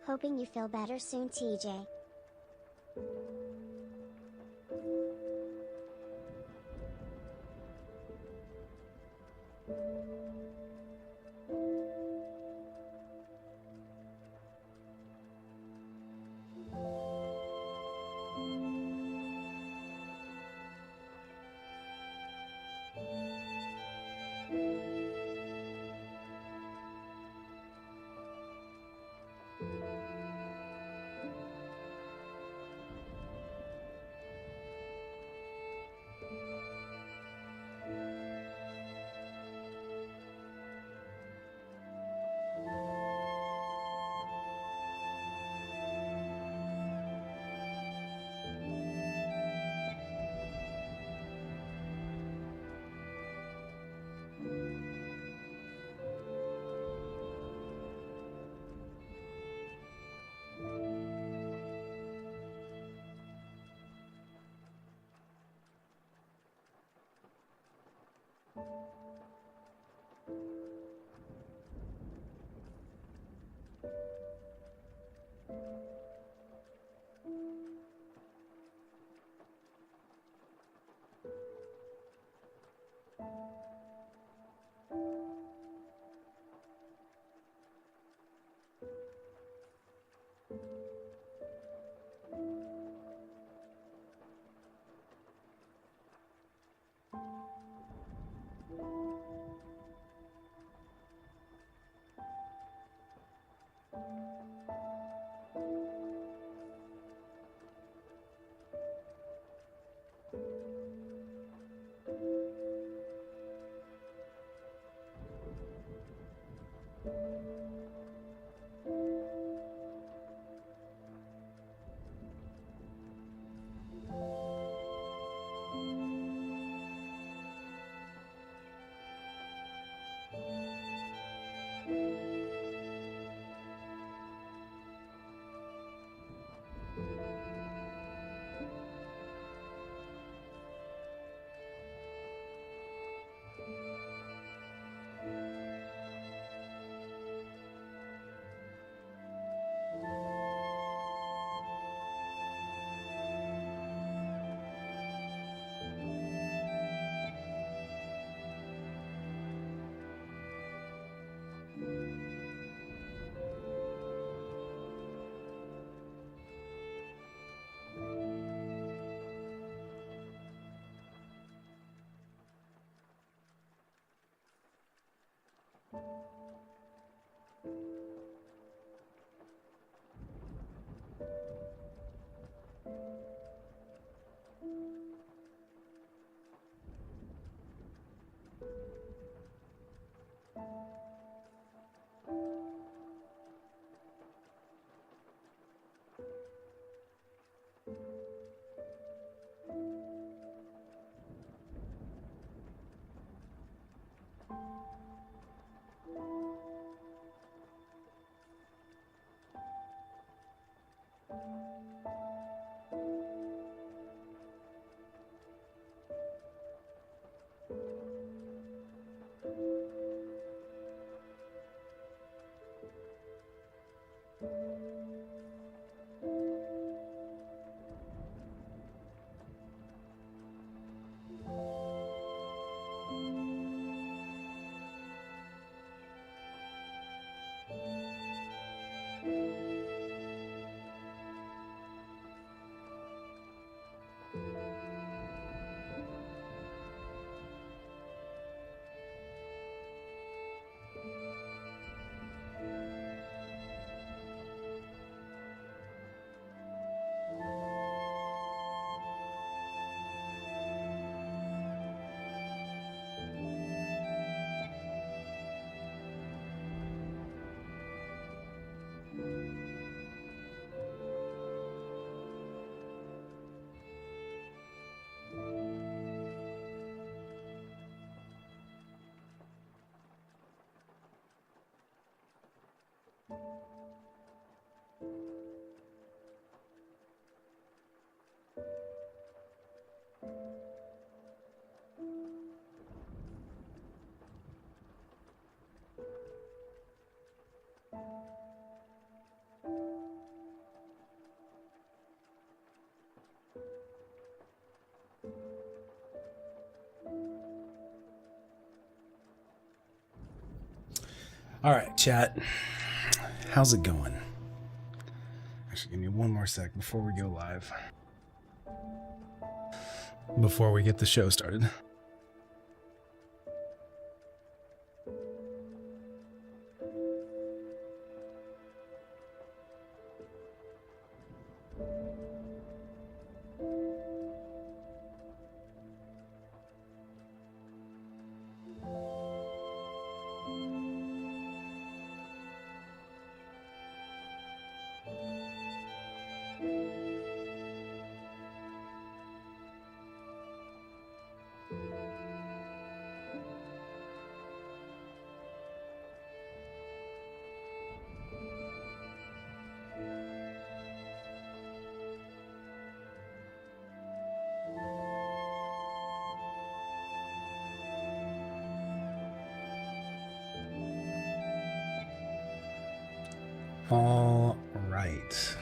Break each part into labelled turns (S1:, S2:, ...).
S1: Hoping you feel better soon, TJ.
S2: All right, chat. How's it going? Actually, give me one more sec before we go live. Before we get the show started. All right.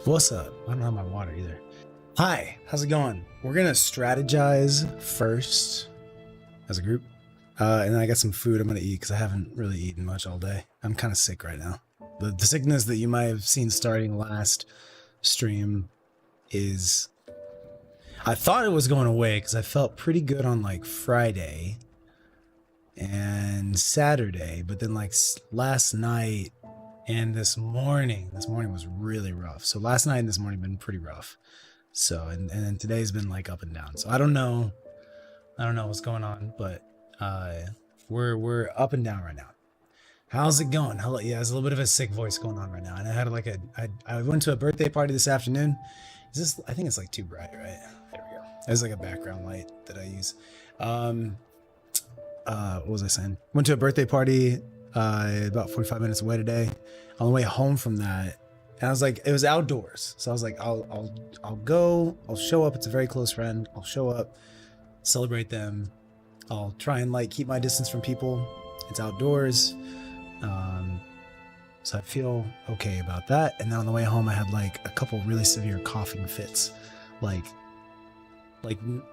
S2: What's up? I don't have my water either. Hi, how's it going? We're gonna strategize first as a group. And then I got some food I'm gonna eat because I haven't really eaten much all day. I'm kind of sick right now. The sickness that you might have seen starting last stream is... I thought it was going away because I felt pretty good on like Friday and Saturday, but then like last night and this morning was really rough. So last night and this morning been pretty rough. So and then today's been like up and down. So I don't know what's going on, but we're up and down right now. How's it going? Hello, yeah, there's a little bit of a sick voice going on right now. And I had like I went to a birthday party this afternoon. Is this, I think it's like too bright, right? There we go. There's like a background light that I use. What was I saying? Went to a birthday party about 45 minutes away today. On the way home from that, and I was like, it was outdoors, so I was like, I'll go, I'll show up. It's a very close friend. I'll show up, celebrate them. I'll try and like keep my distance from people. It's outdoors, so I feel okay about that. And then on the way home, I had like a couple really severe coughing fits, like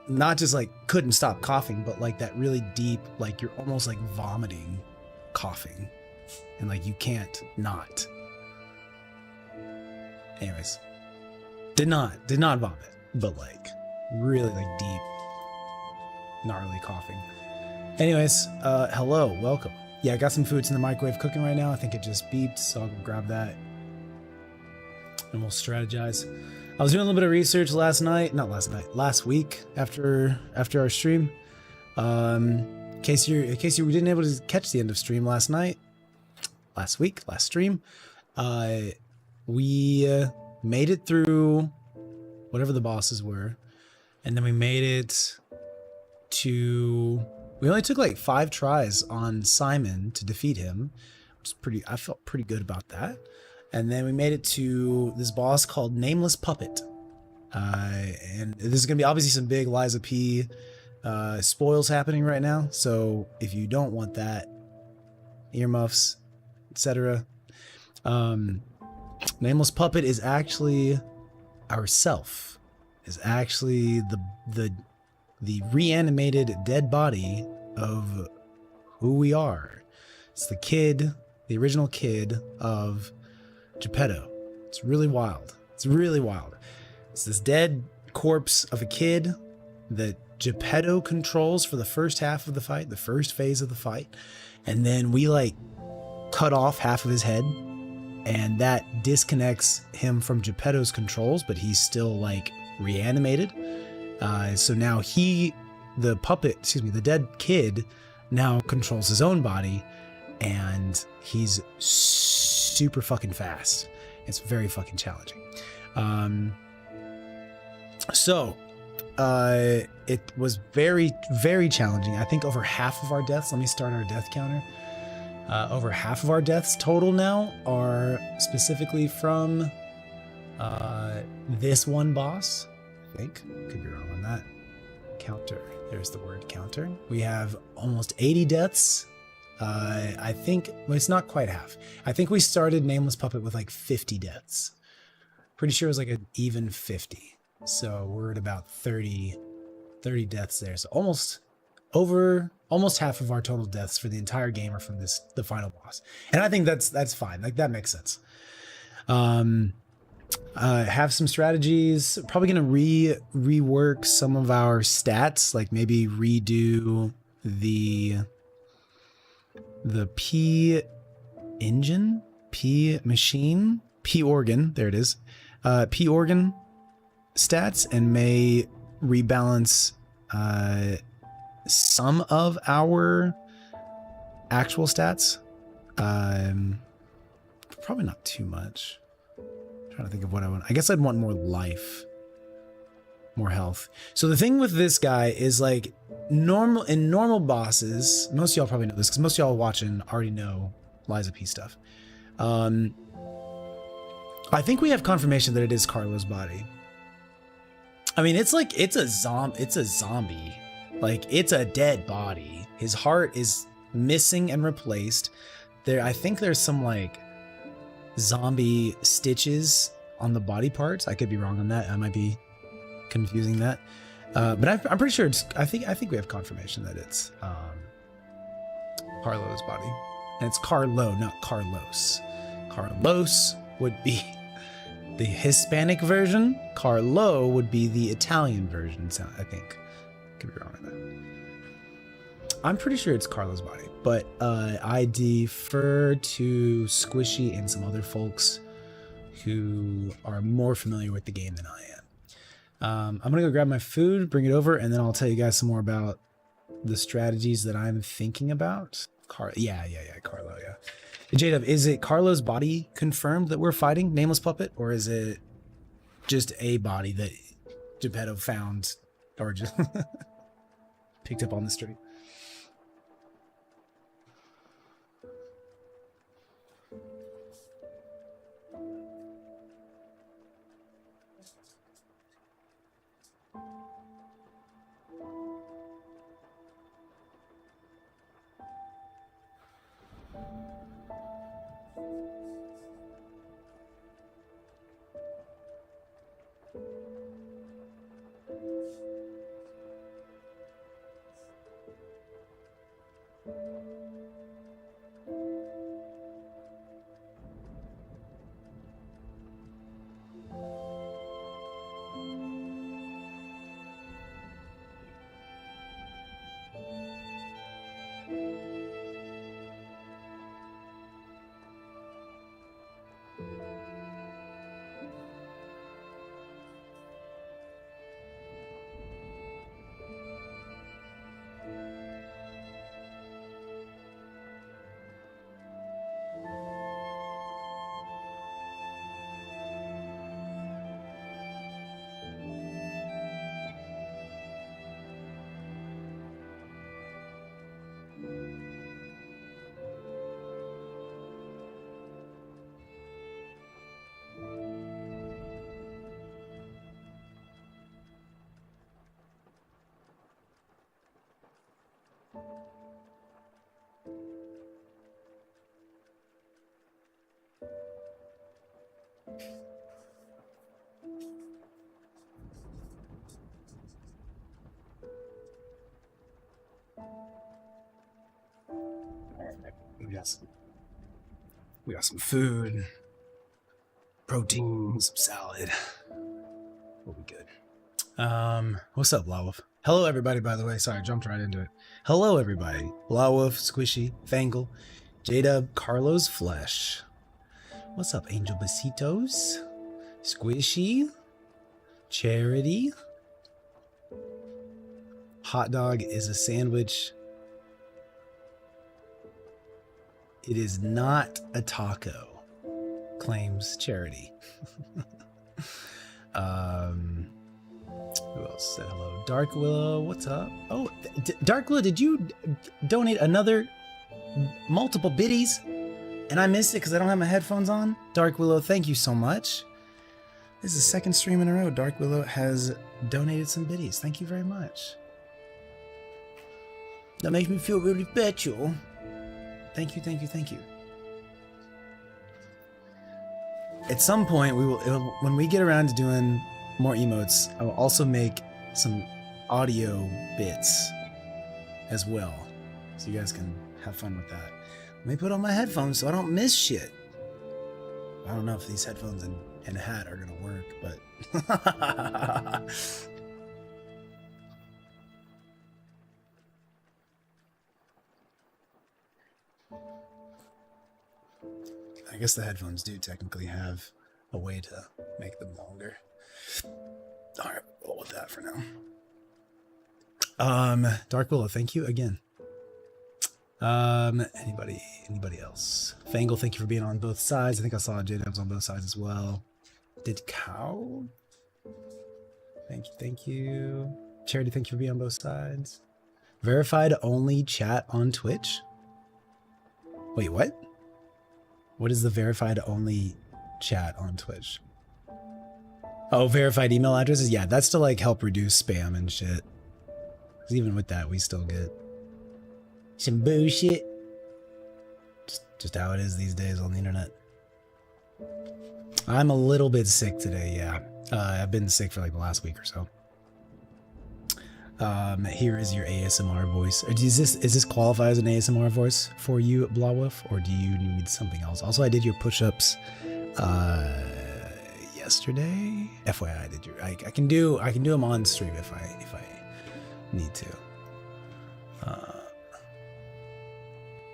S2: not just like couldn't stop coughing, but like that really deep, like you're almost like vomiting coughing, and like you can't not. Anyways, did not vomit, but like really like deep, gnarly coughing. Anyways, hello, welcome. Yeah, I got some foods in the microwave cooking right now. I think it just beeped, so I'll go grab that and we'll strategize. I was doing a little bit of research last week after our stream. In case you didn't able to catch the end of stream last stream, we made it through whatever the bosses were, and then we made it to... We only took like 5 tries on Simon to defeat him, which is I felt pretty good about that. And then we made it to this boss called Nameless Puppet. And there's going to be obviously some big Liza P spoils happening right now. So if you don't want that, earmuffs, etc. Nameless Puppet is actually ourself. Is actually the reanimated dead body of who we are. It's the kid, the original kid of Geppetto. It's really wild. It's really wild. It's this dead corpse of a kid that Geppetto controls for the first half of the fight, the first phase of the fight. And then we like cut off half of his head, and that disconnects him from Geppetto's controls, but he's still like reanimated. So now the dead kid now controls his own body, and he's super fucking fast. It's very fucking challenging. It was very, very challenging. I think over half of our deaths, let me start our death counter. Over half of our deaths total now are specifically from this one boss. I think, could be wrong on that. Counter, there's the word counter. We have almost 80 deaths. I think, well, it's not quite half. I think we started Nameless Puppet with like 50 deaths. Pretty sure it was like an even 50. So we're at about 30 deaths there. So almost half of our total deaths for the entire game are from the final boss. And I think that's fine. Like that makes sense. Have some strategies. Probably gonna rework some of our stats, like maybe redo the P engine, P machine, P organ. There it is. P organ stats, and may rebalance some of our actual stats. Probably not too much. Trying to think of what I want. I guess I'd want more life, more health. So the thing with this guy is like normal bosses, most of y'all probably know this because most of y'all watching already know Liza P stuff. I think we have confirmation that it is Carlo's body. I mean, it's a zombie. Like, it's a dead body. His heart is missing and replaced. I think there's some like zombie stitches on the body parts. I could be wrong on that. I might be confusing that. But I'm pretty sure it's, I think we have confirmation that it's Carlo's body. And it's Carlo, not Carlos. Carlos would be the Hispanic version. Carlo would be the Italian version, I think. Could be wrong on that. I'm pretty sure it's Carlo's body, but I defer to Squishy and some other folks who are more familiar with the game than I am. I'm gonna go grab my food, bring it over, and then I'll tell you guys some more about the strategies that I'm thinking about. Carlo, yeah, Carlo, yeah. J-Dub, is it Carlo's body confirmed that we're fighting, Nameless Puppet, or is it just a body that Geppetto found or just picked up on the street? We got some food, protein, some salad. We'll be good. What's up, Lawolf? Hello, everybody, by the way. Sorry, I jumped right into it. Hello, everybody. Lawolf, Squishy, Fangle, J-Dub, Carlos Flesh. What's up, Angel Besitos? Squishy, Charity. Hot dog is a sandwich. It is not a taco, claims Charity. Who else said hello? Dark Willow, what's up? Oh, Dark Willow, did you donate another multiple biddies? And I missed it because I don't have my headphones on? Dark Willow, thank you so much. This is the second stream in a row. Dark Willow has donated some biddies. Thank you very much. That makes me feel really special. Thank you, thank you, thank you. At some point, when we get around to doing more emotes, I will also make some audio bits as well, so you guys can have fun with that. Let me put on my headphones so I don't miss shit. I don't know if these headphones and a hat are gonna work, but I guess the headphones do technically have a way to make them longer. All right, roll with that for now. Dark Willow, thank you again. Anybody else? Fangle, thank you for being on both sides. I think I saw J-Dubs on both sides as well. Did Cow? Thank you. Charity, thank you for being on both sides. Verified only chat on Twitch? Wait, what? What is the verified only chat on Twitch? Oh, verified email addresses? Yeah, that's to like help reduce spam and shit. 'Cause even with that, we still get some bullshit. Just how it is these days on the internet. I'm a little bit sick today, yeah. I've been sick for like the last week or so. Here is your ASMR voice. Is this qualify as an ASMR voice for you, Blawwolf, or do you need something else? Also, I did your push-ups yesterday. FYI, I did your. I can do them on stream if I need to.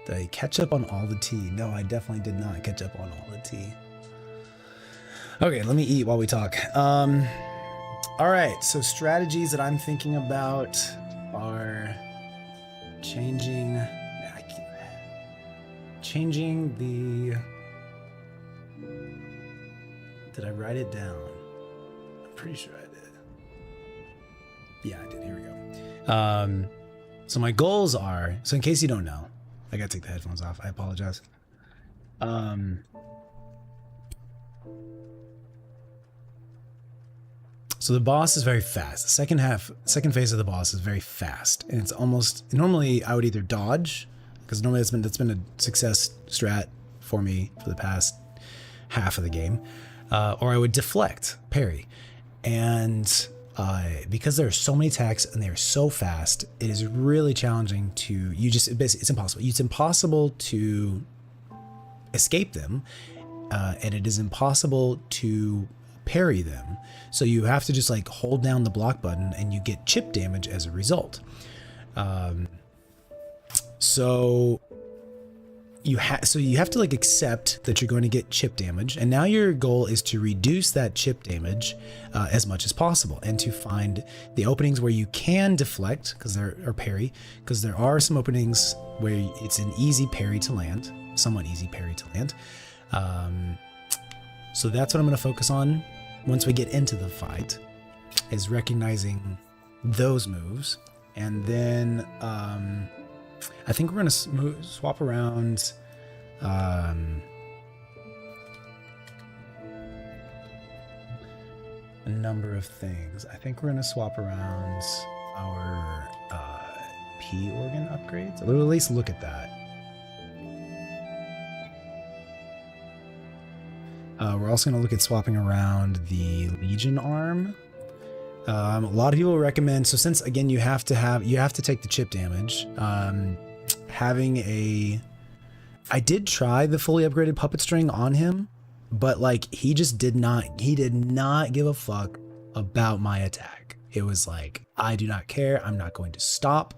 S2: Did I catch up on all the tea? No, I definitely did not catch up on all the tea. Okay, let me eat while we talk. All right, so strategies that I'm thinking about are changing the. Did I write it down? I'm pretty sure I did. Yeah, I did. Here we go. So my goals are. So in case you don't know, I gotta take the headphones off. I apologize. So the boss is very fast. The second phase of the boss is very fast, and it's almost normally I would either dodge, because normally that's been a success strat for me for the past half of the game, or I would deflect, parry, and because there are so many attacks and they are so fast, it is really challenging to it's impossible. It's impossible to escape them, and it is impossible to parry them. So you have to just like hold down the block button and you get chip damage as a result. So you have to like accept that you're going to get chip damage, and now your goal is to reduce that chip damage as much as possible, and to find the openings where you can deflect or parry, because there are some openings where it's an easy parry to land, somewhat easy parry to land. So that's what I'm going to focus on once we get into the fight, is recognizing those moves. And then I think we're going to swap around a number of things. I think we're going to swap around our P organ upgrades. Or at least look at that. We're also going to look at swapping around the Legion arm. A lot of people recommend, so since again you have to take the chip damage, I did try the fully upgraded puppet string on him, but like he did not give a fuck about my attack. It was like, I do not care, I'm not going to stop,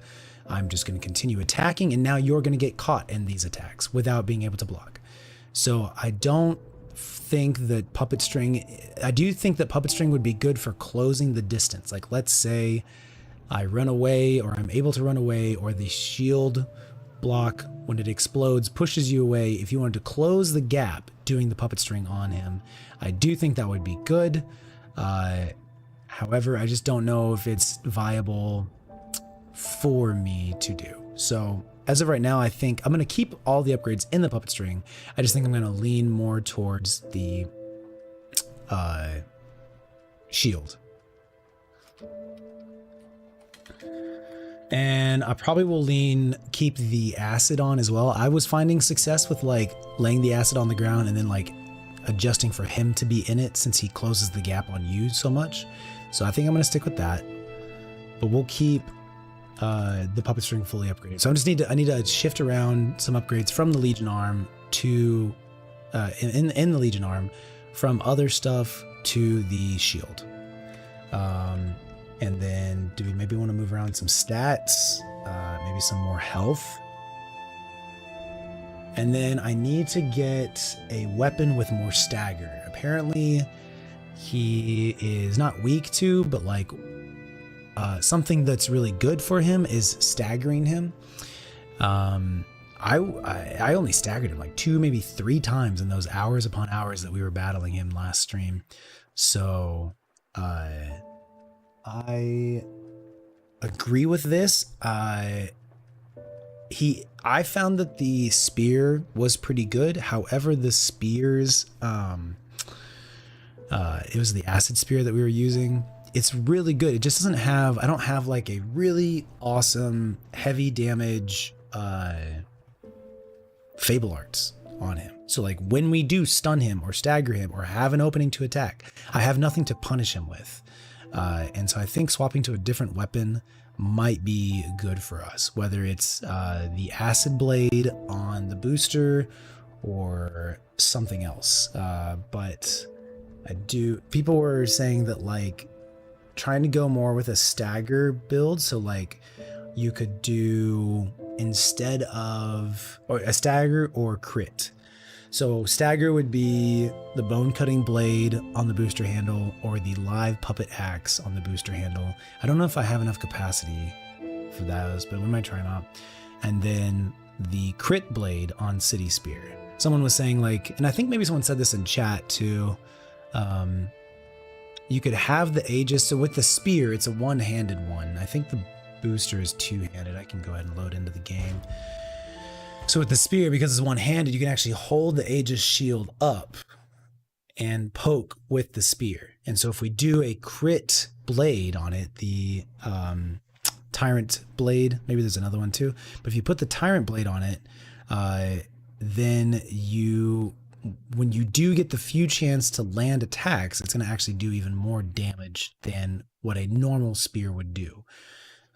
S2: I'm just going to continue attacking, and now you're going to get caught in these attacks without being able to block. So I don't think that puppet string, I do think that puppet string would be good for closing the distance. Like let's say I run away, or I'm able to run away, or the shield block when it explodes pushes you away. If you wanted to close the gap doing the puppet string on him, I do think that would be good. However, I just don't know if it's viable for me to do. So as of right now, I think I'm going to keep all the upgrades in the puppet string. I just think I'm going to lean more towards the shield. And I probably will keep the acid on as well. I was finding success with like laying the acid on the ground and then like adjusting for him to be in it, since he closes the gap on you so much. So I think I'm going to stick with that, but we'll keep the puppet string fully upgraded. So I need to shift around some upgrades from the Legion arm to in the Legion arm, from other stuff to the shield. And then do we maybe want to move around some stats, maybe some more health. And then I need to get a weapon with more stagger. Apparently he is not weak to, but like something that's really good for him is staggering him. I only staggered him like 2, maybe 3 times in those hours upon hours that we were battling him last stream. So I agree with this. I found that the spear was pretty good. However, the spears, it was the acid spear that we were using. It's really good. It just doesn't have, I don't have like a really awesome heavy damage Fable Arts on him. So like when we do stun him or stagger him or have an opening to attack, I have nothing to punish him with. And so I think swapping to a different weapon might be good for us, whether it's the Acid Blade on the booster or something else. But people were saying that like trying to go more with a stagger build, so like you could do instead of or a stagger or crit. So stagger would be the bone cutting blade on the booster handle or the live puppet axe on the booster handle. I don't know if I have enough capacity for those, but we might try them out. And then the crit blade on City Spear. Someone was saying like, and I think maybe someone said this in chat too, you could have the Aegis. So with the spear, it's a one-handed one. I think the booster is two-handed. I can go ahead and load into the game. So with the spear, because it's one-handed, you can actually hold the Aegis shield up and poke with the spear. And so if we do a crit blade on it, the Tyrant Blade, maybe there's another one too, but if you put the Tyrant Blade on it, then when you do get the few chance to land attacks, it's going to actually do even more damage than what a normal spear would do.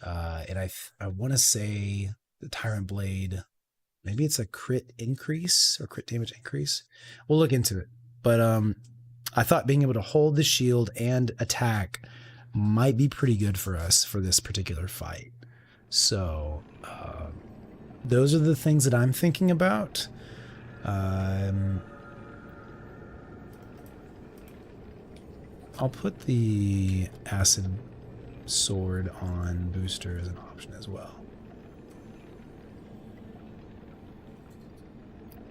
S2: And I want to say the Tyrant Blade, maybe it's a crit increase or crit damage increase. We'll look into it. But I thought being able to hold the shield and attack might be pretty good for us for this particular fight. So those are the things that I'm thinking about. I'll put the Acid Sword on booster as an option as well.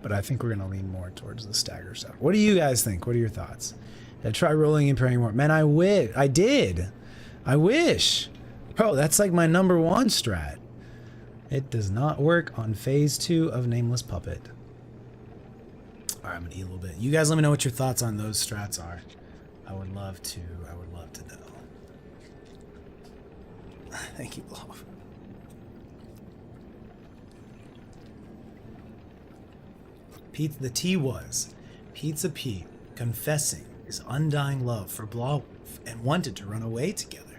S2: But I think we're going to lean more towards the stagger stuff. What do you guys think? What are your thoughts? Did I try rolling and parrying more? Man, I wish. I did. I wish. Bro, that's like my #1 strat. It does not work on phase 2 of Nameless Puppet. All right, I'm going to eat a little bit. You guys let me know what your thoughts on those strats are. I would love to know. Thank you, Love. Pete, the T was Pizza Pete confessing his undying love for Blawwolf and wanted to run away together.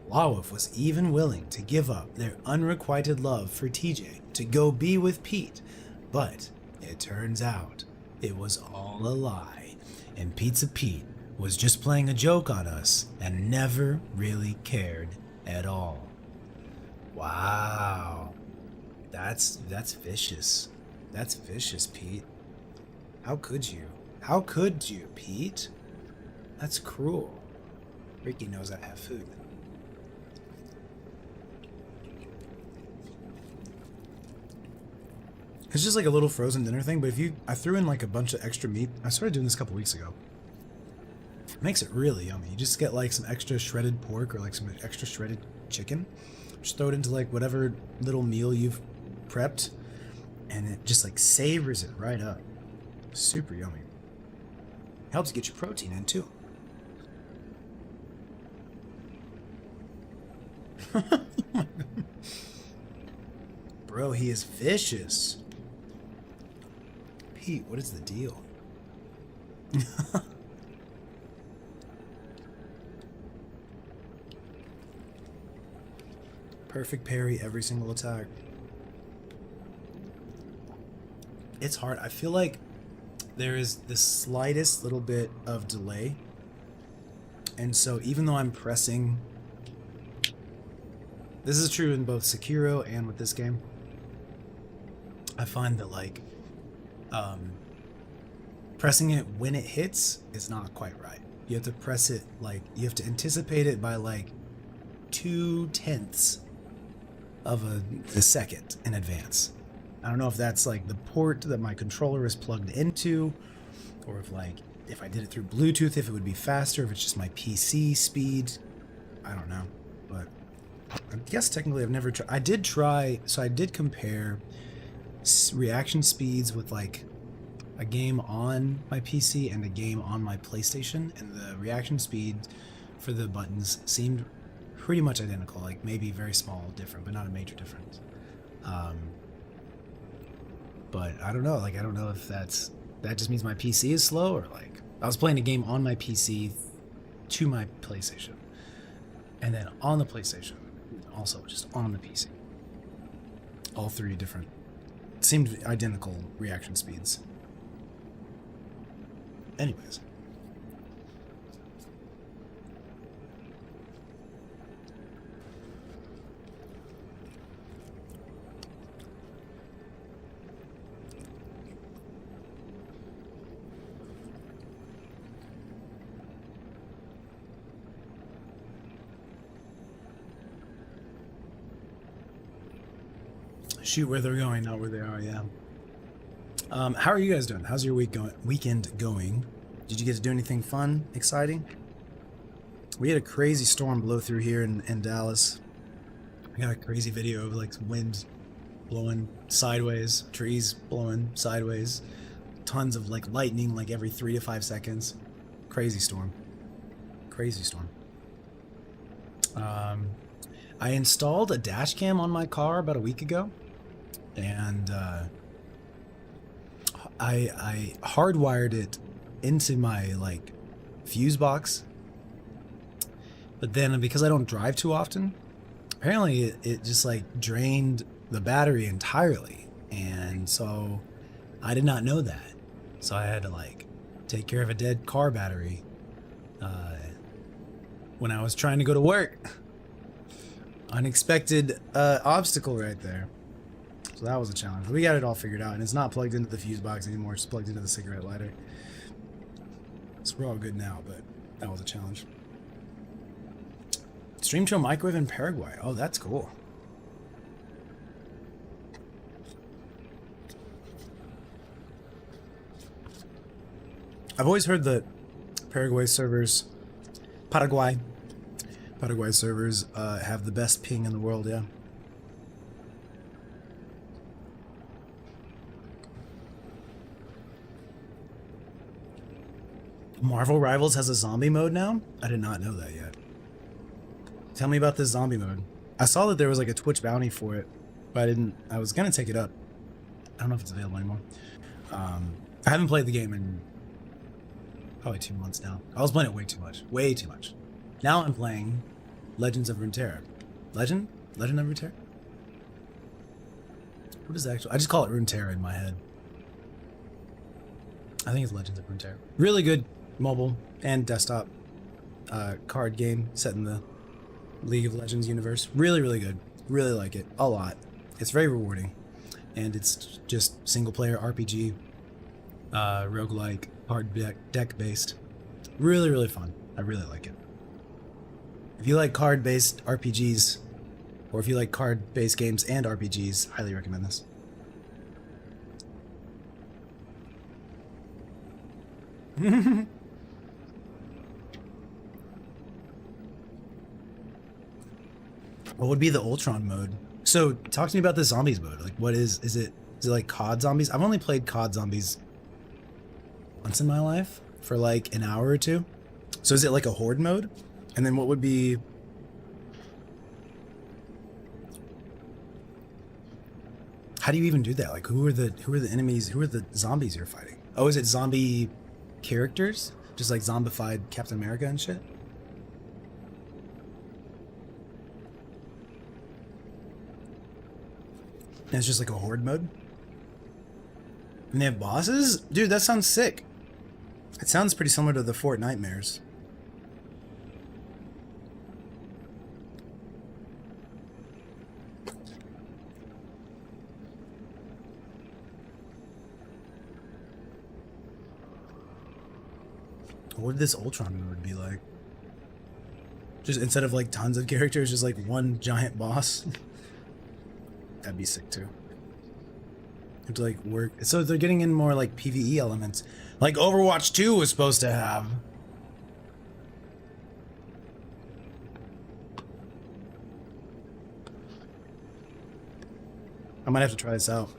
S2: Blawwolf was even willing to give up their unrequited love for TJ to go be with Pete, but it turns out it was all a lie, and Pizza Pete was just playing a joke on us and never really cared at all. Wow. That's vicious. That's vicious, Pete. How could you? How could you, Pete? That's cruel. Ricky knows I have food. It's just like a little frozen dinner thing, but I threw in like a bunch of extra meat. I started doing this a couple weeks ago. It makes it really yummy. You just get like some extra shredded pork or like some extra shredded chicken. Just throw it into like whatever little meal you've prepped, and it just like savors it right up. Super yummy. Helps get your protein in too. Bro, he is vicious. Pete, what is the deal? Perfect parry every single attack. It's hard. I feel like there is the slightest little bit of delay. And so even though I'm pressing... This is true in both Sekiro and with this game. I find that like pressing it when it hits is not quite right. You have to press it like, you have to anticipate it by like 0.2 of a second in advance. I don't know if that's like the port that my controller is plugged into, or if like if I did it through Bluetooth, if it would be faster, if it's just my PC speed. I don't know, but I guess technically I've never tried. I did try, so I did compare reaction speeds with like a game on my PC and a game on my PlayStation, and the reaction speed for the buttons seemed pretty much identical, like maybe very small different, but not a major difference. But I don't know. Like, I don't know if that just means my PC is slow, or like I was playing a game on my PC to my PlayStation, and then on the PlayStation, also just on the PC. All three different, seemed identical reaction speeds. Anyways. Shoot where they're going, not where they are, yeah. How are you guys doing? How's your weekend going? Did you get to do anything fun, exciting? We had a crazy storm blow through here in Dallas. I got a crazy video of like wind blowing sideways, trees blowing sideways, tons of like lightning like every 3 to 5 seconds. Crazy storm. Crazy storm. I installed a dash cam on my car about a week ago, and I hardwired it into my like fuse box, but then because I don't drive too often, apparently it just like drained the battery entirely, and so I did not know that, so I had to like take care of a dead car battery when I was trying to go to work. Unexpected obstacle right there. So that was a challenge. We got it all figured out, and it's not plugged into the fuse box anymore. It's plugged into the cigarette lighter. So we're all good now, but that was a challenge. Stream to a microwave in Paraguay. Oh, that's cool. I've always heard that Paraguay servers have the best ping in the world, yeah. Marvel Rivals has a zombie mode now? I did not know that yet. Tell me about this zombie mode. I saw that there was like a Twitch bounty for it, but I was gonna take it up. I don't know if it's available anymore. I haven't played the game in probably 2 months now. I was playing it way too much. Now I'm playing Legends of Runeterra. Legend of Runeterra? What is the actual? I just call it Runeterra in my head. I think it's Legends of Runeterra. Really good mobile and desktop card game set in the League of Legends universe. Really, really good. Really like it a lot. It's very rewarding, and it's just single player RPG, roguelike, card deck based. Really, really fun. I really like it. If you like card based RPGs, or if you like card based games and RPGs, highly recommend this. What would be the Ultron mode? So talk to me about the zombies mode. Like, what is it like COD zombies? I've only played COD zombies once in my life for like an hour or two. So is it like a horde mode? And then what would be... How do you even do that? Like, who are the enemies? Who are the zombies you're fighting? Oh, is it zombie characters? Just like zombified Captain America and shit? And it's just like a horde mode? And they have bosses? Dude, that sounds sick. It sounds pretty similar to the Fort Nightmares. What would this Ultron mode be like? Just instead of like tons of characters, just like one giant boss? That'd be sick too. You have to like work. So they're getting in more like PvE elements, like Overwatch 2 was supposed to have. I might have to try this out.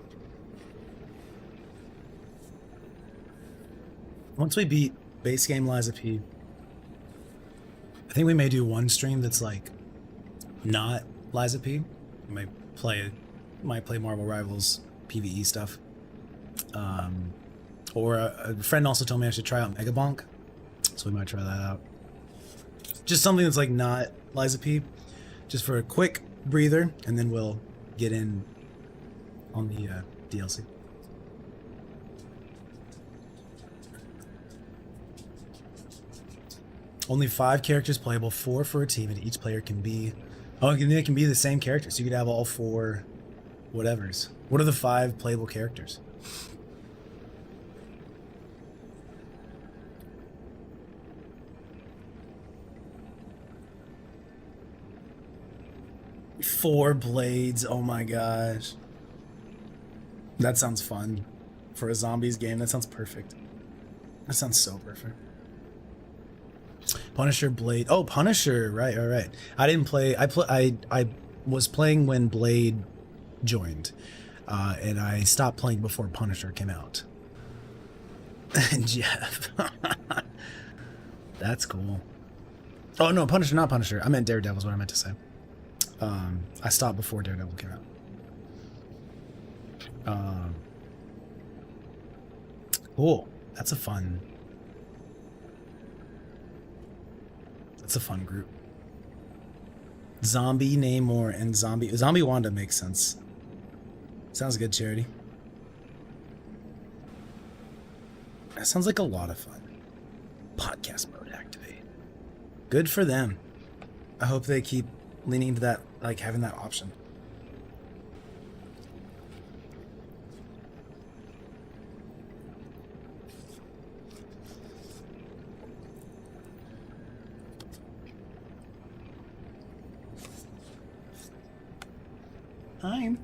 S2: Once we beat base game Liza P, I think we may do one stream that's like not Liza P. We might play Marvel Rivals PvE stuff. Or a friend also told me I should try out Mega Bonk, so we might try that out. Just something that's like not Liza P, just for a quick breather, and then we'll get in on the DLC. Only 5 characters playable, 4 for a team, and each player can be... Oh, it can be the same character, so you could have all 4 whatevers. What are the 5 playable characters? Four blades, oh my gosh. That sounds fun. For a zombies game, that sounds perfect. That sounds so perfect. Punisher Blade. Oh, Punisher. Right, all right. I didn't play. I was playing when Blade joined, and I stopped playing before Punisher came out. Jeff. That's cool. Oh no, Punisher, not Punisher. I meant Daredevil is what I meant to say. I stopped before Daredevil came out. Cool. That's a fun group. Zombie Namor and Zombie Wanda makes sense. Sounds good, Charity. That sounds like a lot of fun. Podcast mode activate. Good for them. I hope they keep leaning into that, like having that option. Time.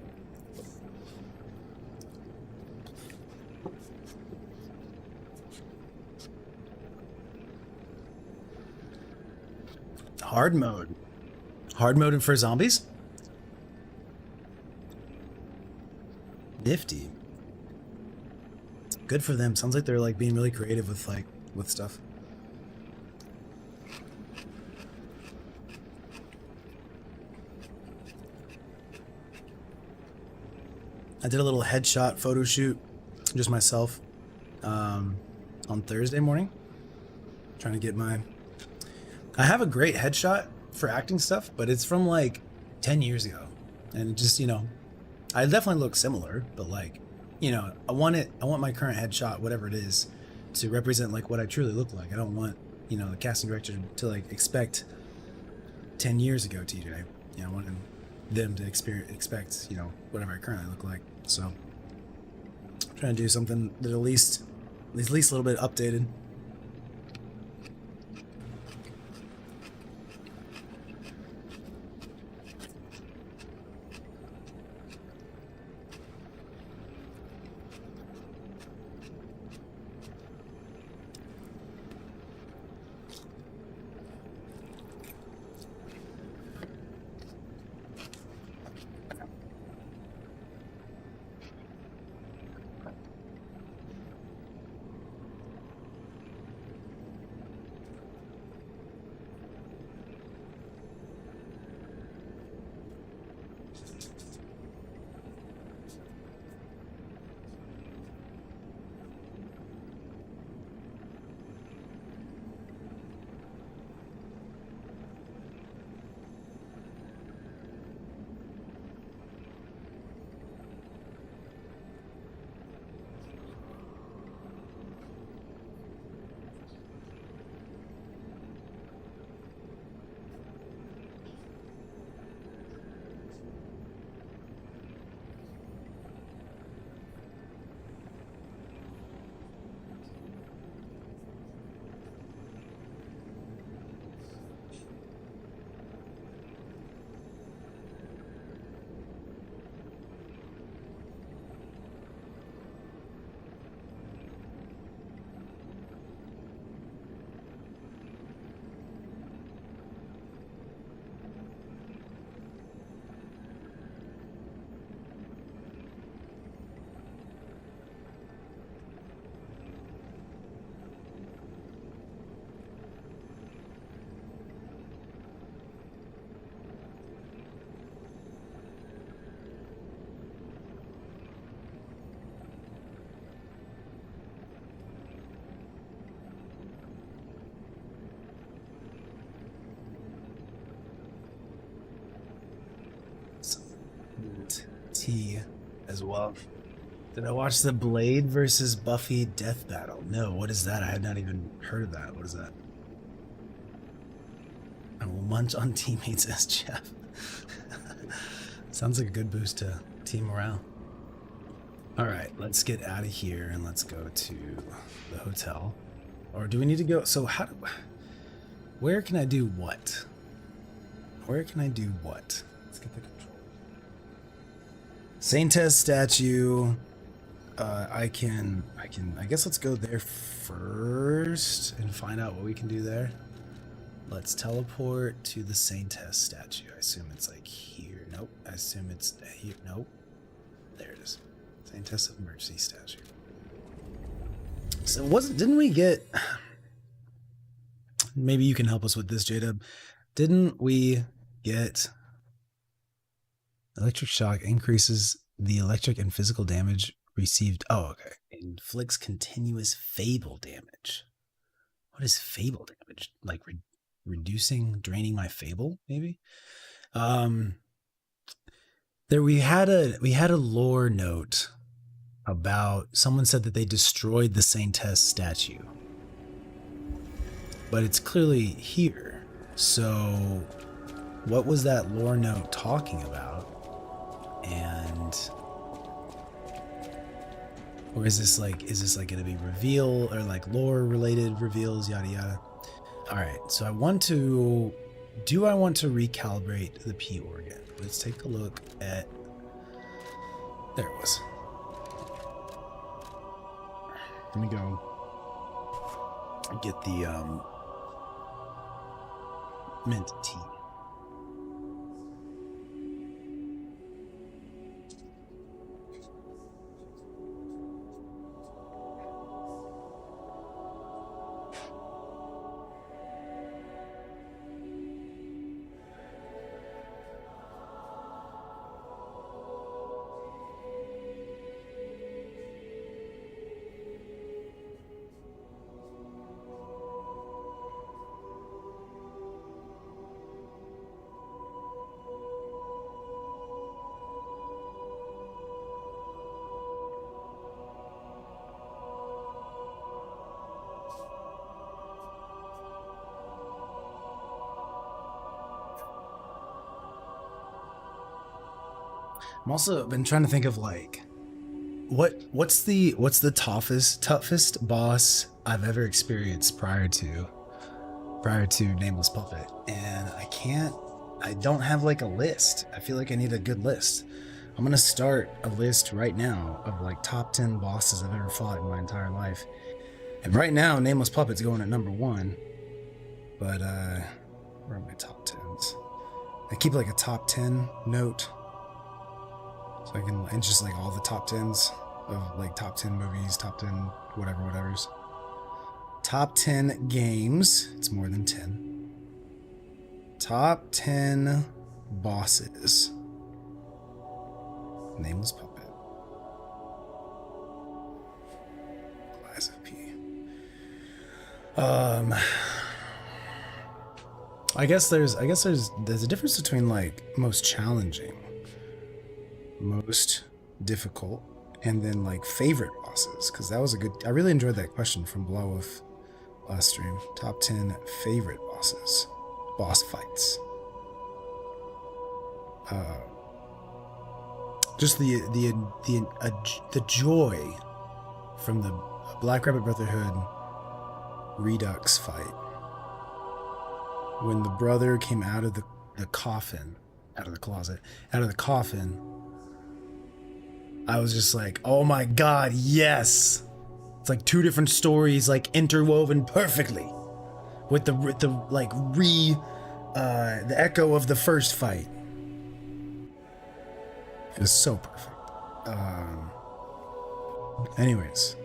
S2: Hard mode. Hard mode for zombies? Nifty. Good for them. Sounds like they're like being really creative with stuff. I did a little headshot photo shoot, just myself, on Thursday morning. Trying to get my... I have a great headshot for acting stuff, but it's from like 10 years ago. And it just, you know, I definitely look similar, but like, you know, I want my current headshot, whatever it is, to represent like what I truly look like. I don't want, you know, the casting director to like expect 10 years ago TJ. You know, I want them to expect, you know, whatever I currently look like. So I'm trying to do something that at least a little bit updated. YT as well. Did I watch the Blade versus Buffy death battle? No, what is that? I had not even heard of that. What is that? I will munch on teammates as Jeff. Sounds like a good boost to team morale. All right, let's get out of here and let's go to the hotel. Or do we need to go? So where can I do what? Where can I do what? Let's get the control. Saintess statue. I guess let's go there first and find out what we can do there. Let's teleport to the Saintess statue. I assume it's like here. Nope. I assume it's here. Nope. There it is. Saintess of Mercy statue. So didn't we get, maybe you can help us with this, J-Dub. Didn't we get electric shock increases the electric and physical damage received? Oh, okay. Inflicts continuous fable damage. What is fable damage? Like draining my fable, maybe? We had a lore note about, someone said that they destroyed the Saintess statue, but it's clearly here. So what was that lore note talking about? And or is this like going to be reveal or like lore related reveals, yada yada? All right, so I want to recalibrate the P organ? Let's take a look at, there it was. Let me go get the mint tea. I'm also been trying to think of like what's the toughest boss I've ever experienced prior to Nameless Puppet, and I don't have like a list. I feel like I need a good list. I'm gonna start a list right now of like top 10 bosses I've ever fought in my entire life, and right now Nameless Puppet's going at number 1, but where are my top 10s? I keep like a top 10 note. So I can, and just like all the top 10s of like top 10 movies, top 10 whatever's. Top 10 games, it's more than 10. Top 10 bosses. Nameless Puppet. Lies of P. I guess there's a difference between like most challenging, most difficult, and then like favorite bosses, because that was I really enjoyed that question from Blowwolf last stream. Top 10 favorite bosses, boss fights. Just the joy from the Black Rabbit Brotherhood Redux fight, when the brother came out of the coffin, out of the closet, out of the coffin. I was just like, oh my god, yes! It's like two different stories like interwoven perfectly with the echo of the first fight. It was so perfect. Anyways,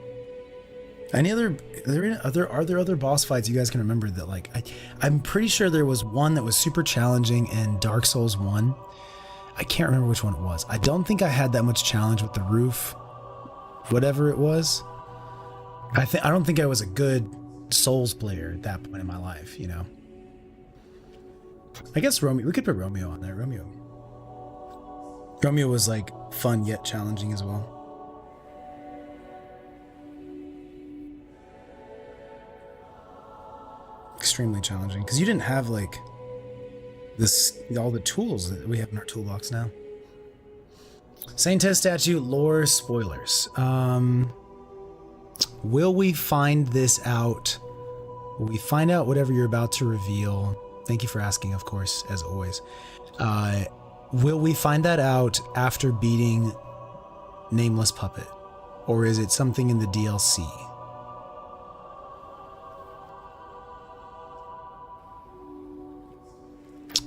S2: are there other boss fights you guys can remember that like I'm pretty sure there was one that was super challenging in Dark Souls 1. I can't remember which one it was. I don't think I had that much challenge with the roof, whatever it was. I don't think I was a good Souls player at that point in my life, you know. I guess Romeo, we could put Romeo on there. Romeo. Dromio was like fun yet challenging as well. Extremely challenging because you didn't have like all the tools that we have in our toolbox now. Saint Test statue lore spoilers. Will we find this out? Will we find out whatever you're about to reveal? Thank you for asking, of course, as always. Will we find that out after beating Nameless Puppet? Or is it something in the DLC?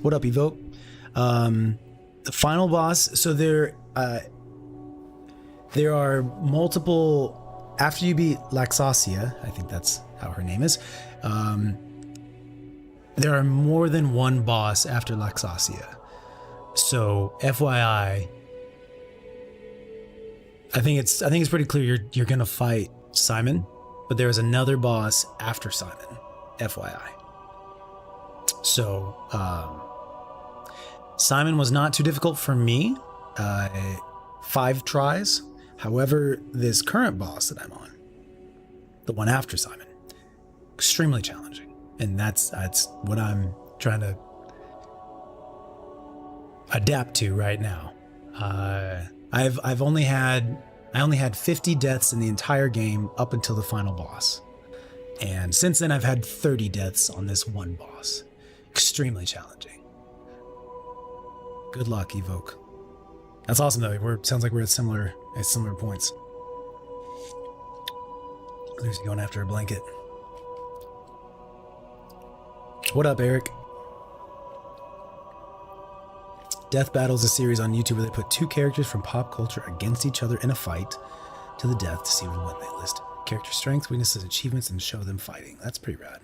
S2: What up, Evoke? The final boss, so there are multiple... After you beat Laxasia, I think that's how her name is, there are more than one boss after Laxasia. So, FYI, I think it's pretty clear you're gonna fight Simon, but there is another boss after Simon. FYI. So, Simon was not too difficult for me. 5 tries. However, this current boss that I'm on, the one after Simon, extremely challenging, and that's what I'm trying to adapt to right now. I only had 50 deaths in the entire game up until the final boss, and since then I've had 30 deaths on this one boss. Extremely challenging. Good luck, Evoke. That's awesome though. Sounds like we're at similar points. Lucy going after a blanket. What up, Eric? Death Battle is a series on YouTube where they put 2 characters from pop culture against each other in a fight to the death to see when they list character strengths, weaknesses, achievements, and show them fighting. That's pretty rad.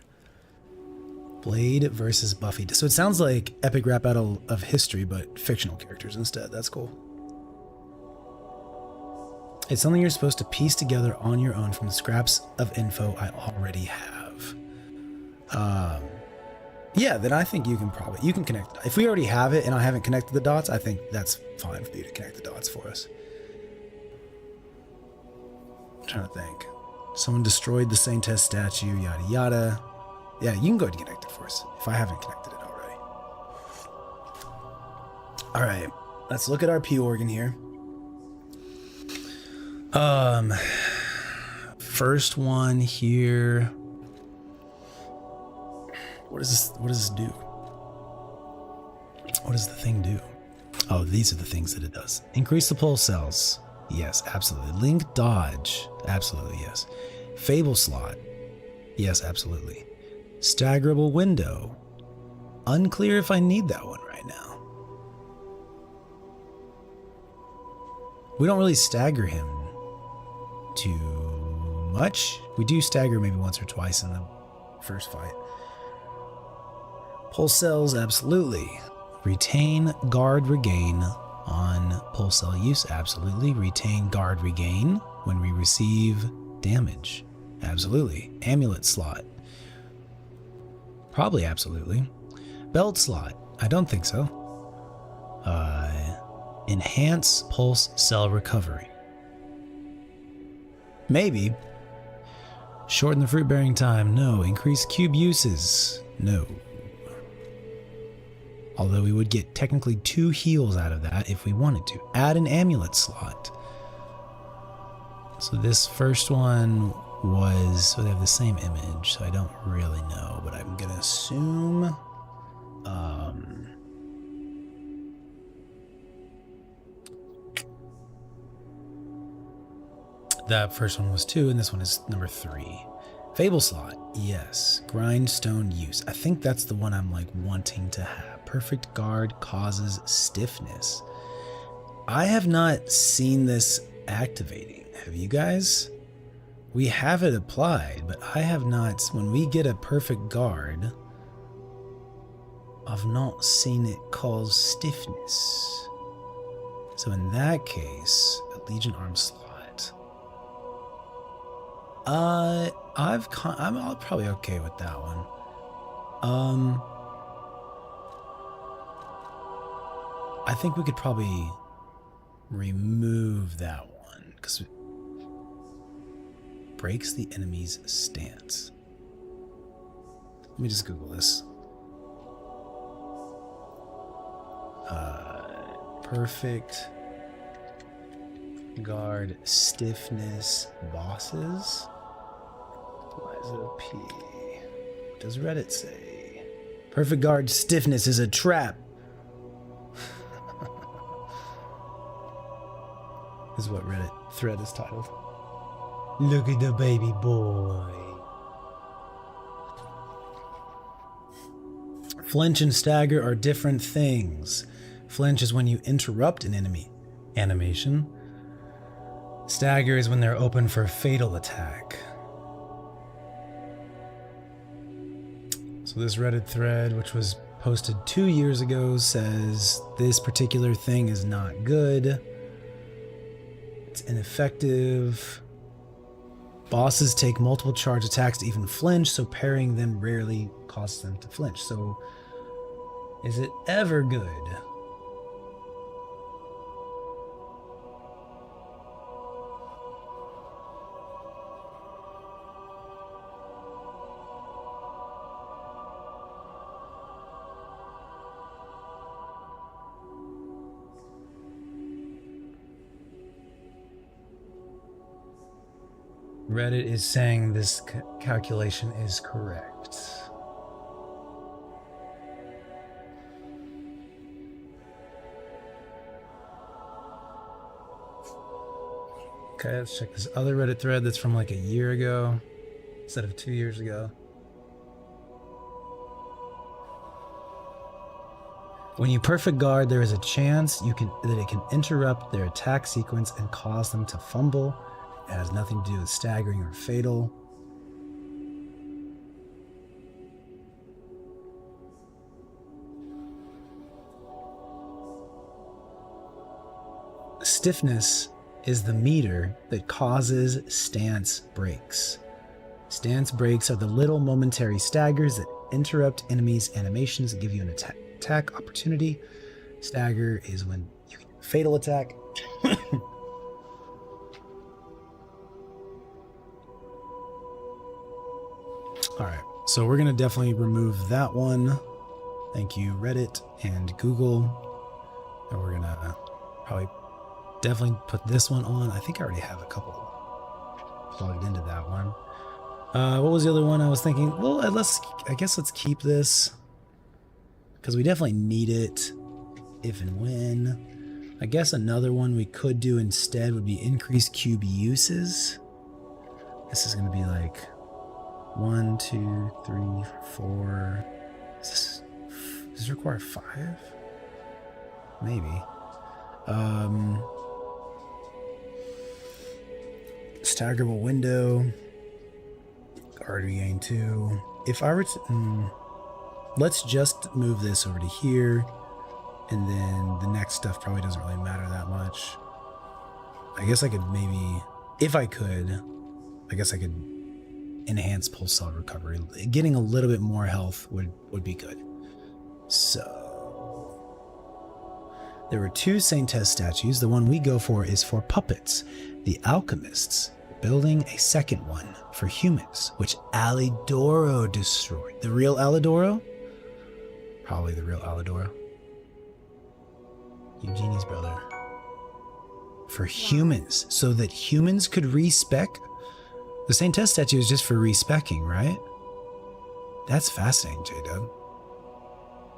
S2: Blade versus Buffy. So it sounds like epic rap battle of history, but fictional characters instead. That's cool. It's something you're supposed to piece together on your own from the scraps of info I already have. Yeah, then I think you can connect. If we already have it and I haven't connected the dots, I think that's fine for you to connect the dots for us. I'm trying to think. Someone destroyed the Saint Test statue, yada yada. Yeah, you can go ahead and connect it for us if I haven't connected it already. All right, let's look at our P organ here. First one here. What does this do? What does the thing do? Oh, these are the things that it does. Increase the pulse cells. Yes, absolutely. Link dodge. Absolutely, yes. Fable slot. Yes, absolutely. Staggerable window. Unclear if I need that one right now. We don't really stagger him too much. We do stagger maybe once or twice in the first fight. Pulse cells, absolutely. Retain guard regain on pulse cell use, absolutely. Retain guard regain when we receive damage, absolutely. Amulet slot, probably absolutely. Belt slot, I don't think so. Enhance pulse cell recovery, maybe. Shorten the fruit bearing time, no. Increase cube uses, no. Although we would get technically 2 heals out of that if we wanted to. Add an amulet slot. So this first one was, so they have the same image, so I don't really know, but I'm gonna assume that first one was 2 and this one is number 3. Fable slot, yes. Grindstone use. I think that's the one I'm like wanting to have. Perfect guard causes stiffness. I have not seen this activating. Have you guys? We have it applied, but I have not. When we get a perfect guard, I've not seen it cause stiffness. So in that case, a Legion arm slot. I'm probably okay with that one. I think we could probably remove that one because it breaks the enemy's stance. Let me just Google this. Perfect guard stiffness bosses. Liza P. What does Reddit say? Perfect guard stiffness is a trap. Is what Reddit thread is titled. Look at the baby boy. Flinch and stagger are different things. Flinch is when you interrupt an enemy animation. Stagger is when they're open for a fatal attack. So this Reddit thread, which was posted 2 years ago, says this particular thing is not good. It's ineffective. Bosses take multiple charge attacks to even flinch, so parrying them rarely causes them to flinch. So, is it ever good? Reddit is saying this calculation is correct. Okay, let's check this other Reddit thread that's from like a year ago instead of 2 years ago. When you perfect guard, there is a chance that it can interrupt their attack sequence and cause them to fumble. It has nothing to do with staggering or fatal. Stiffness is the meter that causes stance breaks. Stance breaks are the little momentary staggers that interrupt enemies' animations and give you an attack opportunity. Stagger is when you can fatal attack. Alright, so we're going to definitely remove that one. Thank you, Reddit and Google. And we're going to probably definitely put this one on. I think I already have a couple plugged into that one. What was the other one I was thinking? Well, I guess let's keep this because we definitely need it if and when. I guess another one we could do instead would be increase cube uses. This is going to be like 1, 2, 3, 4. Does this require 5? Maybe. Staggerable window. Guard regain 2. If I were to... let's just move this over to here. And then the next stuff probably doesn't really matter that much. I guess I could maybe... If I could... I guess I could enhance pulse cell recovery. Getting a little bit more health would be good. So... There were 2 Saint Tess statues. The one we go for is for puppets. The alchemists building a second one for humans, which Alidoro destroyed. The real Alidoro? Probably the real Alidoro. Eugenie's brother. For humans, so that humans could respec. The Saint Tess statue is just for respecking, right? That's fascinating, J-Dub.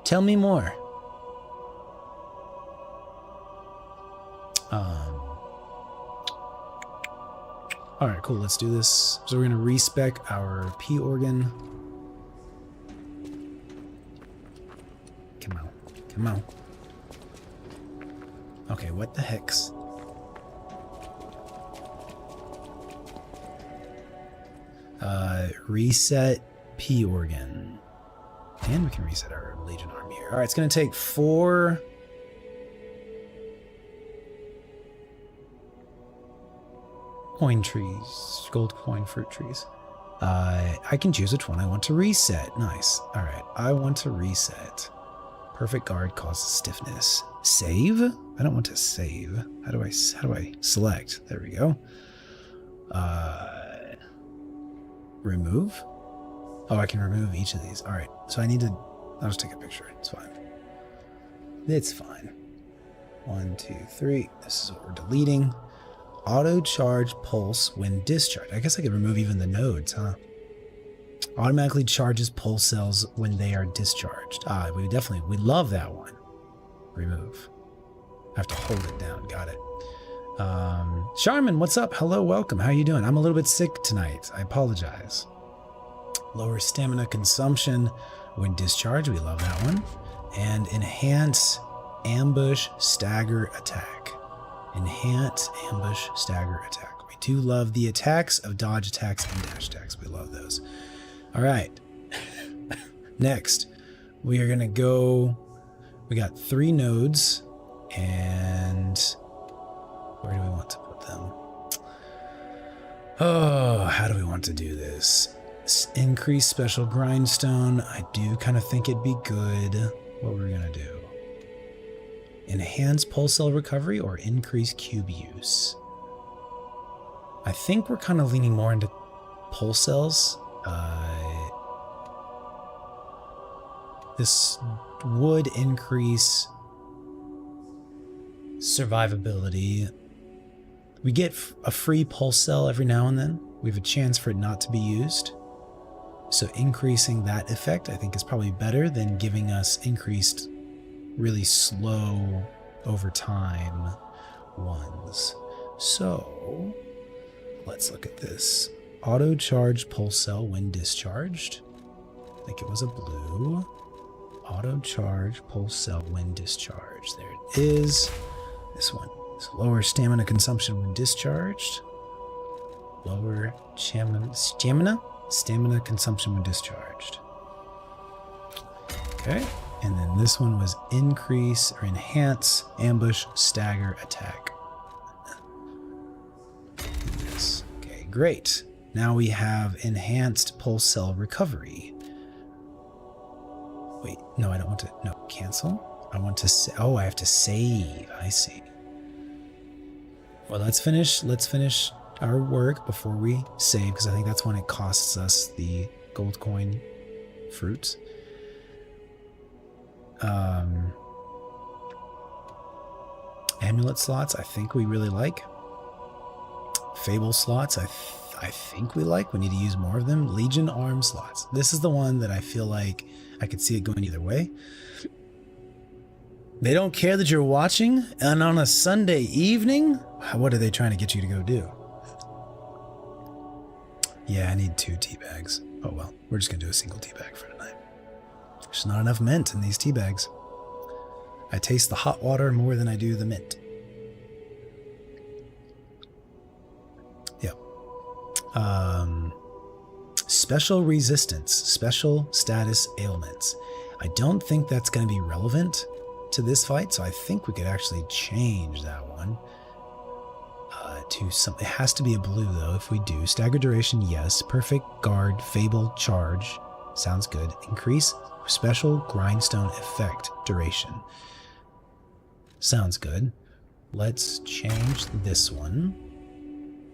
S2: Tell me more. Alright, cool, let's do this. So we're going to respec our P organ. Come on, come on. Okay, what the hex? Reset P organ. And we can reset our Legion army here. Alright, it's going to take 4... coin trees, gold coin fruit trees. I can choose which one I want to reset. Nice. All right, I want to reset. Perfect guard causes stiffness. Save? I don't want to save. How do I select? There we go. Remove? Oh, I can remove each of these. All right. So I need to, I'll just take a picture. It's fine. It's fine. 1, 2, 3. This is what we're deleting. Auto charge pulse when discharged. I guess I could remove even the nodes, huh? Automatically charges pulse cells when they are discharged. We love that one. Remove. I have to hold it down. Got it. Charmin, what's up? Hello, welcome. How are you doing? I'm a little bit sick tonight. I apologize. Lower stamina consumption when discharged. We love that one. And enhance ambush stagger attack. Enhance ambush stagger attack. We do love the attacks of dodge attacks and dash attacks. We love those. All right. Next, we are going to go. We got 3 nodes, and where do we want to put them? Oh, how do we want to do this? Increase special grindstone. I do kind of think it'd be good. What we're going to do? Enhance pulse cell recovery or increase cube use? I think we're kind of leaning more into pulse cells. This would increase survivability. We get a free pulse cell every now and then. We have a chance for it not to be used. So increasing that effect, I think, is probably better than giving us increased, really slow over time ones. So let's look at this. Auto charge pulse cell when discharged. I think it was a blue. Auto charge pulse cell when discharged. There it is. This one is lower stamina consumption when discharged. Lower stamina consumption when discharged. Okay. And then this one was increase or enhance ambush stagger attack. Yes. Okay, great. Now we have enhanced pulse cell recovery. Wait, no, I don't want to. No, cancel. I want to. Oh, I have to save. I see. Well, let's finish our work before we save, because I think that's when it costs us the gold coin fruits. Amulet slots, I think we really like. Fable slots, I think we like. We need to use more of them. Legion arm slots. This is the one that I feel like I could see it going either way. They don't care that you're watching, and on a Sunday evening, what are they trying to get you to go do? Yeah, I need 2 tea bags. Oh well, we're just gonna do a single tea bag for tonight. There's not enough mint in these tea bags. I taste the hot water more than I do the mint. Yep. Special resistance, special status ailments. I don't think that's going to be relevant to this fight, so I think we could actually change that one to something. It has to be a blue though. If we do stagger duration, yes. Perfect guard, fable charge, sounds good. Increase special grindstone effect duration, sounds good. Let's change this one.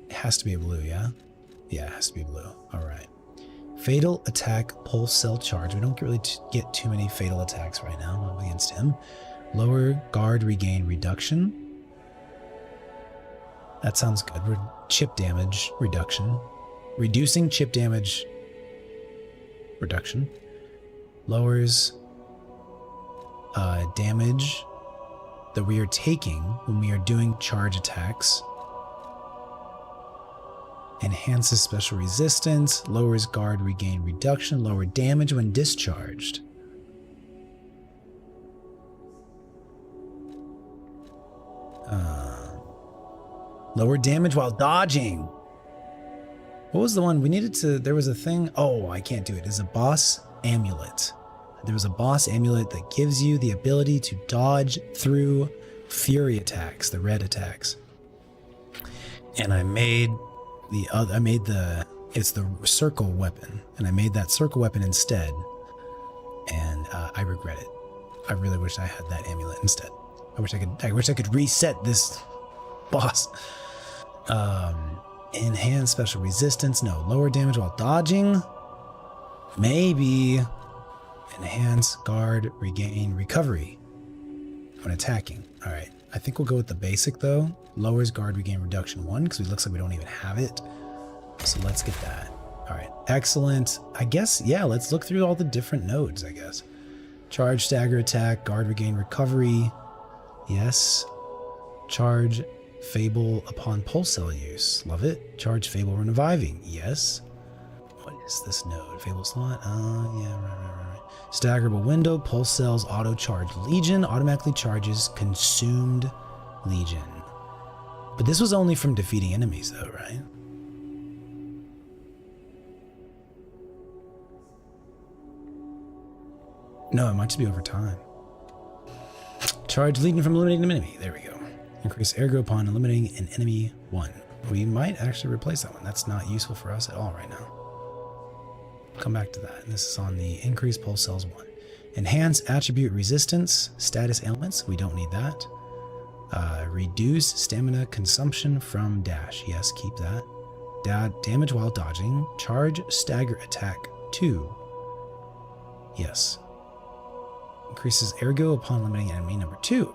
S2: It has to be a blue, yeah? Yeah, it has to be blue. All right. Fatal attack pulse cell charge. We don't really get too many fatal attacks right now against him. Lower guard regain reduction. That sounds good. Chip damage reduction. Reducing chip damage reduction. Lowers damage that we are taking when we are doing charge attacks. Enhances special resistance, lowers guard regain reduction, lower damage when discharged. Lower damage while dodging. What was the one we needed to? There was a thing. Oh, I can't do it. It's a boss amulet. There was a boss amulet that gives you the ability to dodge through fury attacks, the red attacks. And I made it's the circle weapon, and I made that circle weapon instead, and I regret it. I really wish I had that amulet instead. I wish I could reset this boss. Enhance special resistance. No. Lower damage while dodging. Maybe. Enhance guard, regain, recovery when attacking. All right. I think we'll go with the basic though. Lowers guard, regain, reduction 1 because it looks like we don't even have it. So let's get that. All right. Excellent. I guess, yeah, let's look through all the different nodes, I guess. Charge, stagger, attack, guard, regain, recovery. Yes. Charge, fable upon pulse cell use. Love it. Charge, fable, when reviving. Yes. What is this node? Fable slot? Yeah, right. Staggerable window, pulse cells, auto charge. Legion automatically charges consumed legion. But this was only from defeating enemies though, right? No, it might just be over time. Charge legion from eliminating an enemy. There we go. Increase ergo upon eliminating an enemy 1. We might actually replace that one. That's not useful for us at all right now. Come back to that. This is on the increase pulse cells 1. Enhance attribute resistance, status ailments. We don't need that. Reduce stamina consumption from dash. Yes, keep that. Damage while dodging. Charge stagger attack 2. Yes. Increases ergo upon eliminating enemy number 2.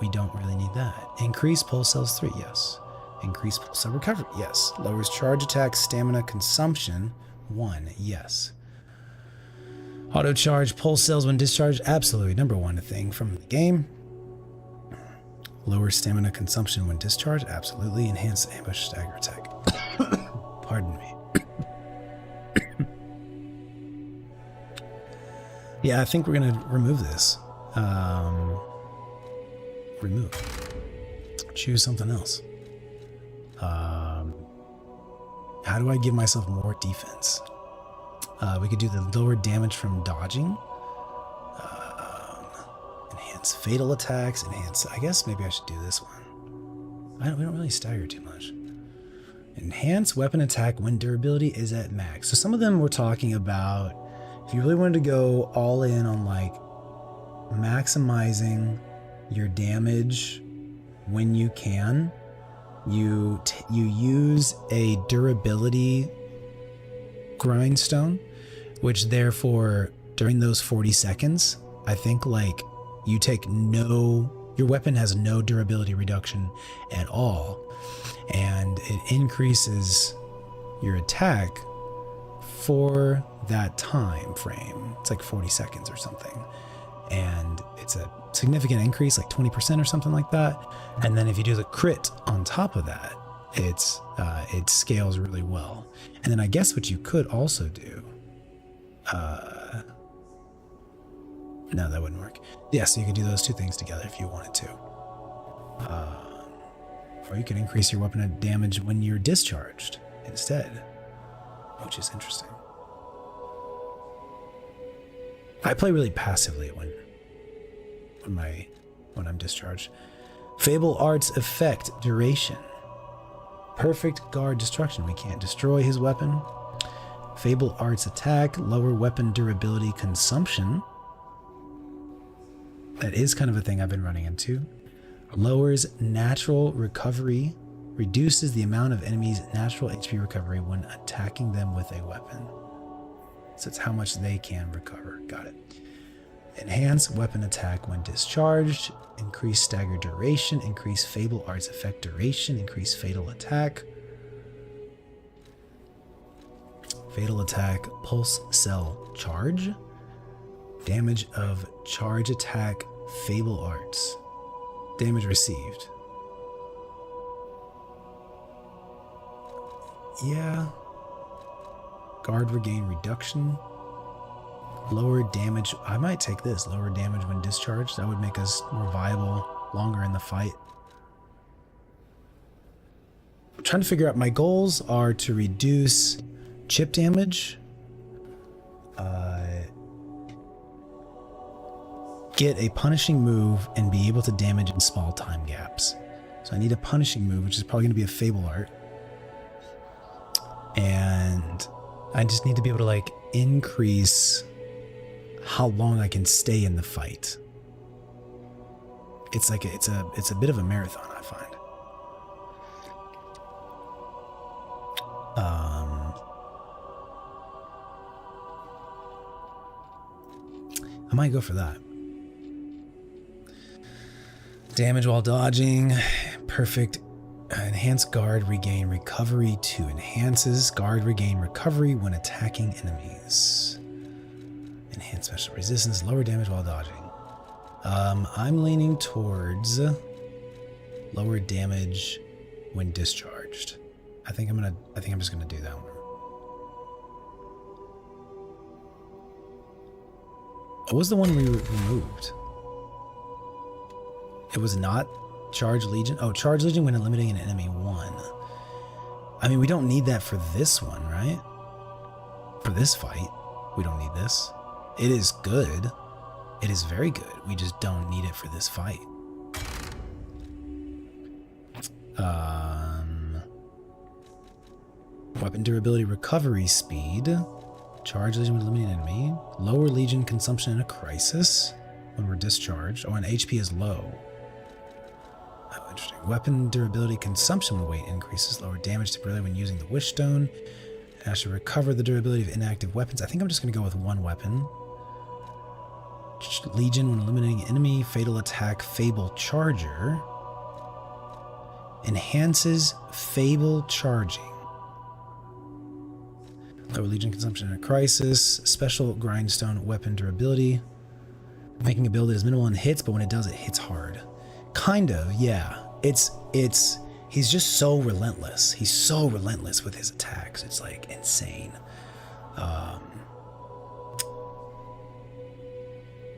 S2: We don't really need that. Increase pulse cells 3. Yes. Increase pulse cell recovery. Yes. Lowers charge attack stamina consumption 1. Yes. Auto charge pulse cells when discharged. Absolutely. Number 1 thing from the game. Lower stamina consumption when discharged. Absolutely. Enhance ambush stagger attack. Pardon me. Yeah, I think we're going to remove this. Remove. Choose something else. How do I give myself more defense? We could do the lower damage from dodging. Enhance fatal attacks. Enhance. I guess maybe I should do this one. We don't really stagger too much. Enhance weapon attack when durability is at max. So some of them we're talking about. If you really wanted to go all in on like maximizing your damage when you can, you use a durability grindstone, which therefore during those 40 seconds, I think like you take your weapon has no durability reduction at all, and it increases your attack for that time frame. It's like 40 seconds or something, and it's a significant increase, like 20% or something like that. And then if you do the crit on top of that, it scales really well. And then I guess what you could also do, no, that wouldn't work. Yeah, so you could do those two things together if you wanted to. Or you could increase your weapon damage when you're discharged instead, which is interesting. I play really passively when I'm discharged. Fable Arts effect duration. Perfect guard destruction. We can't destroy his weapon. Fable Arts attack, lower weapon durability consumption. That is kind of a thing I've been running into. Lowers natural recovery, reduces the amount of enemies' natural HP recovery when attacking them with a weapon. So it's how much they can recover. Got it. Enhance weapon attack when discharged. Increase stagger duration. Increase Fable Arts effect duration. Increase fatal attack. Fatal attack pulse cell charge. Damage of charge attack Fable Arts. Damage received. Yeah. Guard regain reduction. Lower damage. I might take this. Lower damage when discharged. That would make us more viable longer in the fight. I'm trying to figure out. My goals are to reduce chip damage. Get a punishing move and be able to damage in small time gaps. So I need a punishing move, which is probably going to be a Fable Art. And I just need to be able to like increase how long I can stay in the fight. it's like it's a bit of a marathon, I find. I might go for that. Damage while dodging. Perfect. Enhanced guard, regain recovery 2. Enhances guard, regain recovery when attacking enemies. Enhanced special resistance, lower damage while dodging. I'm leaning towards lower damage when discharged. I think I'm just gonna do that one. What was the one we removed? It was not Charge Legion. Oh, Charge Legion when eliminating an enemy 1. I mean, we don't need that for this one, right? For this fight, we don't need this. It is good. It is very good. We just don't need it for this fight. Weapon durability recovery speed. Charge Legion when eliminating an enemy. Lower Legion consumption in a crisis when we're discharged. Oh, and HP is low. Oh, interesting. Weapon durability consumption when weight increases. Lower damage durability when using the Wish Stone. And I should recover the durability of inactive weapons. I think I'm just going to go with one weapon. Legion when eliminating an enemy. Fatal attack. Fable Charger. Enhances Fable Charging. Lower Legion consumption in a crisis. Special Grindstone weapon durability. Making a build that is minimal in hits, but when it does, it hits hard. Kind of, yeah. He's just so relentless. He's so relentless with his attacks. It's like insane.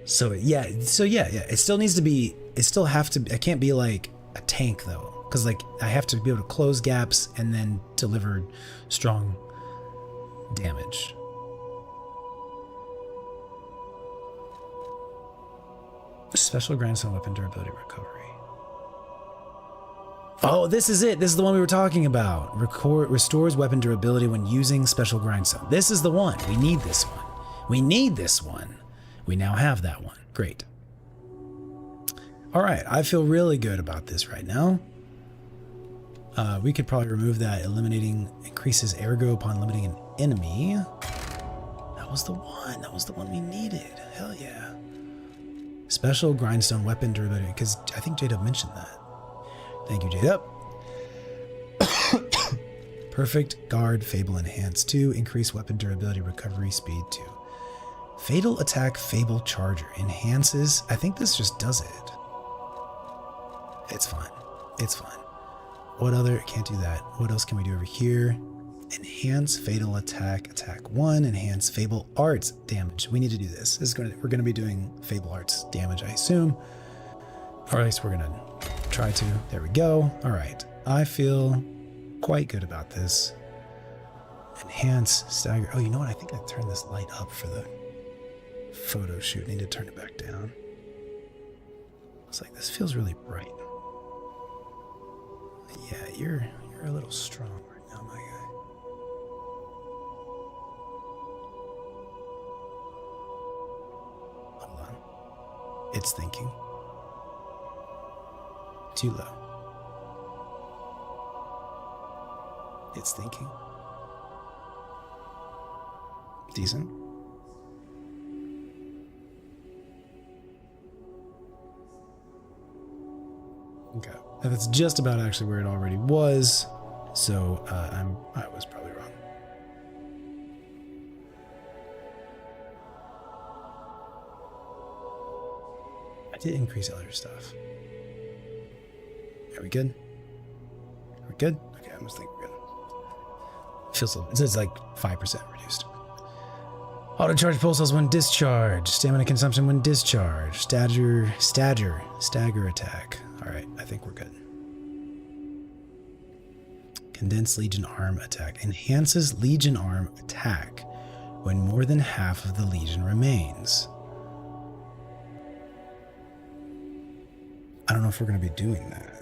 S2: So yeah. It still needs to be. It still have to. It can't be like a tank though, because like I have to be able to close gaps and then deliver strong damage. Special grandson weapon durability recovery. Oh, this is it. This is the one we were talking about. Restores weapon durability when using special grindstone. This is the one. We need this one. We need this one. We now have that one. Great. All right. I feel really good about this right now. We could probably remove that. Eliminating increases ergo upon limiting an enemy. That was the one. That was the one we needed. Hell yeah. Special grindstone weapon durability, because I think J-Dub mentioned that. Thank you, J-Dub. Perfect guard, fable enhance 2, increase weapon durability, recovery speed 2. Fatal attack, fable charger enhances. I think this just does it. It's fine. It's fine. What other? Can't do that. What else can we do over here? Enhance fatal attack, attack 1, enhance fable arts damage. We need to do this. We're gonna be doing fable arts damage, I assume. Or at least we're gonna try to. There we go. All right. I feel quite good about this. Enhance stagger. Oh, you know what? I think I turned this light up for the photo shoot. I need to turn it back down. It's like this feels really bright. Yeah, you're a little strong right now, my guy. Hold on. It's thinking. Too low. It's thinking. Decent. Okay. That's just about actually where it already was. So I was probably wrong. I did increase other stuff. Are we good? Are we good? Okay, I must think we're good. It's like 5% reduced. Auto charge pulse cells when discharged. Stamina consumption when discharged. Stagger attack. All right, I think we're good. Condensed Legion Arm attack. Enhances Legion Arm attack when more than half of the Legion remains. I don't know if we're going to be doing that.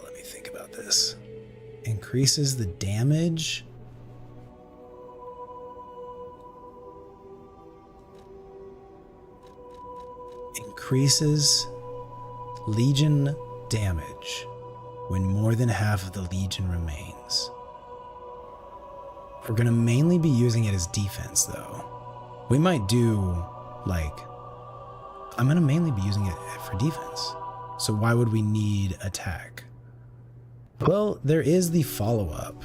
S2: Let me think about this. Increases the damage. increases Legion damage when more than half of the Legion remains. We're going to mainly be using it as defense, though. We might do, like, I'm going to mainly be using it for defense. So why would we need attack? Well, there is the follow-up.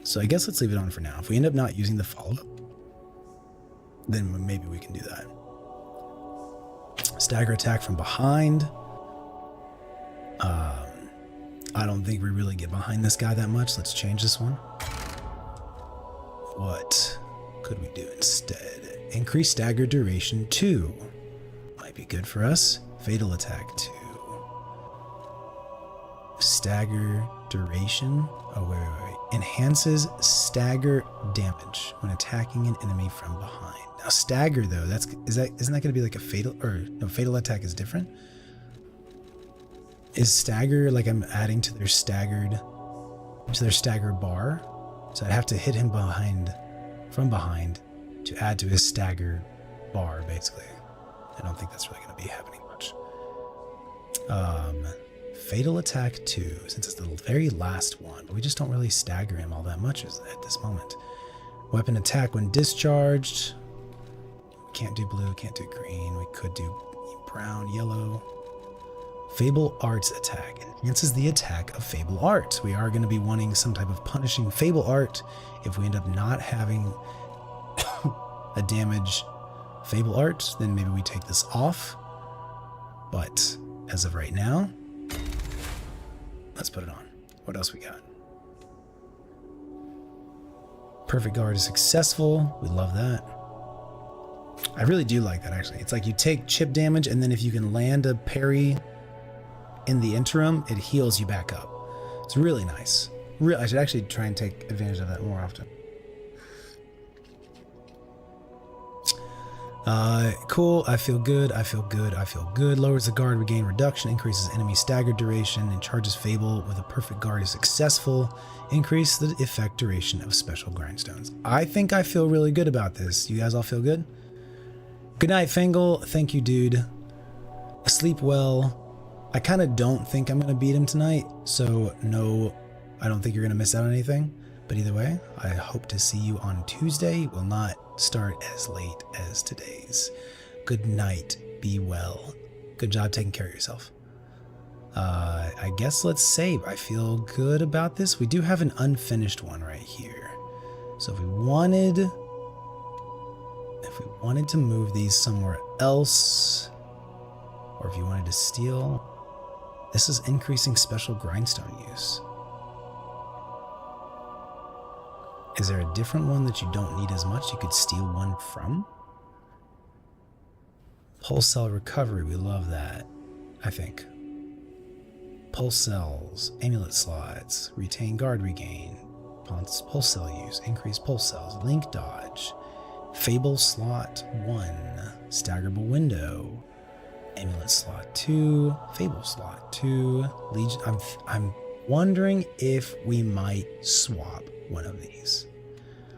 S2: So I guess let's leave it on for now. If we end up not using the follow-up, then maybe we can do that. Stagger attack from behind. I don't think we really get behind this guy that much. Let's change this one. What could we do instead? Increase stagger duration 2. Might be good for us. Fatal attack 2. Stagger duration. Oh, wait. Enhances stagger damage when attacking an enemy from behind. Now stagger though, isn't that going to be like a fatal, or no, fatal attack is different? Is stagger like I'm adding to their stagger bar? So I'd have to hit him from behind to add to his stagger bar, basically. I don't think that's really going to be happening much. Fatal attack 2, since it's the very last one, but we just don't really stagger him all that much at this moment. Weapon attack when discharged. Can't do blue, can't do green. We could do brown, yellow. Fable Arts attack enhances the attack of Fable Art. We are going to be wanting some type of punishing Fable Art if we end up not having a damage Fable Art, then maybe we take this off. But as of right now, let's put it on. What else we got? Perfect guard is successful. We love that. I really do like that, actually. It's like you take chip damage, and then if you can land a parry in the interim, it heals you back up. It's really nice. I should actually try and take advantage of that more often. Cool. I feel good. I feel good. I feel good. Lowers the guard regain reduction. Increases enemy stagger duration. And charges Fable with a perfect guard is successful. Increase the effect duration of special grindstones. I think I feel really good about this. You guys all feel good? Good night, Fangle. Thank you, dude. Sleep well. I kind of don't think I'm going to beat him tonight. So no, I don't think you're going to miss out on anything. But either way, I hope to see you on Tuesday. It will not start as late as today's. Good night. Be well. Good job taking care of yourself. I guess let's save. I feel good about this. We do have an unfinished one right here. So if we wanted to move these somewhere else, or if you wanted to steal, this is increasing special grindstone use. Is there a different one that you don't need as much you could steal one from? Pulse cell recovery, we love that, I think. Pulse cells, amulet slots, retain guard regain, pulse cell use, increase pulse cells, link dodge, fable slot 1, staggerable window, amulet slot 2, fable slot 2, legion. I'm wondering if we might swap one of these.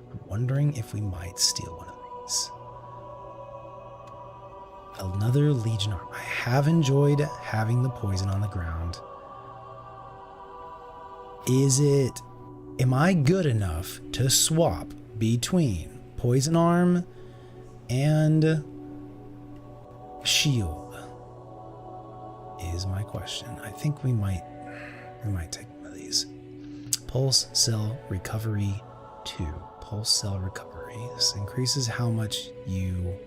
S2: I'm wondering if we might steal one of these. Another Legion arm. I have enjoyed having the poison on the ground. Am I good enough to swap between poison arm and shield? Is my question. I think we might take one of these. Pulse cell recovery 2. Pulse cell recovery. This increases how much you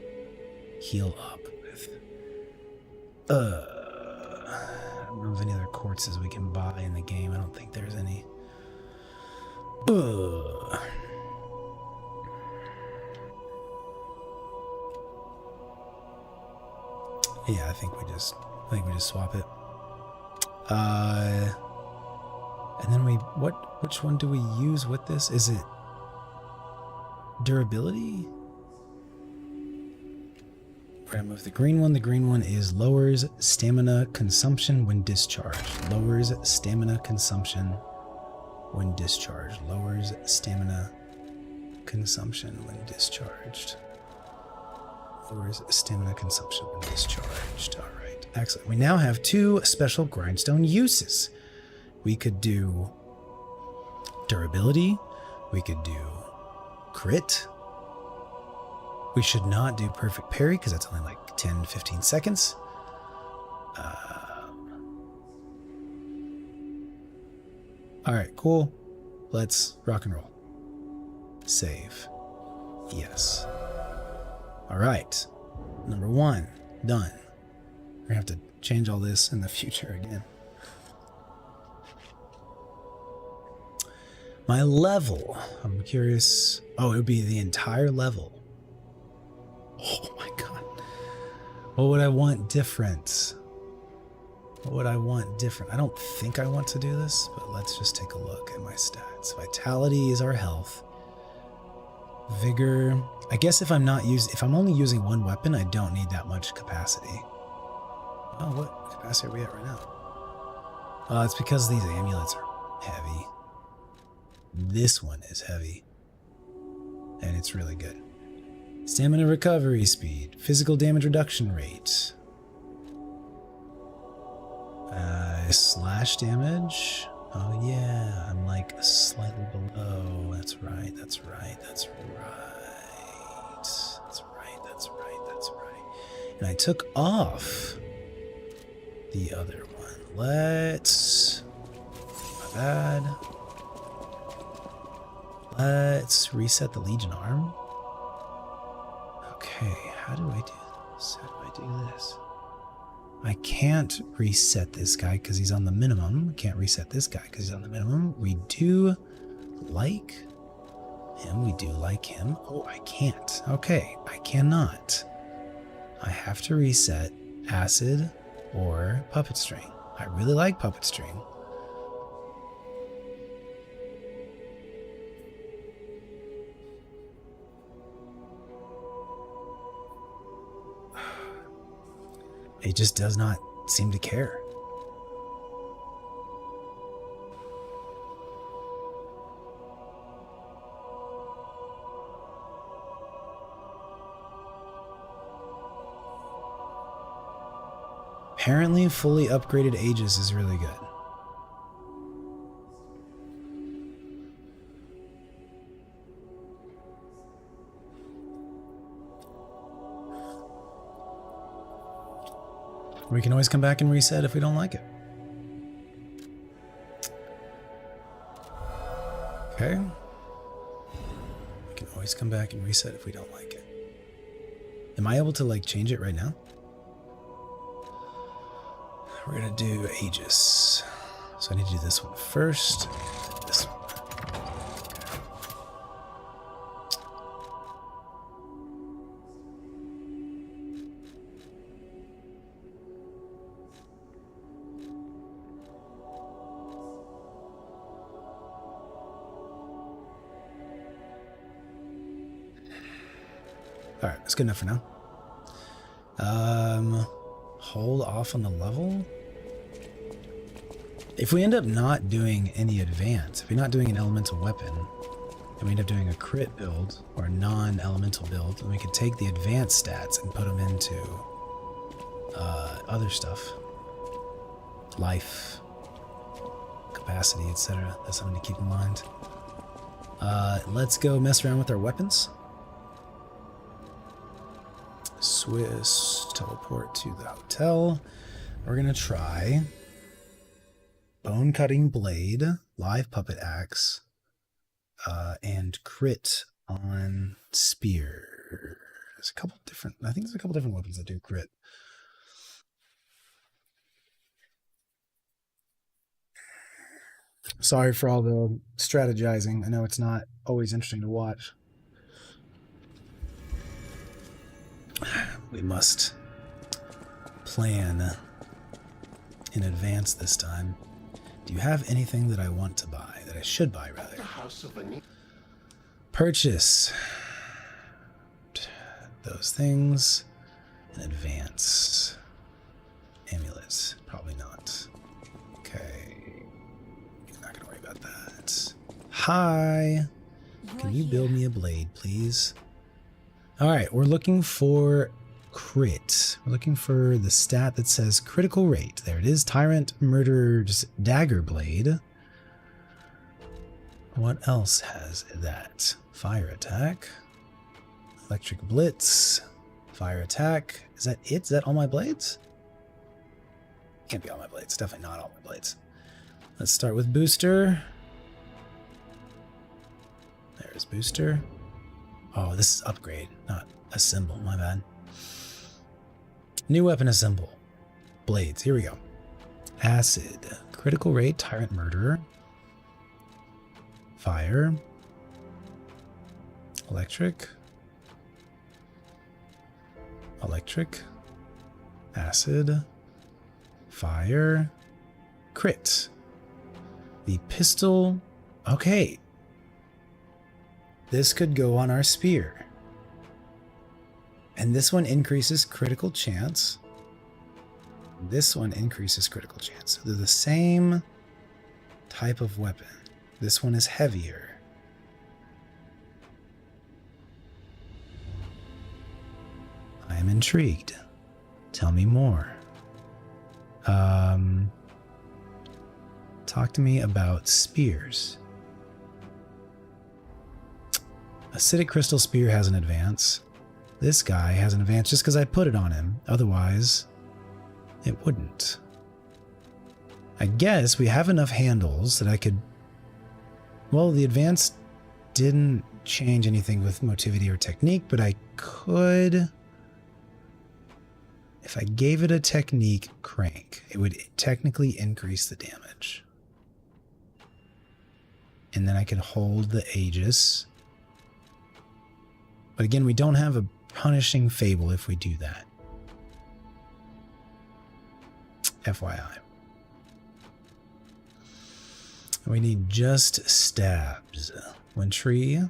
S2: heal up with. I don't know of any other corpses we can buy in the game. I don't think there's any. Yeah, I think we just swap it. And then which one do we use with this? Is it durability? We're gonna move the green one. The green one is lowers stamina consumption when discharged. Lowers stamina consumption when discharged. Lowers stamina consumption when discharged. lowers stamina consumption when discharged. All right, excellent. We now have 2 special grindstone uses. We could do durability. We could do crit. We should not do perfect parry because that's only like 10-15 seconds. All right, cool. Let's rock and roll. Save. Yes. All right. Number 1, done. We're gonna have to change all this in the future again. My level. I'm curious. Oh, it would be the entire level. Oh my god. What would I want different? What would I want different? I don't think I want to do this, but let's just take a look at my stats. Vitality is our health. Vigor. I guess if I'm only using 1 weapon, I don't need that much capacity. Oh, what capacity are we at right now? It's because these amulets are heavy. This one is heavy. And it's really good. Stamina recovery speed. Physical damage reduction rate. Slash damage. Oh yeah, I'm like slightly below. That's right, that's right, that's right. That's right, that's right, that's right. And I took off the other one. Let's... My bad. Let's reset the Legion arm. Okay, how do I do this? How do I do this? I can't reset this guy because he's on the minimum. Can't reset this guy because he's on the minimum. We do like him. We do like him. Oh, I can't. Okay, I cannot. I have to reset acid or puppet string. I really like puppet string. It just does not seem to care. Apparently, fully upgraded Aegis is really good. We can always come back and reset if we don't like it. Okay. We can always come back and reset if we don't like it. Am I able to like change it right now? We're gonna do Aegis. So I need to do this one first. This one. Alright, that's good enough for now. Hold off on the level. If we end up not doing any advance, if we're not doing an elemental weapon, and we end up doing a crit build or a non-elemental build, then we could take the advanced stats and put them into other stuff. Life, capacity, etc. That's something to keep in mind. Let's go mess around with our weapons. Swiss, teleport to the hotel. We're gonna try bone cutting blade, live puppet axe, and crit on spear. There's a couple different. I think there's a couple different weapons that do crit. Sorry for all the strategizing. I know it's not always interesting to watch. We must plan in advance this time. Do you have anything that I want to buy, that I should buy rather? Purchase those things in advance. Amulets, probably not. Okay, I'm not gonna worry about that. Hi, can you build me a blade, please? All right, we're looking for crit. We're looking for the stat that says critical rate. There it is. Tyrant Murderer's Dagger Blade. What else has that? Fire attack. Electric Blitz. Fire attack. Is that it? Is that all my blades? Can't be all my blades. Definitely not all my blades. Let's start with booster. There's booster. Oh, this is upgrade, not assemble. My bad. New weapon assemble. Blades. Here we go. Acid. Critical rate. Tyrant Murderer. Fire. Electric. Electric. Acid. Fire. Crit. The pistol. Okay. This could go on our spear. And this one increases critical chance. This one increases critical chance. So they're the same type of weapon. This one is heavier. I am intrigued. Tell me more. Talk to me about spears. Acidic Crystal Spear has an advance. This guy has an advance just because I put it on him. Otherwise, it wouldn't. I guess we have enough handles that I could... Well, the advance didn't change anything with motivity or technique, but I could... If I gave it a technique crank, it would technically increase the damage. And then I could hold the Aegis. But again, we don't have a punishing fable if we do that. FYI. We need just stabs. Wintry.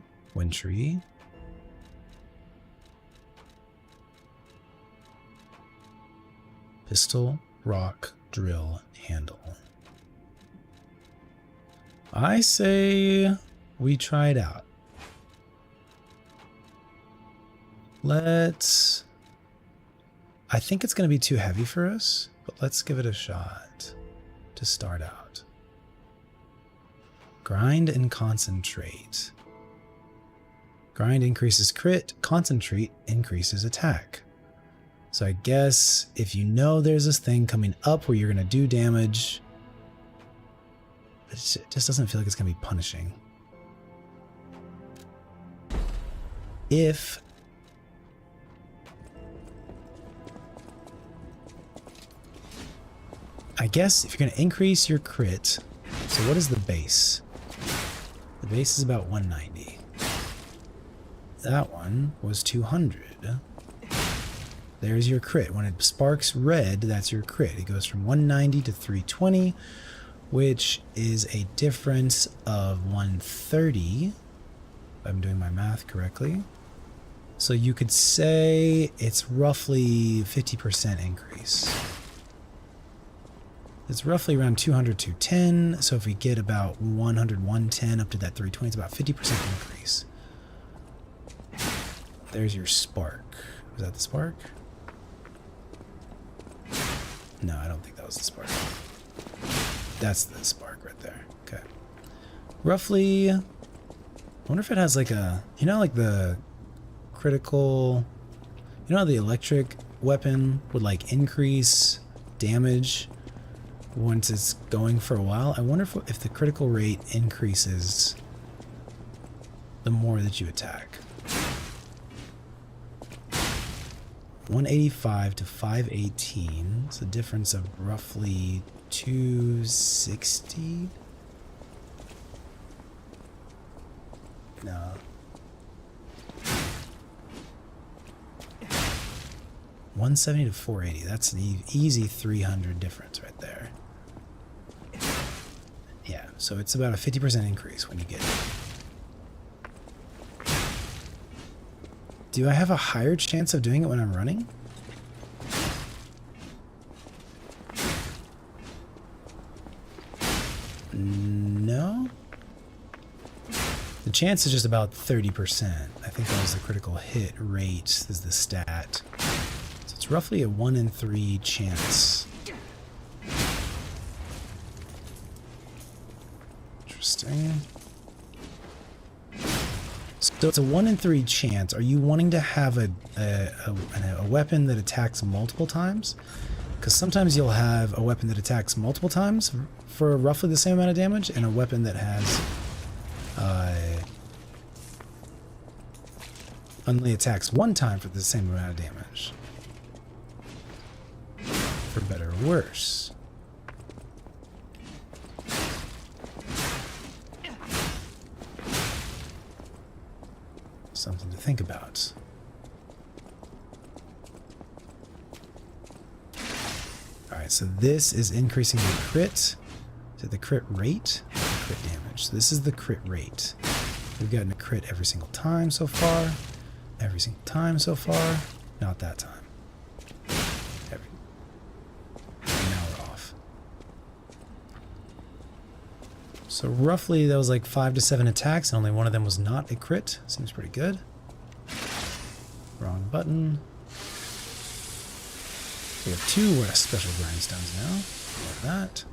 S2: Pistol, rock, drill, handle. I say we try it out. I think it's going to be too heavy for us, but let's give it a shot to start out. Grind and concentrate. Grind increases crit, concentrate increases attack. So I guess if you know there's this thing coming up where you're going to do damage, it just doesn't feel like it's going to be punishing. I guess if you're going to increase your crit, so what is the base? The base is about 190. That one was 200. There's your crit. When it sparks red, that's your crit. It goes from 190 to 320, which is a difference of 130, if I'm doing my math correctly. So you could say it's roughly 50% increase. It's roughly around 200, 210. So if we get about 100, 110 up to that 320, it's about 50% increase. There's your spark. Was that the spark? No, I don't think that was the spark. That's the spark right there. Okay. Roughly, I wonder if it has like a, you know, like the critical, you know how the electric weapon would like increase damage once it's going for a while? I wonder if the critical rate increases the more that you attack. 185 to 518. It's a difference of roughly 260. No. 170 to 480. That's an easy 300 difference right there. Yeah, so it's about a 50% increase when you get it. Do I have a higher chance of doing it when I'm running? No. The chance is just about 30%. I think that was the critical hit rate is the stat. It's roughly a 1 in 3 chance. Interesting. So it's a 1 in 3 chance. Are you wanting to have a weapon that attacks multiple times? Because sometimes you'll have a weapon that attacks multiple times for roughly the same amount of damage, and a weapon that has only attacks one time for the same amount of damage. For better or worse. Something to think about. Alright, so this is increasing the crit to the crit rate, crit damage. So this is the crit rate. We've gotten a crit every single time so far. Every single time so far. Not that time. And now we're off. So roughly that was like 5 to 7 attacks, and only one of them was not a crit. Seems pretty good. Wrong button. We have 2 special grindstones now. Like that.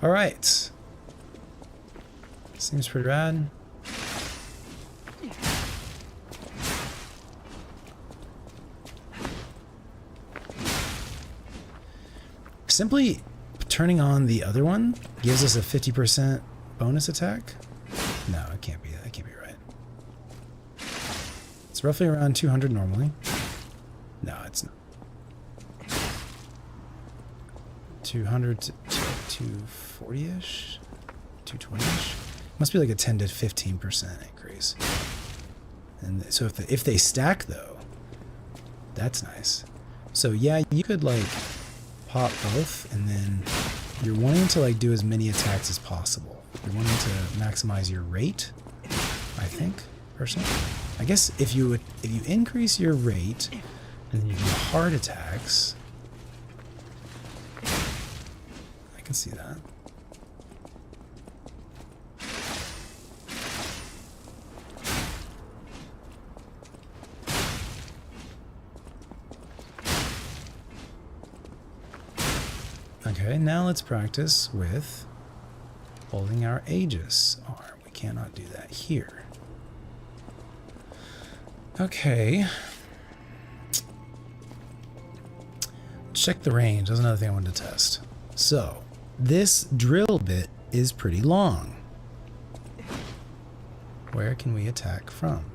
S2: Alright. Seems pretty rad. Simply turning on the other one gives us a 50% bonus attack. No, it can't be. That can't be right. It's roughly around 200 normally. No, it's not. 200 to 240-ish? 220-ish? Must be like a 10 to 15% increase. And so if they stack though, that's nice. So yeah, you could like pop both, and then you're wanting to like do as many attacks as possible. You're wanting to maximize your rate, I think, personally. I guess if you increase your rate and then you do hard attacks, I can see that. Okay, now let's practice with holding our Aegis arm. We cannot do that here. Okay. Check the range. That's another thing I wanted to test. So, this drill bit is pretty long. Where can we attack from?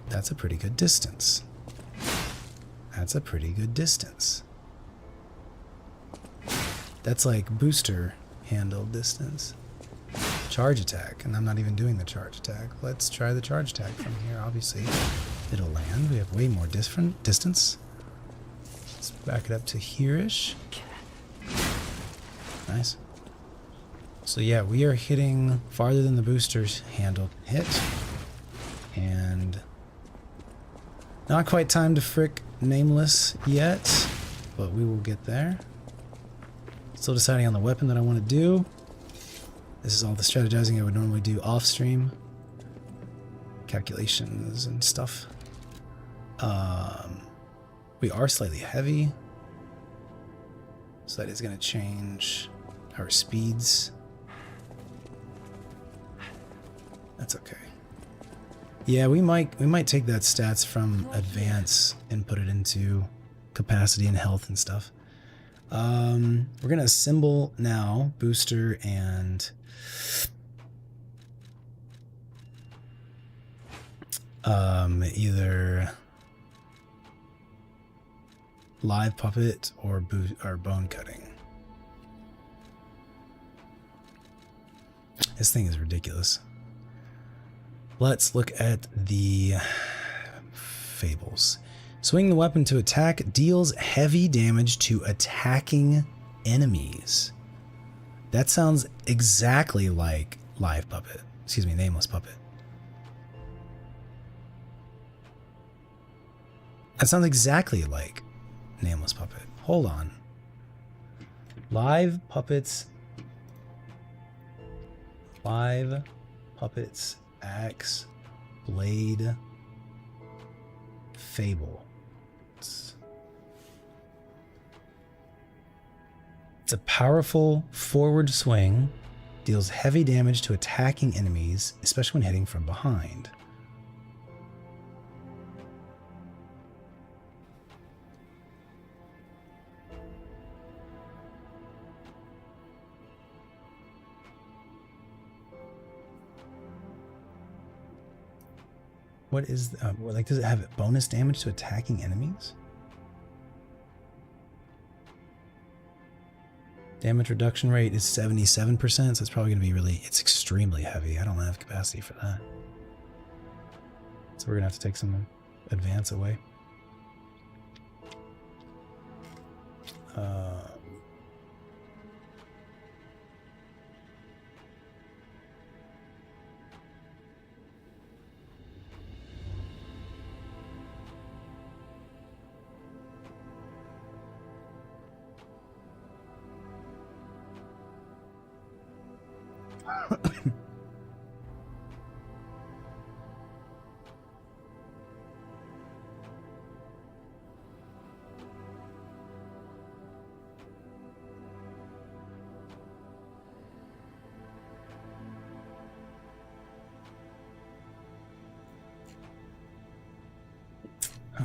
S2: That's a pretty good distance. That's a pretty good distance. That's like booster handle distance. Charge attack, and I'm not even doing the charge attack. Let's try the charge attack from here. Obviously, it'll land. We have way more different distance. Let's back it up to here-ish. Nice. So yeah, we are hitting farther than the booster's handle hit. And not quite time to frick Nameless yet, but we will get there. Still deciding on the weapon that I want to do. This is all the strategizing I would normally do off stream. Calculations and stuff. We are slightly heavy, so that is going to change our speeds. That's okay. Yeah, we might take that stats from advance and put it into capacity and health and stuff. We're gonna assemble now booster and either live puppet or bone cutting. This thing is ridiculous. Let's look at the fables. Swing the weapon to attack deals heavy damage to attacking enemies. That sounds exactly like live puppet. Excuse me, Nameless Puppet. That sounds exactly like Nameless Puppet. Hold on. Live puppets. Live puppets. Axe. Blade. Fable. It's a powerful forward swing, deals heavy damage to attacking enemies, especially when hitting from behind. What is, like, does it have bonus damage to attacking enemies? Damage reduction rate is 77%, so it's probably going to be really, it's extremely heavy. I don't have capacity for that. So we're going to have to take some advance away.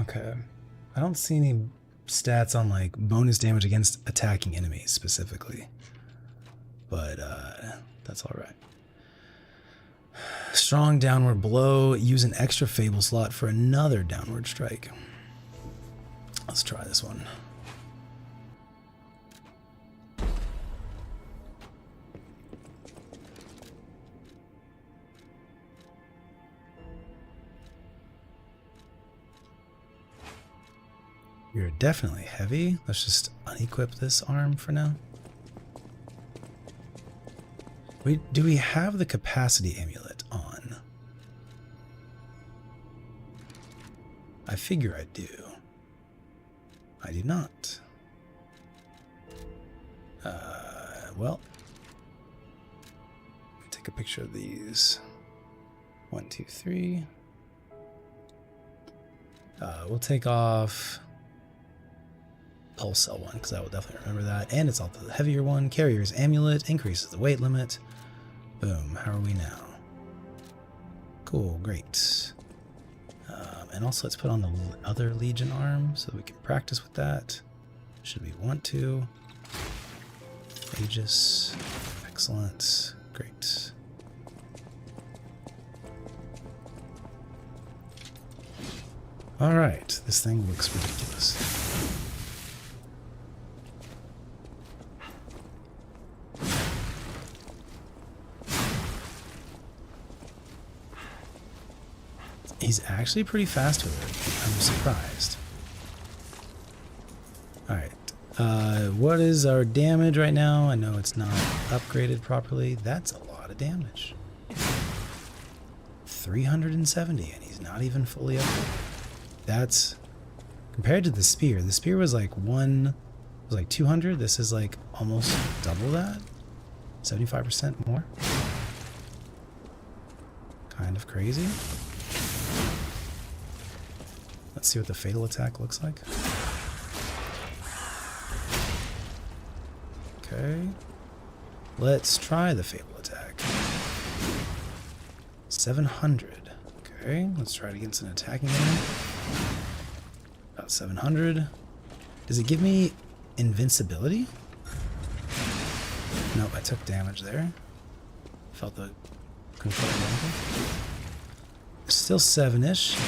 S2: Okay. I don't see any stats on like bonus damage against attacking enemies specifically. But that's all right. Strong downward blow. Use an extra Fable slot for another downward strike. Let's try this one. You're definitely heavy. Let's just unequip this arm for now. Do we have the capacity amulet on? I figure I do. I do not. Well, take a picture of these. 1, 2, 3. We'll take off Pulse Cell one because I will definitely remember that. And it's also the heavier one. Carrier's Amulet increases the weight limit. Boom. How are we now? Cool. Great. And also let's put on the other Legion arm so that we can practice with that. Should we want to? Aegis. Excellent. Great. All right. This thing looks ridiculous. He's actually pretty fast with it. I'm surprised. Alright. What is our damage right now? I know it's not upgraded properly. That's a lot of damage. 370, and he's not even fully upgraded. That's... Compared to the spear. The spear was like 200. This is like almost double that. 75% more. Kind of crazy. Let's see what the fatal attack looks like. Okay. Let's try the fatal attack. 700. Okay, let's try it against an attacking enemy. About 700. Does it give me invincibility? Nope, I took damage there. Felt the control level. Still 7-ish.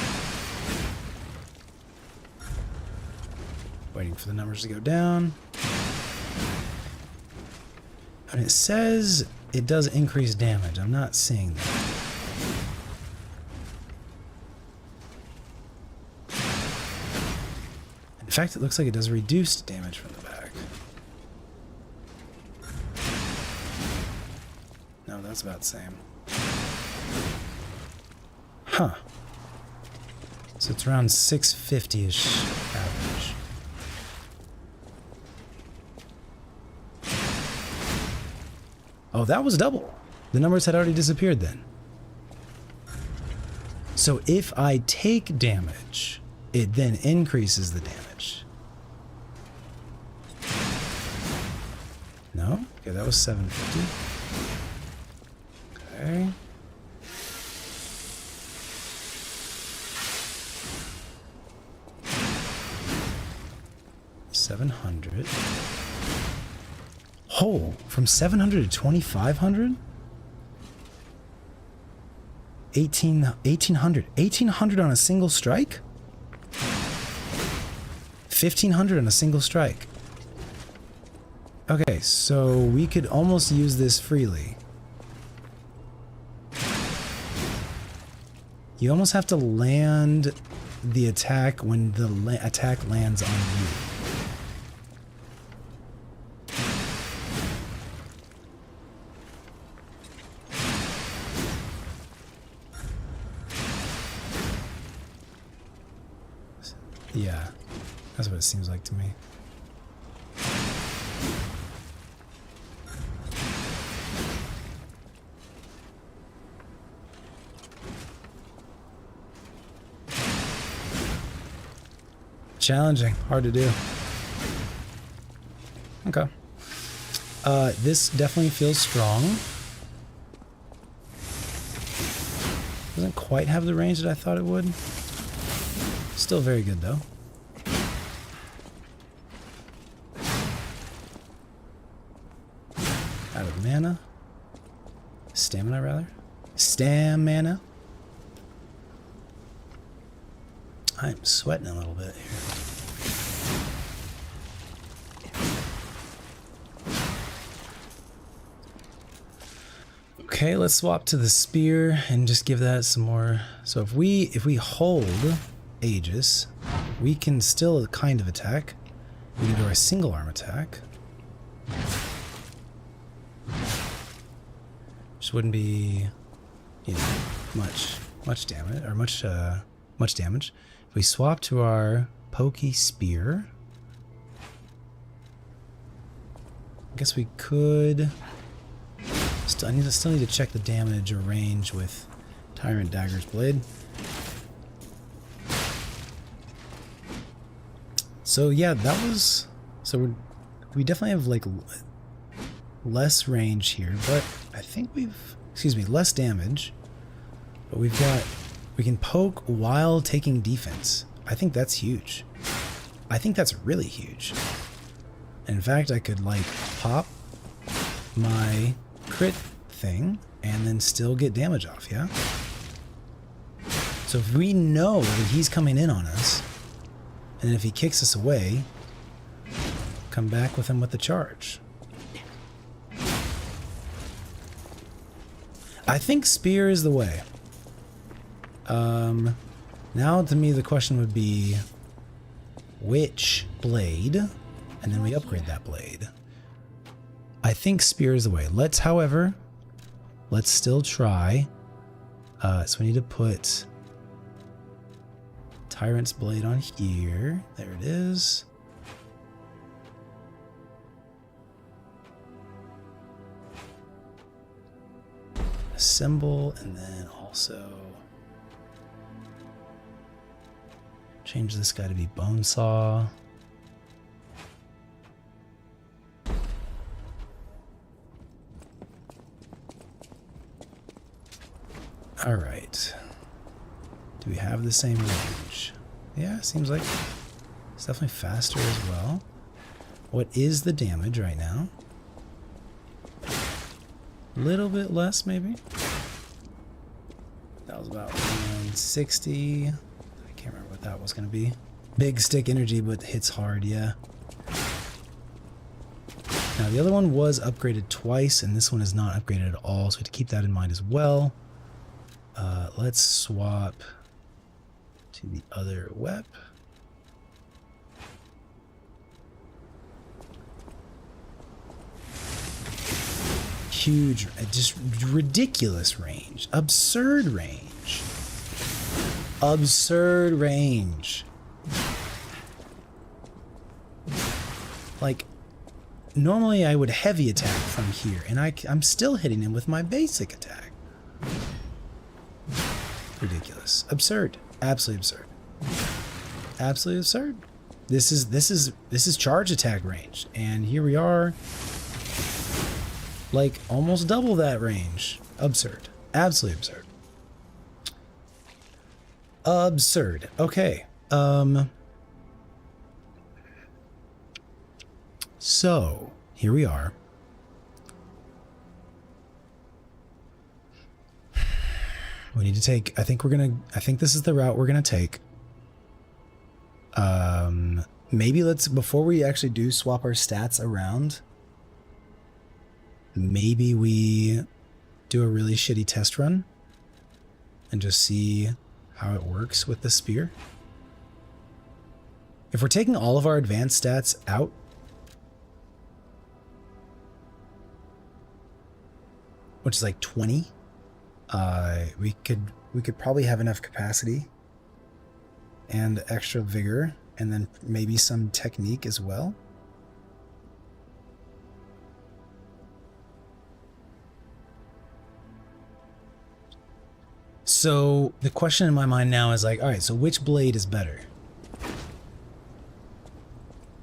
S2: Waiting for the numbers to go down. And it says it does increase damage. I'm not seeing that. In fact, it looks like it does reduced damage from the back. No, that's about the same. Huh. So it's around 650-ish average. Oh, that was double. The numbers had already disappeared then. So if I take damage, it then increases the damage. Okay, that was 750. Okay. $700. Oh, from 700 to 2,500? 1,800. 1,800 on a single strike? 1,500 on a single strike. Okay, so we could almost use this freely. You almost have to land the attack when the attack lands on you. Yeah, that's what it seems like to me. Challenging, hard to do. Okay. This definitely feels strong. Doesn't quite have the range that I thought it would. Still very good though. Out of mana. Stamina rather. Stamina. I'm sweating a little bit here. Okay, let's swap to the spear and just give that some more. So if we hold Aegis, we can still kind of attack. We can do our single arm attack. Which wouldn't be, you know, much damage or much damage. If we swap to our pokey spear, I guess we could. I still need to check the damage or range with Tyrant Dagger's blade. So yeah, that was. So we definitely have like less range here, but I think we've. Excuse me, less damage. But we've got. We can poke while taking defense. I think that's huge. I think that's really huge. In fact, I could like pop my crit thing and then still get damage off, yeah? So if we know that he's coming in on us, and then if he kicks us away, come back with him with the charge. I think spear is the way. Now to me the question would be which blade, and then we upgrade that blade. I think spear is the way. Let's still try. So we need to put Tyrant's blade on here. There it is. Assemble, and then also change this guy to be Bonesaw. All right. Do we have the same range? Yeah, seems like it's definitely faster as well. What is the damage right now? A little bit less, maybe. That was about 160. I can't remember what that was going to be. Big stick energy, but hits hard, yeah. Now, the other one was upgraded twice, and this one is not upgraded at all, so we have to keep that in mind as well. Let's swap to the other wep. Huge, just ridiculous range. Absurd range. Absurd range. Like, normally I would heavy attack from here, and I'm still hitting him with my basic attack. Ridiculous. Absurd. Absolutely absurd. Absolutely absurd. This is charge attack range, and here we are Like, almost double that range. Absurd. Absolutely absurd. Absurd. Okay. So, here we are. We need to take, I think this is the route we're gonna take. Maybe let's, before we actually do swap our stats around, maybe we do a really shitty test run and just see how it works with the spear. If we're taking all of our advanced stats out, which is like 20, we could probably have enough capacity and extra vigor, and then maybe some technique as well. So the question in my mind now is like, all right, so which blade is better? I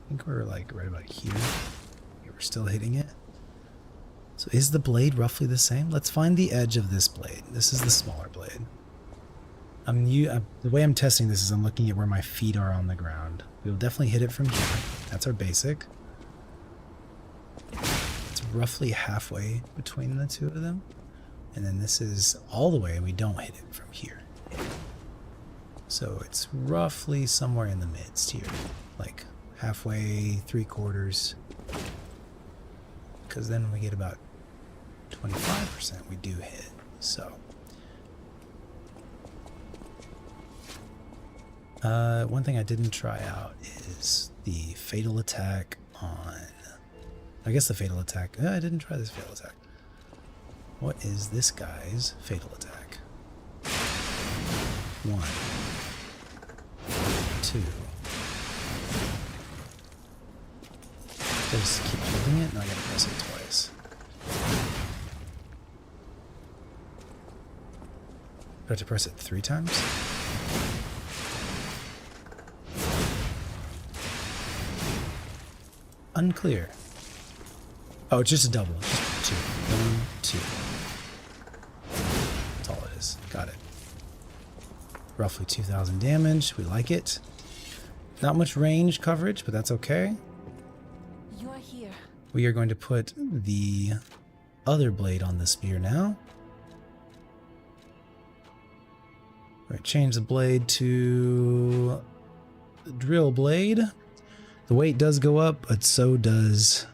S2: think we're like right about here. Okay, we're still hitting it. So is the blade roughly the same? Let's find the edge of this blade. This is the smaller blade. The way I'm testing this is I'm looking at where my feet are on the ground. We'll definitely hit it from here. That's our basic. It's roughly halfway between the two of them. And then this is all the way, and we don't hit it from here. So it's roughly somewhere in the midst here. Like halfway, 3/4. Because then we get about 25% we do hit. So one thing I didn't try out is the fatal attack on, I guess the fatal attack, I didn't try this fatal attack. What is this guy's fatal attack? 1, 2. Just keep holding it, and I gotta press it twice. Do I have to press it 3 times? Unclear. Oh, it's just a double. Just 2. 1, 2. That's all it is. Got it. Roughly 2,000 damage. We like it. Not much range coverage, but that's okay.
S3: You are here.
S2: We are going to put the other blade on the spear now. Right, change the blade to the drill blade. The weight does go up, but so does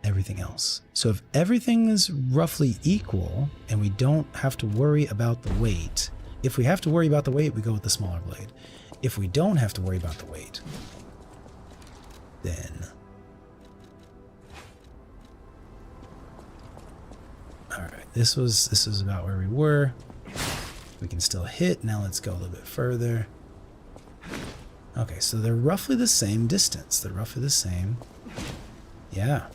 S2: everything else. So if everything is roughly equal and we don't have to worry about the weight, if we have to worry about the weight, we go with the smaller blade. If we don't have to worry about the weight, then... Alright, this was about where we were. We can still hit. Now let's go a little bit further. Okay, so they're roughly the same distance. They're roughly the same. Yeah.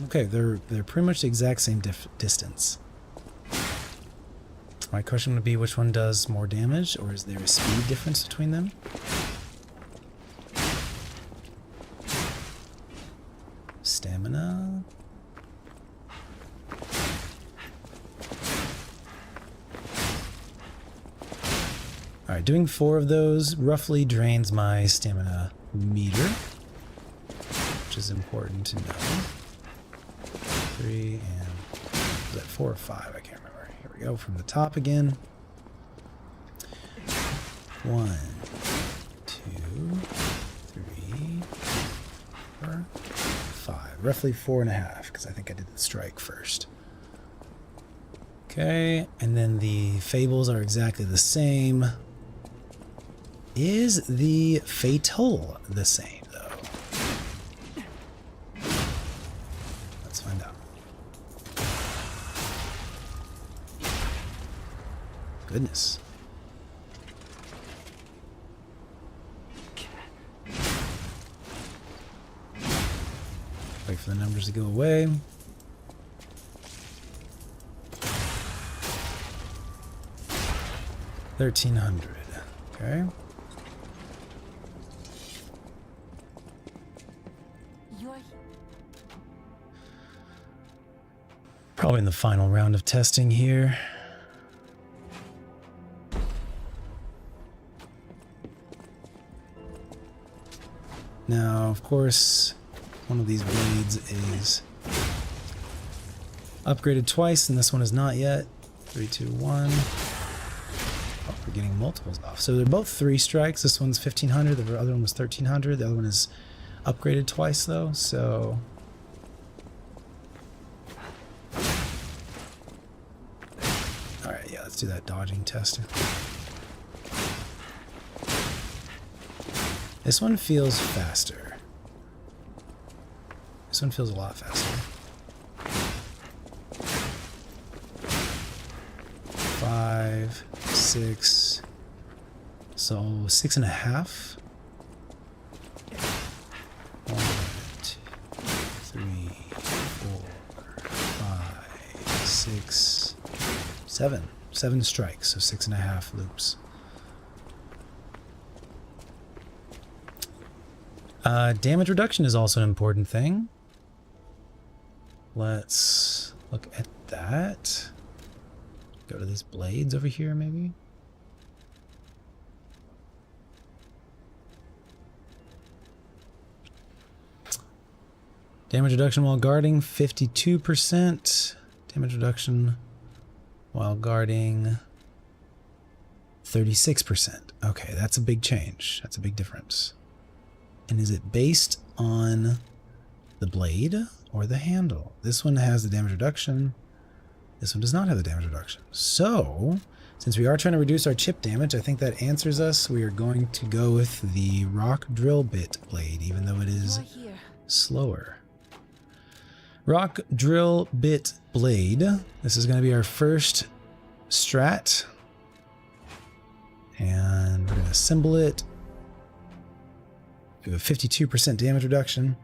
S2: Okay, they're pretty much the exact same distance. My question would be, which one does more damage, or is there a speed difference between them? Stamina. Alright, doing 4 of those roughly drains my stamina meter, which is important to know. 3 and... was that 4 or 5? I can't remember. Here we go from the top again. 1, 2, 3, 4, 5. Roughly 4.5, because I think I did the strike first. Okay, and then the fables are exactly the same. Is the fatal the same, though? Let's find out. Goodness. Wait for the numbers to go away. $1,300. Okay.
S3: You are
S2: Probably in the final round of testing here. Now, of course, one of these blades is upgraded twice, and this one is not yet. 3, 2, 1. Oh, we're getting multiples off. So they're both 3 strikes. This one's 1500, the other one was 1300. The other one is upgraded twice, though, so... Alright, yeah, let's do that dodging test. This one feels faster. This one feels a lot faster. 5, 6, so 6.5. 1, 2, 3, 4, 5, 6, 7. 7 strikes, so 6.5 loops. Damage reduction is also an important thing. Let's look at that. Go to these blades over here, maybe. Damage reduction while guarding, 52%. Damage reduction while guarding, 36%. Okay, that's a big change. That's a big difference. And is it based on the blade or the handle? This one has the damage reduction. This one does not have the damage reduction. So, since we are trying to reduce our chip damage, I think that answers us. We are going to go with the rock drill bit blade, even though it is slower. Rock drill bit blade. This is going to be our first strat. And we're going to assemble it. We have a 52% damage reduction.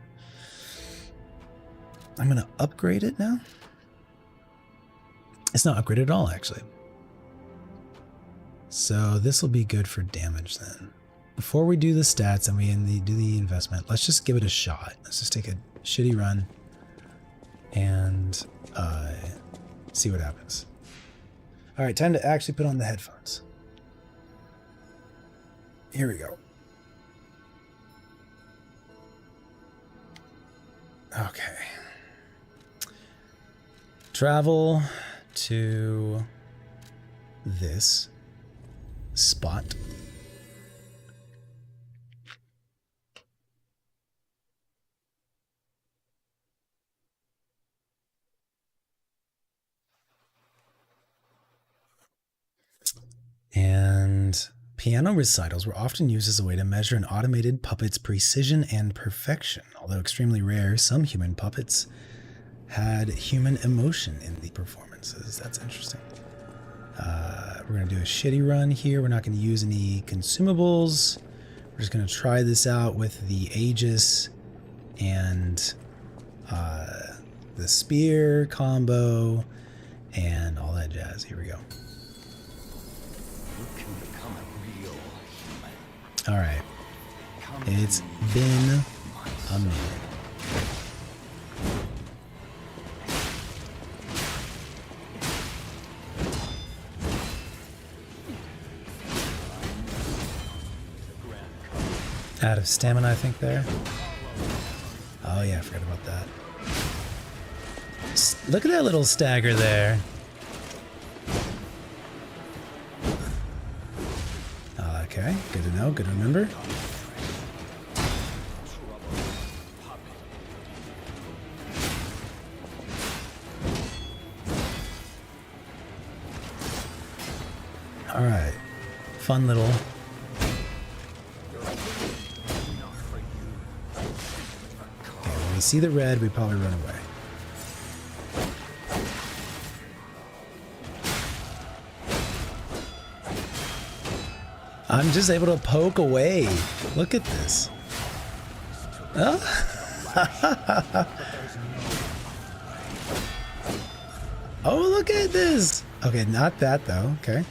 S2: I'm going to upgrade it now. It's not upgraded at all, actually. So this will be good for damage then. Before we do the stats and we do the investment, let's just give it a shot. Let's just take a shitty run and see what happens. All right, time to actually put on the headphones. Here we go. Okay. Travel to this spot. And piano recitals were often used as a way to measure an automated puppet's precision and perfection. Although extremely rare, some human puppets had human emotion in the performances. That's interesting. We're going to do a shitty run here. We're not going to use any consumables. We're just going to try this out with the Aegis and the spear combo and all that jazz. Here we go. All right. It's been a minute. Out of stamina, I think, there. Oh, yeah, I forgot about that. Look at that little stagger there. Okay, good to know, good to remember. All right, fun little... see the red, we probably run away. I'm just able to poke away. Look at this. Oh, oh, look at this. Okay, not that though. Okay.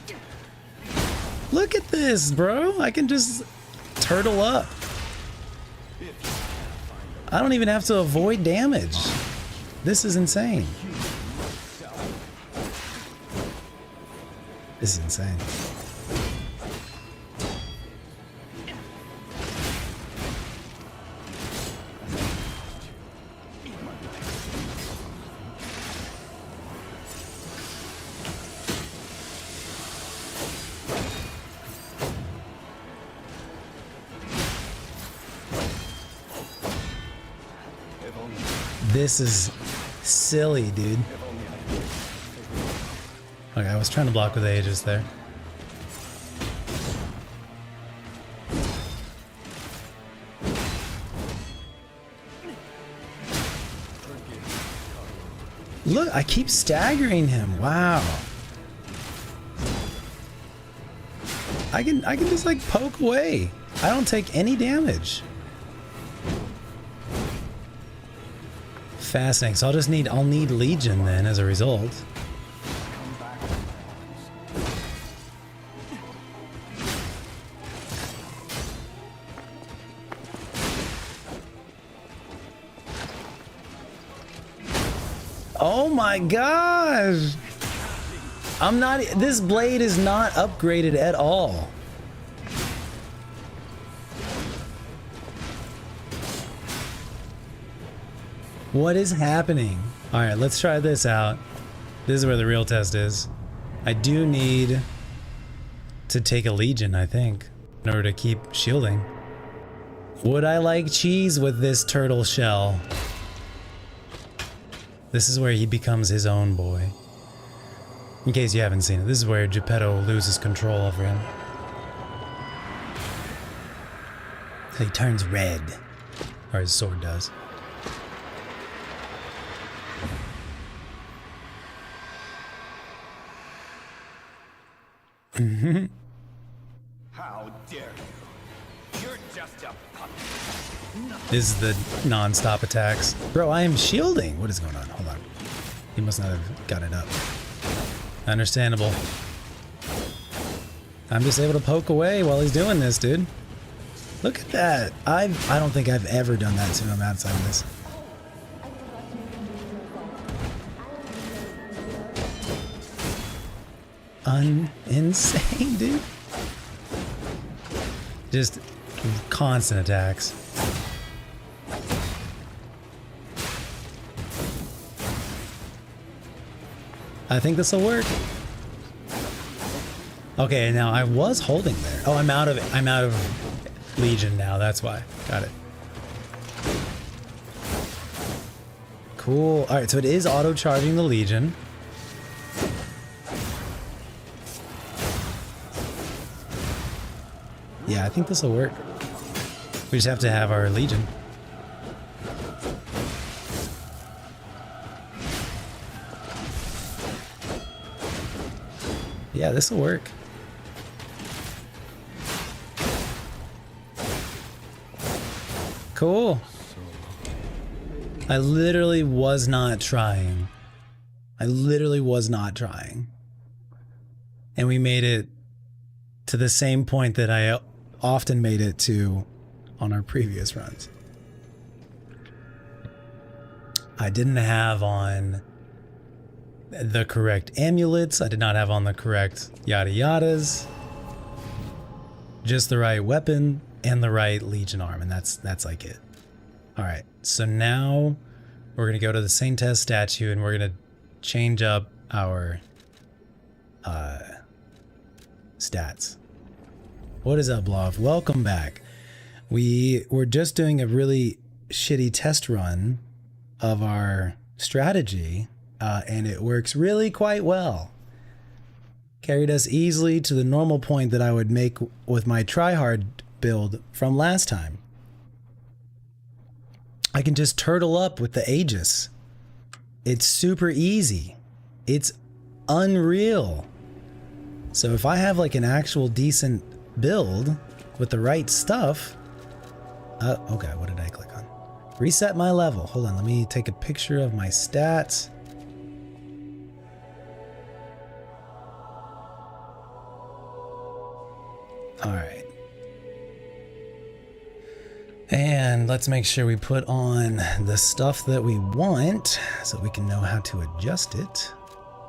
S2: Look at this, bro. I can just turtle up. I don't even have to avoid damage. This is insane. This is insane. This is silly, dude. Okay, I was trying to block with Aegis there. Look, I keep staggering him. Wow. I can just like poke away. I don't take any damage. Fascinating. So I'll need Legion then as a result. Oh my gosh! This blade is not upgraded at all. What is happening? All right, let's try this out. This is where the real test is. I do need to take a Legion, I think, in order to keep shielding. Would I like cheese with this turtle shell? This is where he becomes his own boy. In case you haven't seen it, this is where Geppetto loses control over him. So he turns red. Or his sword does.
S4: How dare you? You're just a puppet.
S2: This is the non-stop attacks. Bro, I am shielding. What is going on? Hold on. He must not have got it up. Understandable. I'm just able to poke away while he's doing this, dude. Look at that. I don't think I've ever done that to him outside of this. Insane, dude. Just constant attacks. I think this will work. Okay, now I was holding there. Oh, I'm out of Legion now. That's why. Got it. Cool. All right, so it is auto charging the Legion. Yeah, I think this will work. We just have to have our Legion. Yeah, this will work. Cool. I literally was not trying. I literally was not trying. And we made it to the same point that I often made it to on our previous runs. I didn't have on the correct amulets. I did not have on the correct yada yadas. Just the right weapon and the right Legion arm, and that's like it. All right, so now we're gonna go to the Saint Test statue and we're gonna change up our stats. What is up, Loft? Welcome back. We were just doing a really shitty test run of our strategy, and it works really quite well. Carried us easily to the normal point that I would make with my tryhard build from last time. I can just turtle up with the Aegis. It's super easy. It's unreal. So if I have like an actual decent build with the right stuff, okay, what did I click on? Reset my level. Hold on, let me take a picture of my stats. All right. And let's make sure we put on the stuff that we want so we can know how to adjust it.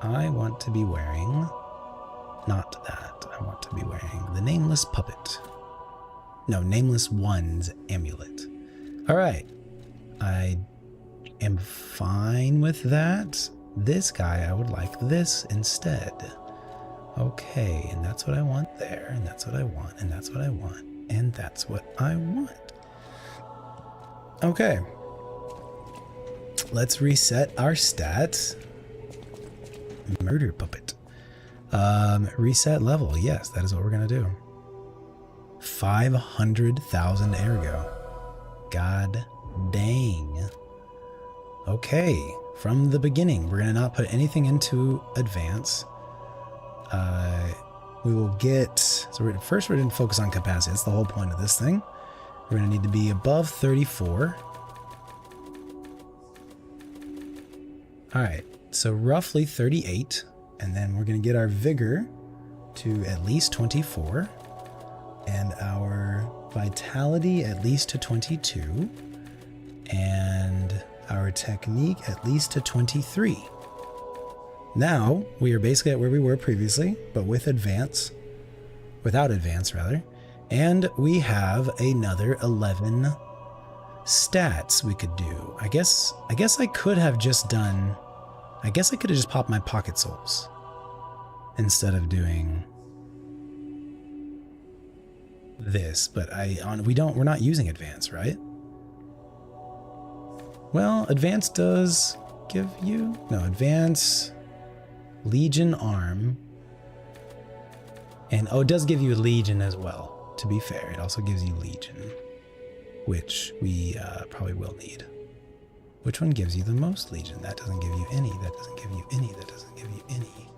S2: I want to be wearing Not that. I want to be wearing the Nameless Puppet. No, Nameless One's amulet. Alright. I am fine with that. This guy, I would like this instead. Okay, and that's what I want there, and that's what I want, and that's what I want, and that's what I want. Okay. Let's reset our stats. Murder Puppet. Reset level. Yes, that is what we're going to do. 500,000 ergo. God dang. Okay. From the beginning, we're going to not put anything into advance. We will get, so first we're going to focus on capacity. That's the whole point of this thing. We're going to need to be above 34. All right, so roughly 38. And then we're going to get our vigor to at least 24. And our vitality at least to 22. And our technique at least to 23. Now, we are basically at where we were previously, but without advance rather. And we have another 11 stats we could do. I guess I could have just done, I guess I could have just popped my pocket souls instead of doing this, but we're not using advance, right? Well, advance does give you, no, advance Legion arm, and it does give you a Legion as well. To be fair, it also gives you Legion, which we probably will need. Which one gives you the most Legion? That doesn't give you any. That doesn't give you any. That doesn't give you any.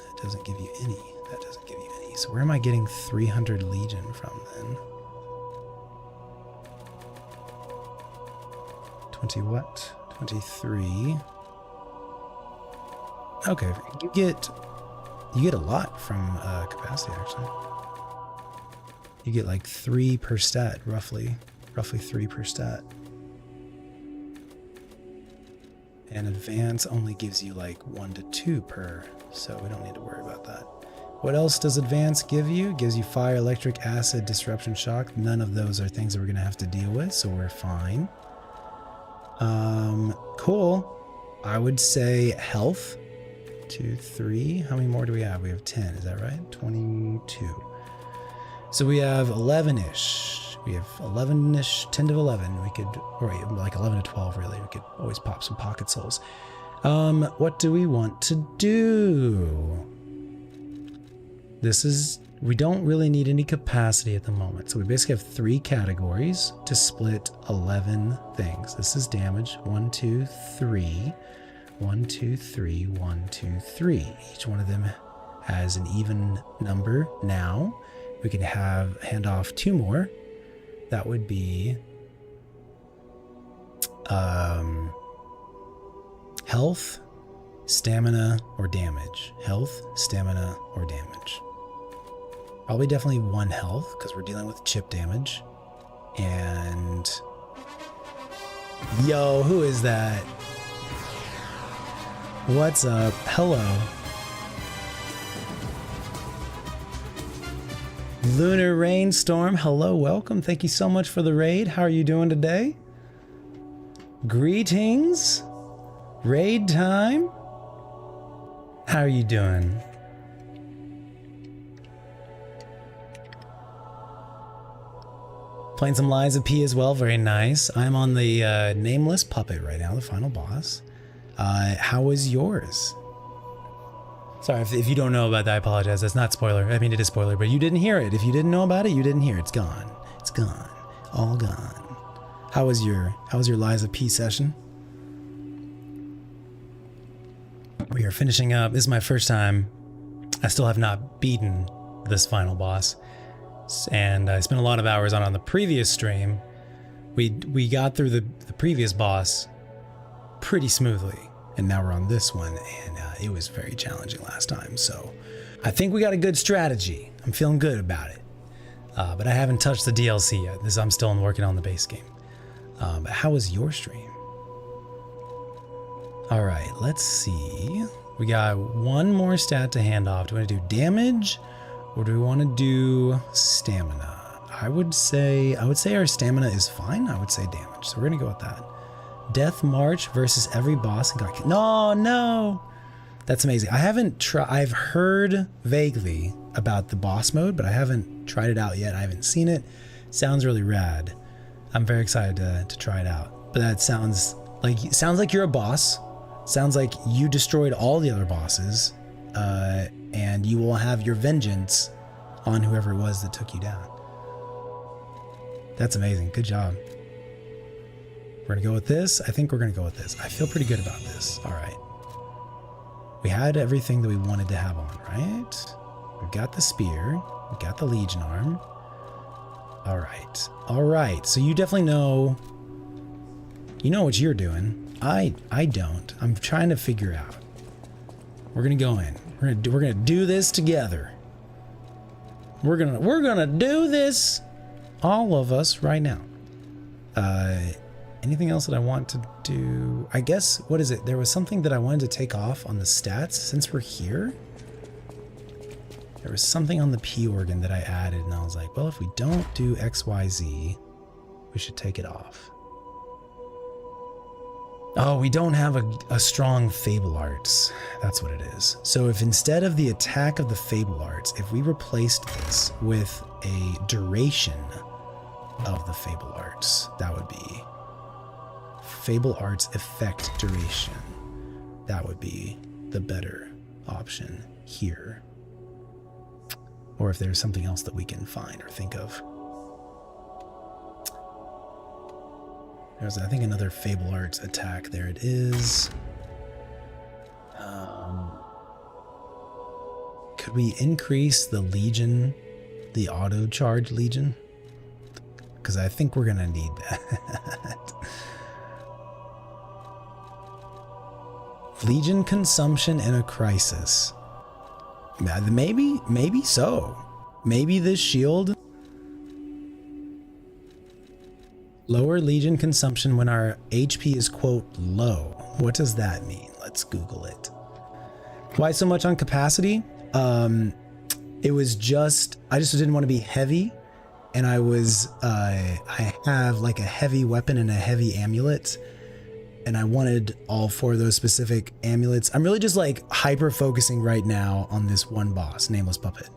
S2: That doesn't give you any. That doesn't give you any. So where am I getting 300 Legion from then? 20 what? 23. Okay, you get a lot from capacity actually. You get like 3 per stat, roughly 3 per stat. And advance only gives you like 1 to 2 per, so we don't need to worry about that. What else does advance give you? It gives you fire, electric, acid, disruption, shock. None of those are things that we're gonna have to deal with, so we're fine. Cool. I would say health. 2, 3. How many more do we have? We have 10. Is that right? 22. So we have 11-ish. We have 11-ish, 10 to 11. We could, or like 11 to 12 really. We could always pop some pocket souls. What do we want to do? We don't really need any capacity at the moment. So we basically have 3 categories to split 11 things. This is damage. 1, 2, 3. 1, 2, 3, 1, 2, 3. Each one of them has an even number now. We can hand off 2 more. That would be health, stamina, or damage. Health, stamina, or damage. Probably definitely 1 health because we're dealing with chip damage. And yo, who is that? What's up? Hello. Lunar Rainstorm, hello, welcome. Thank you so much for the raid. How are you doing today? Greetings. Raid time. How are you doing? Playing some Liza P as well, very nice. I'm on the Nameless Puppet right now, the final boss. How was yours? Sorry, if you don't know about that, I apologize. That's not spoiler. I mean, it is spoiler, but you didn't hear it. If you didn't know about it, you didn't hear it. It's gone. It's gone. All gone. How was your Liza P session? We are finishing up. This is my first time. I still have not beaten this final boss. And I spent a lot of hours on the previous stream. We got through the previous boss pretty smoothly. And now we're on this one, and it was very challenging last time. So I think we got a good strategy. I'm feeling good about it. But I haven't touched the DLC yet. I'm still working on the base game. But how was your stream? All right, let's see. We got one more stat to hand off. Do we want to do damage or do we want to do stamina? I would say our stamina is fine. I would say damage. So we're going to go with that. Death March versus every boss. No. That's amazing. I've heard vaguely about the boss mode, but I haven't tried it out yet. I haven't seen it. Sounds really rad. I'm very excited to try it out. But that sounds like you're a boss. Sounds like you destroyed all the other bosses, and you will have your vengeance on whoever it was that took you down. That's amazing. Good job. We're gonna go with this. I think we're gonna go with this. I feel pretty good about this. All right. We had everything that we wanted to have on, right? We've got the spear. We've got the Legion arm. All right. All right. So you definitely know. You know what you're doing. I don't. I'm trying to figure out. We're gonna go in. We're gonna do this together. We're gonna do this, all of us, right now. Anything else that I want to do? I guess, what is it? There was something that I wanted to take off on the stats since we're here. There was something on the P organ that I added, and I was like, well, if we don't do XYZ, we should take it off. Oh, we don't have a strong Fable Arts. That's what it is. So if instead of the attack of the Fable Arts, if we replaced this with a duration of the Fable Arts, that would be Fable Arts effect duration. That would be the better option here. Or if there's something else that we can find or think of. There's, I think, another Fable Arts attack. There it is. Could we increase the Legion, the auto charge Legion? Because I think we're gonna need that. Legion consumption in a crisis. Maybe so. Maybe this shield. Lower Legion consumption when our HP is, quote, low. What does that mean? Let's Google it. Why so much on capacity? It was just, I just didn't want to be heavy. And I have like a heavy weapon and a heavy amulet. And I wanted all 4 of those specific amulets. I'm really just like hyper focusing right now on this one boss, Nameless Puppet.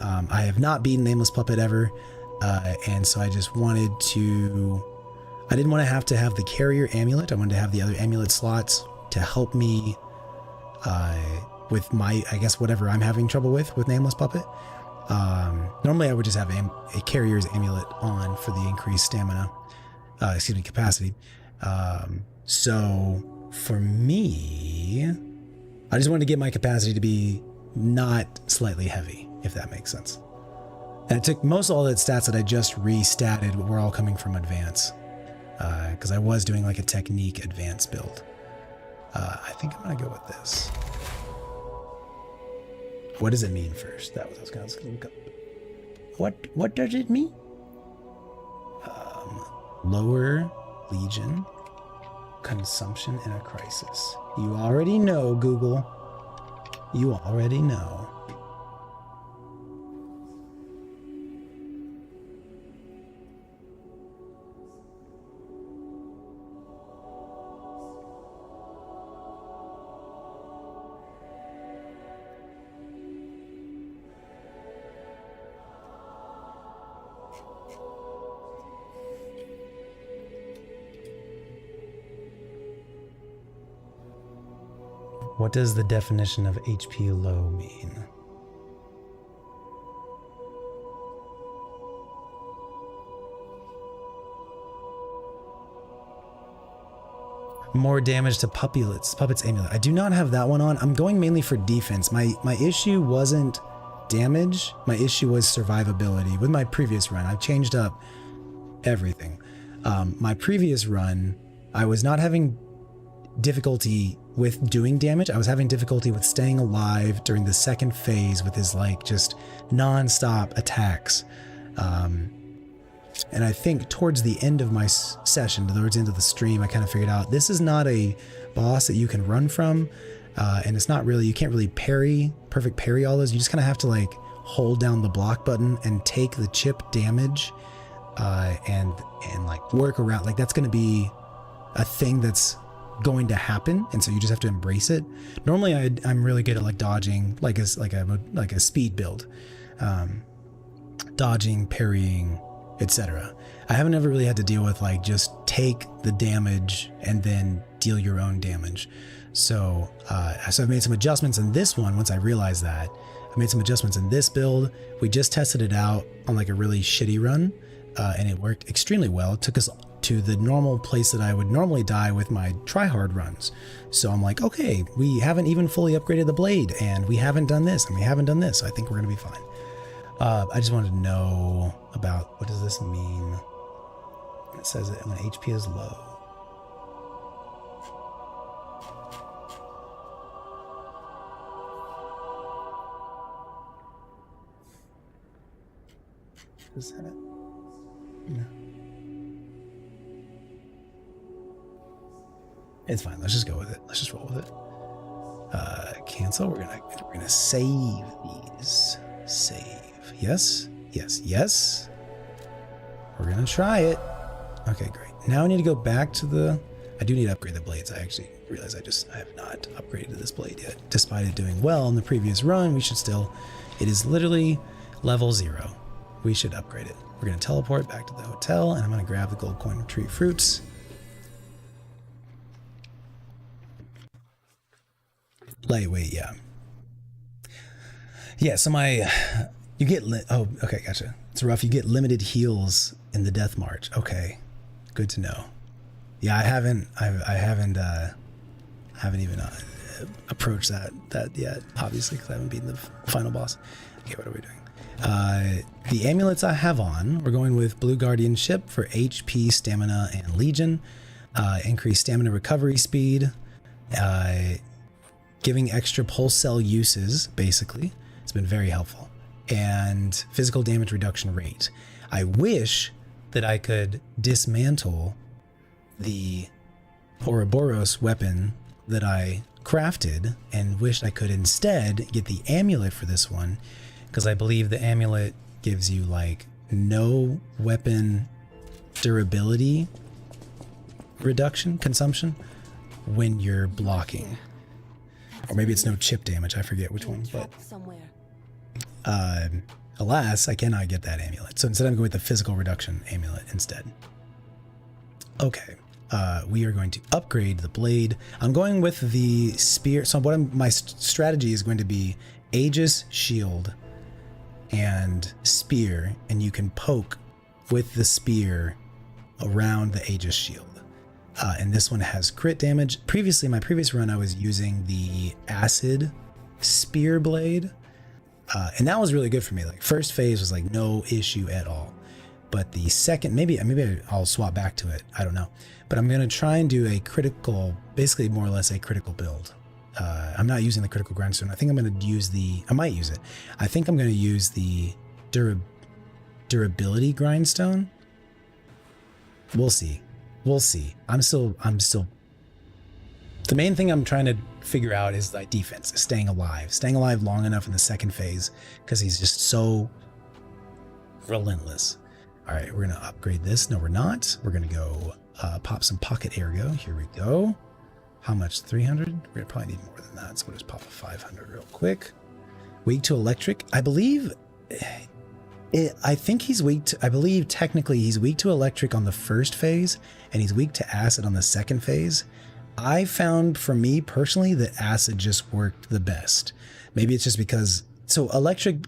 S2: I have not beaten Nameless Puppet ever. And so I just wanted to, I didn't want to have the carrier amulet. I wanted to have the other amulet slots to help me with my, I guess, whatever I'm having trouble with Nameless Puppet. Normally I would just have a carrier's amulet on for the increased stamina, capacity. So for me, I just wanted to get my capacity to be not slightly heavy, if that makes sense. And it took most all the stats that I just restatted were all coming from advance, because I was doing like a technique advance build. I think I'm gonna go with this. What does it mean first? That was what I was gonna look up. What does it mean? Lower Legion consumption in a crisis. You already know, Google. You already know. What does the definition of HP low mean? More damage to Puppet's amulet. I do not have that one on. I'm going mainly for defense. My issue wasn't damage. My issue was survivability. With my previous run, I've changed up everything. My previous run, I was not having difficulty with doing damage. I was having difficulty with staying alive during the second phase with his like just non-stop attacks. And I think towards the end of my session, towards the end of the stream, I kind of figured out this is not a boss that you can run from. and it's not really, you can't really perfect parry all those. You just kind of have to like hold down the block button and take the chip damage, and like work around. Like that's going to be a thing that's going to happen, and so you just have to embrace it. Normally I'm really good at like dodging, like a speed build, dodging, parrying, etc. I haven't ever really had to deal with like just take the damage and then deal your own damage. So I've made some adjustments in this one. Once I realized that, I made some adjustments in this build. We just tested it out on like a really shitty run, and it worked extremely well. It took us to the normal place that I would normally die with my tryhard runs. So I'm like, okay, we haven't even fully upgraded the blade, and we haven't done this, and we haven't done this. So I think we're gonna be fine. I just wanted to know about, what does this mean? It says it when HP is low. Is that it? No. It's fine. Let's just go with it. Let's just roll with it. Cancel. We're gonna save these. Save. Yes. Yes. Yes. We're gonna try it. Okay, great. Now I need to go back to the. I do need to upgrade the blades. I actually realize I have not upgraded this blade yet. Despite it doing well in the previous run, we should still. It is literally level 0. We should upgrade it. We're gonna teleport back to the hotel, and I'm gonna grab the gold coin and tree fruits. Lightweight, yeah. Yeah, so you get, oh, okay, gotcha. It's rough. You get limited heals in the death march. Okay, good to know. Yeah, I haven't even approached that yet, obviously, because I haven't beaten the final boss. Okay, what are we doing? The amulets I have on, we're going with Blue Guardianship for HP, Stamina, and Legion. Increased Stamina recovery speed. Giving extra pulse cell uses, basically. It's been very helpful. And physical damage reduction rate. I wish that I could dismantle the Ouroboros weapon that I crafted, and wished I could instead get the amulet for this one, because I believe the amulet gives you like no weapon durability reduction, consumption, when you're blocking. Or maybe it's no chip damage, I forget which one, but alas, I cannot get that amulet. So instead I'm going with the physical reduction amulet instead. Okay, we are going to upgrade the blade. I'm going with the spear. So my strategy is going to be Aegis, shield, and spear, and you can poke with the spear around the Aegis shield. And this one has crit damage. Previously, my previous run, I was using the acid spear blade, and that was really good for me. Like first phase was like no issue at all, but the second, maybe I'll swap back to it. I don't know, but I'm gonna try and do a critical, basically more or less a critical build. I'm not using the critical grindstone. I think I'm gonna use I might use it. I think I'm gonna use the durability grindstone. We'll see. We'll see. I'm still. The main thing I'm trying to figure out is like defense, staying alive long enough in the second phase, because he's just so relentless. All right, we're gonna upgrade this. No, we're not. We're gonna go pop some pocket ergo. Here we go. How much? 300? We're gonna probably need more than that, so we'll just pop a 500 real quick. Weak to electric. I believe. I think he's weak to, I believe technically he's weak to electric on the first phase, and he's weak to acid on the second phase. I found, for me personally, that acid just worked the best. Maybe it's just because, so electric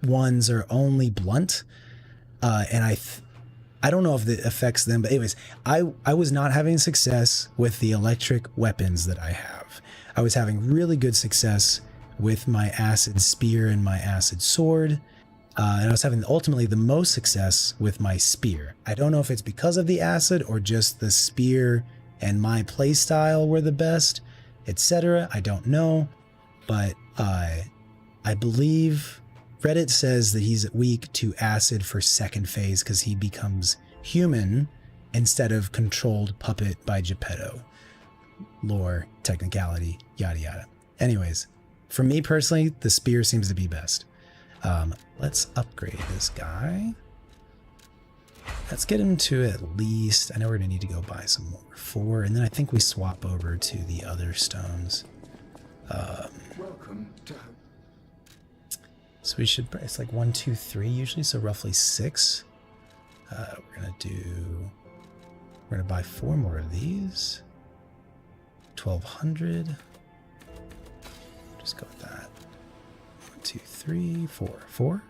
S2: ones are only blunt, and I don't know if it affects them, but anyways, I was not having success with the electric weapons that I have. I was having really good success with my acid spear and my acid sword. And I was having ultimately the most success with my spear. I don't know if it's because of the acid or just the spear and my playstyle were the best, etc. I don't know, but I believe Reddit says that he's weak to acid for second phase because he becomes human instead of controlled puppet by Geppetto. Lore, technicality, yada yada. Anyways, for me personally, the spear seems to be best. Let's upgrade this guy. Let's get him to at least, I know we're gonna need to go buy some more. 4, and then I think we swap over to the other stones.
S5: Welcome to...
S2: So we should, it's like 1, 2, 3 usually, so roughly 6. We're gonna buy 4 more of these. 1,200. Just go with that. 1, 2, 3, 4. 4?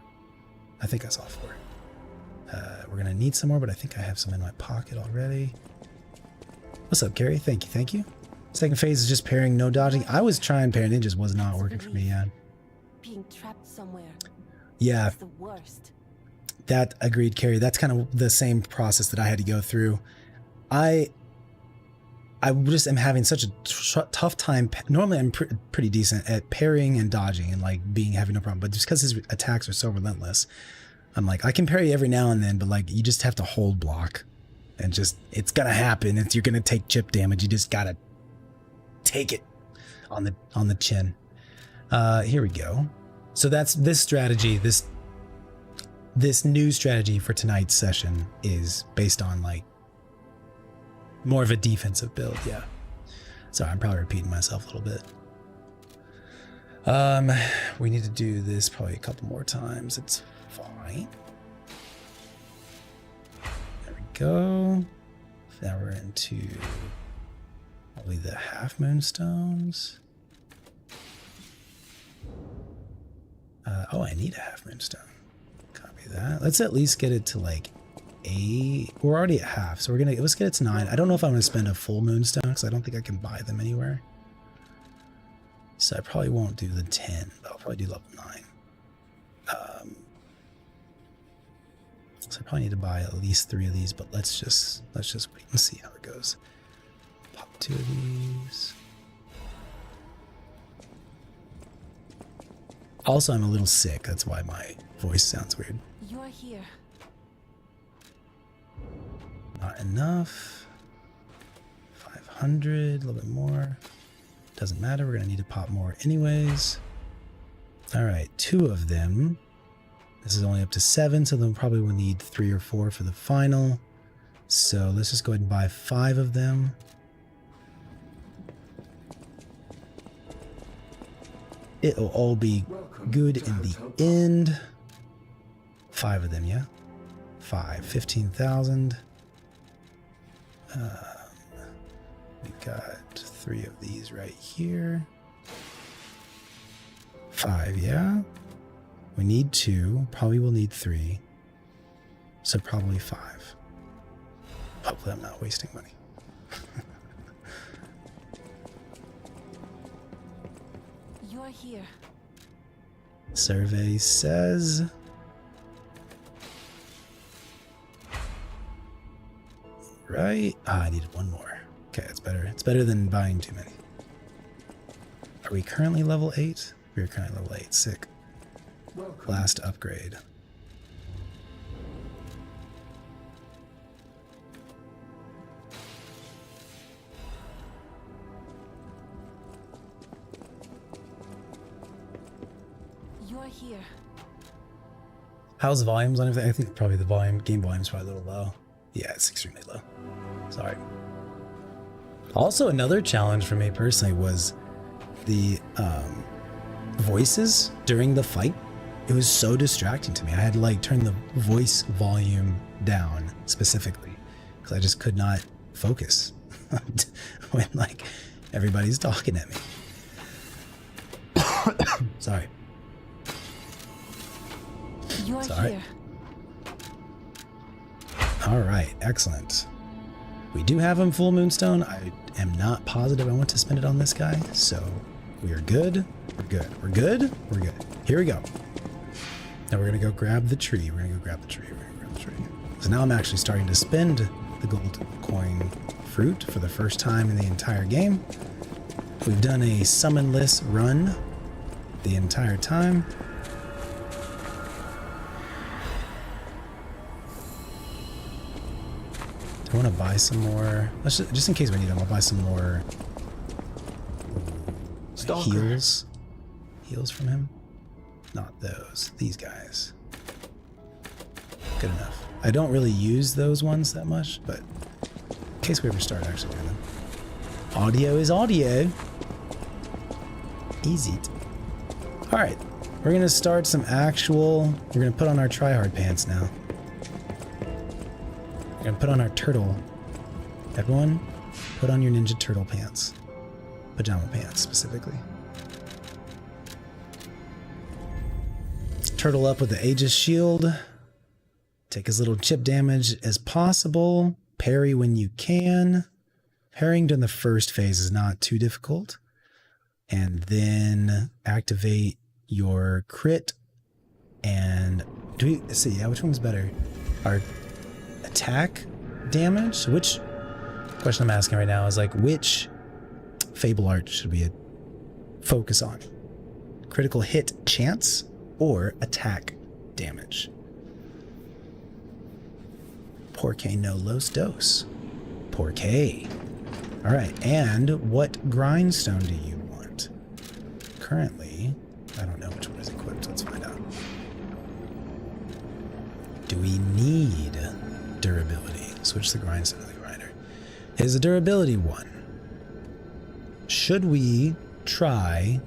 S2: I think I saw 4. We're gonna need some more, but I think I have some in my pocket already. What's up, Gary? Thank you, thank you. Second phase is just parrying, no dodging. I was trying parrying, it just was not working for me yet.
S3: Being trapped somewhere.
S2: Yeah.
S3: It's the worst.
S2: That agreed, Carrie. That's kind of the same process that I had to go through. I just am having such a tough time. Normally, I'm pretty decent at parrying and dodging and like having no problem. But just because his attacks are so relentless, I'm like, I can parry every now and then, but like you just have to hold block, and just it's gonna happen. You're gonna take chip damage. You just gotta take it on the chin. Here we go. So that's this strategy. This new strategy for tonight's session is based on like more of a defensive build. Yeah. Sorry, I'm probably repeating myself a little bit. We need to do this probably a couple more times. It's fine. There we go. Now we're into probably the half moonstones. Oh, I need a half moonstone. Copy that. Let's at least get it to like 8. We're already at half, so let's get it to 9. I don't know if I'm gonna spend a full moonstone because I don't think I can buy them anywhere. So I probably won't do the 10, but I'll probably do level 9. So I probably need to buy at least 3 of these, but let's just wait and see how it goes. Pop 2 of these. Also, I'm a little sick. That's why my voice sounds weird.
S3: You are here.
S2: Not enough. 500, a little bit more. Doesn't matter. We're going to need to pop more anyways. All right, 2 of them. This is only up to 7, so then probably we'll need 3 or 4 for the final. So let's just go ahead and buy 5 of them. It'll all be good in the end. 5 of them, yeah? 5, 15,000. We've got 3 of these right here. 5, yeah? We need 2. Probably we'll need 3. So probably 5. Hopefully I'm not wasting money.
S3: You are here.
S2: Survey says... Right? I needed 1 more. Okay, it's better. It's better than buying too many. Are we currently level 8? We are currently level 8. Sick. Last upgrade.
S3: You are here.
S2: How's the volumes on everything? I think probably the game volume is probably a little low. Yeah, it's extremely low. Sorry. Also, another challenge for me personally was the voices during the fight. It was so distracting to me. I had to like turn the voice volume down specifically because I just could not focus when like everybody's talking at me. Sorry.
S3: You are
S2: Sorry.
S3: here.
S2: All right, excellent. We do have him full moonstone. I am not positive I want to spend it on this guy, so we are good. We're good. We're good. We're good. Here we go. Now we're gonna go grab the tree. We're gonna go grab the tree. We're gonna grab the tree. So now I'm actually starting to spend the gold coin fruit for the first time in the entire game. We've done a summonless run the entire time. I want to buy some more. Let's just in case we need them, I'll buy some more heals from him. Not those. These guys. Good enough. I don't really use those ones that much, but in case we ever start actually doing them. Audio is audio. Easy. Alright. We're going to start some actual... We're going to put on our tryhard pants now. We're going to put on our turtle. Everyone, put on your Ninja Turtle pants. Pajama pants, specifically. Let's turtle up with the Aegis shield. Take as little chip damage as possible. Parry when you can. Parrying during the first phase is not too difficult. And then activate your crit. And do we... Let's see, yeah, which one's better? Our attack damage? Which... Question I'm asking right now is like, which Fable Art should we focus on? Critical hit chance or attack damage? Porque no los dos. Porque. Alright, and what grindstone do you want? Currently, I don't know which one is equipped. Let's find out. Do we need durability? Switch the grindstone to the grinder. Is a durability one. Should we try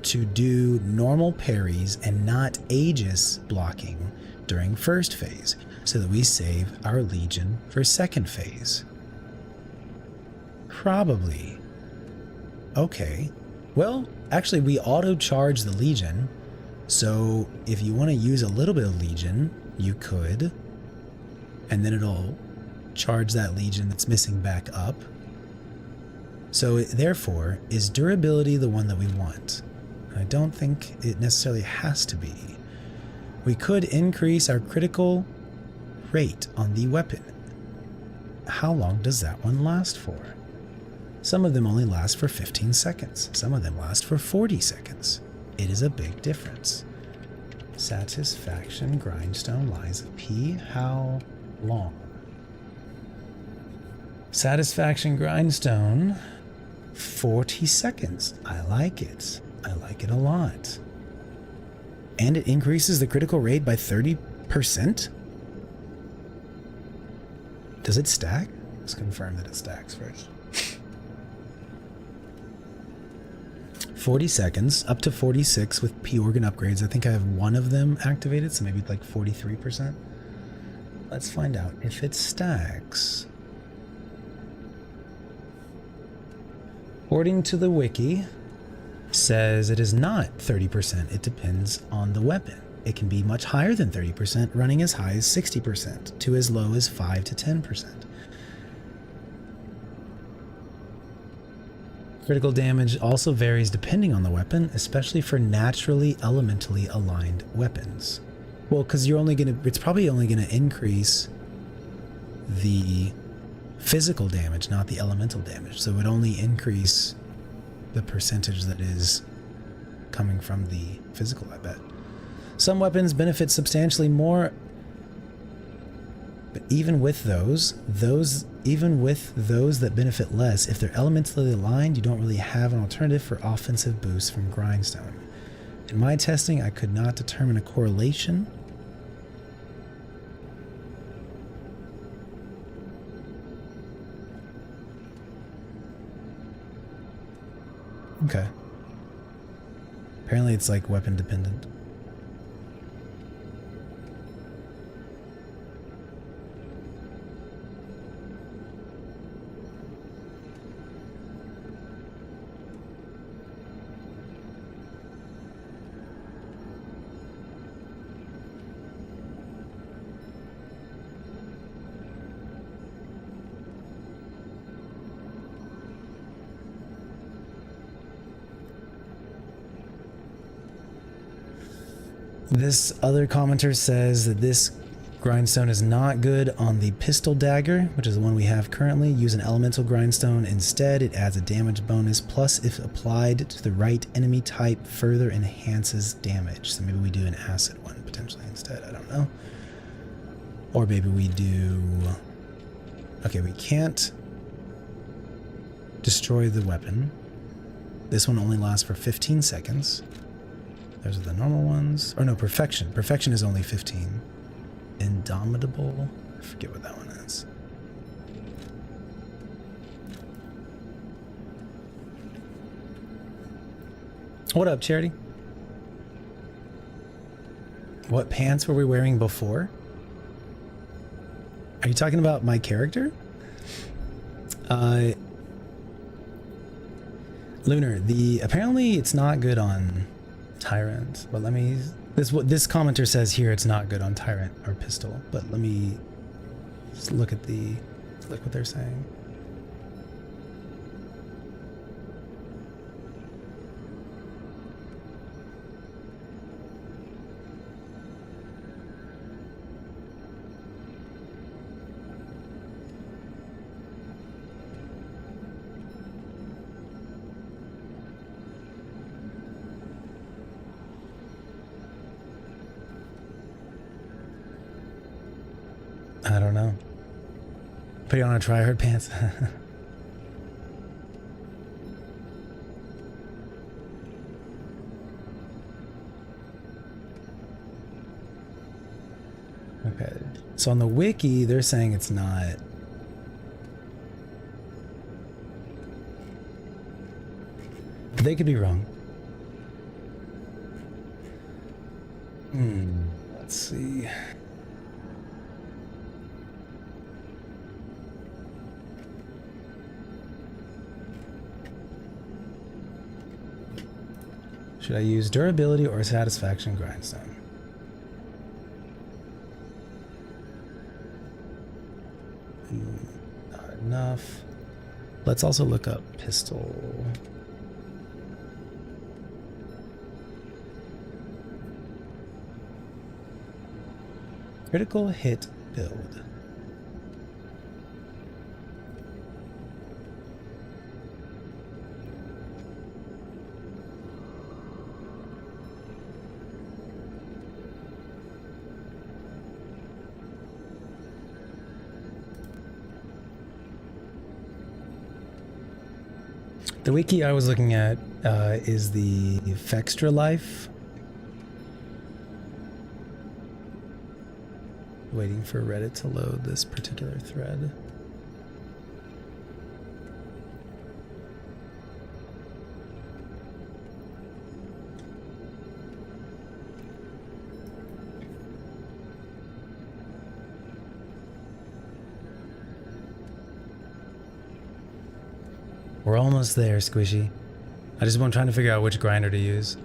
S2: to do normal parries and not Aegis blocking during first phase so that we save our Legion for second phase? Probably. Okay. Well, actually we auto-charge the Legion, so if you want to use a little bit of Legion, you could, and then it'll charge that Legion that's missing back up. So therefore, is durability the one that we want? I don't think it necessarily has to be. We could increase our critical rate on the weapon. How long does that one last for? Some of them only last for 15 seconds. Some of them last for 40 seconds. It is a big difference. Satisfaction grindstone lies of P. How long? Satisfaction grindstone, 40 seconds. I like it. I like it a lot. And it increases the critical rate by 30%? Does it stack? Let's confirm that it stacks first. 40 seconds, up to 46 with P organ upgrades. I think I have one of them activated, so maybe like 43%. Let's find out if it stacks. According to the wiki, says it is not 30%. It depends on the weapon. It can be much higher than 30%, running as high as 60%, to as low as 5 to 10%. Critical damage also varies depending on the weapon, especially for naturally elementally aligned weapons. Well, because it's probably only gonna increase the physical damage, not the elemental damage. So it would only increase the percentage that is coming from the physical, I bet. Some weapons benefit substantially more, but even with those that benefit less, if they're elementally aligned, you don't really have an alternative for offensive boosts from grindstone. In my testing, I could not determine a correlation. Okay. Apparently it's like weapon dependent. This other commenter says that this grindstone is not good on the pistol dagger, which is the one we have currently. Use an elemental grindstone instead. It adds a damage bonus, plus if applied to the right enemy type, further enhances damage. So maybe we do an acid one potentially instead. I don't know. Or maybe we do... Okay, we can't destroy the weapon. This one only lasts for 15 seconds. Those are the normal ones. Or no, Perfection. Perfection is only 15. Indomitable. I forget what that one is. What up, Charity? What pants were we wearing before? Are you talking about my character? Lunar, apparently it's not good on Tyrant, but let me, this commenter says here it's not good on Tyrant or Pistol, but let me just look what they're saying. I don't know. Put you on a try-hard pants. Okay. So on the wiki, they're saying it's not. But they could be wrong. Let's see. Should I use durability or satisfaction grindstone? Not enough. Let's also look up pistol. Critical hit build. The wiki I was looking at is the Fextra Life. Waiting for Reddit to load this particular thread. We're almost there, Squishy. I just want trying to figure out which grinder to use.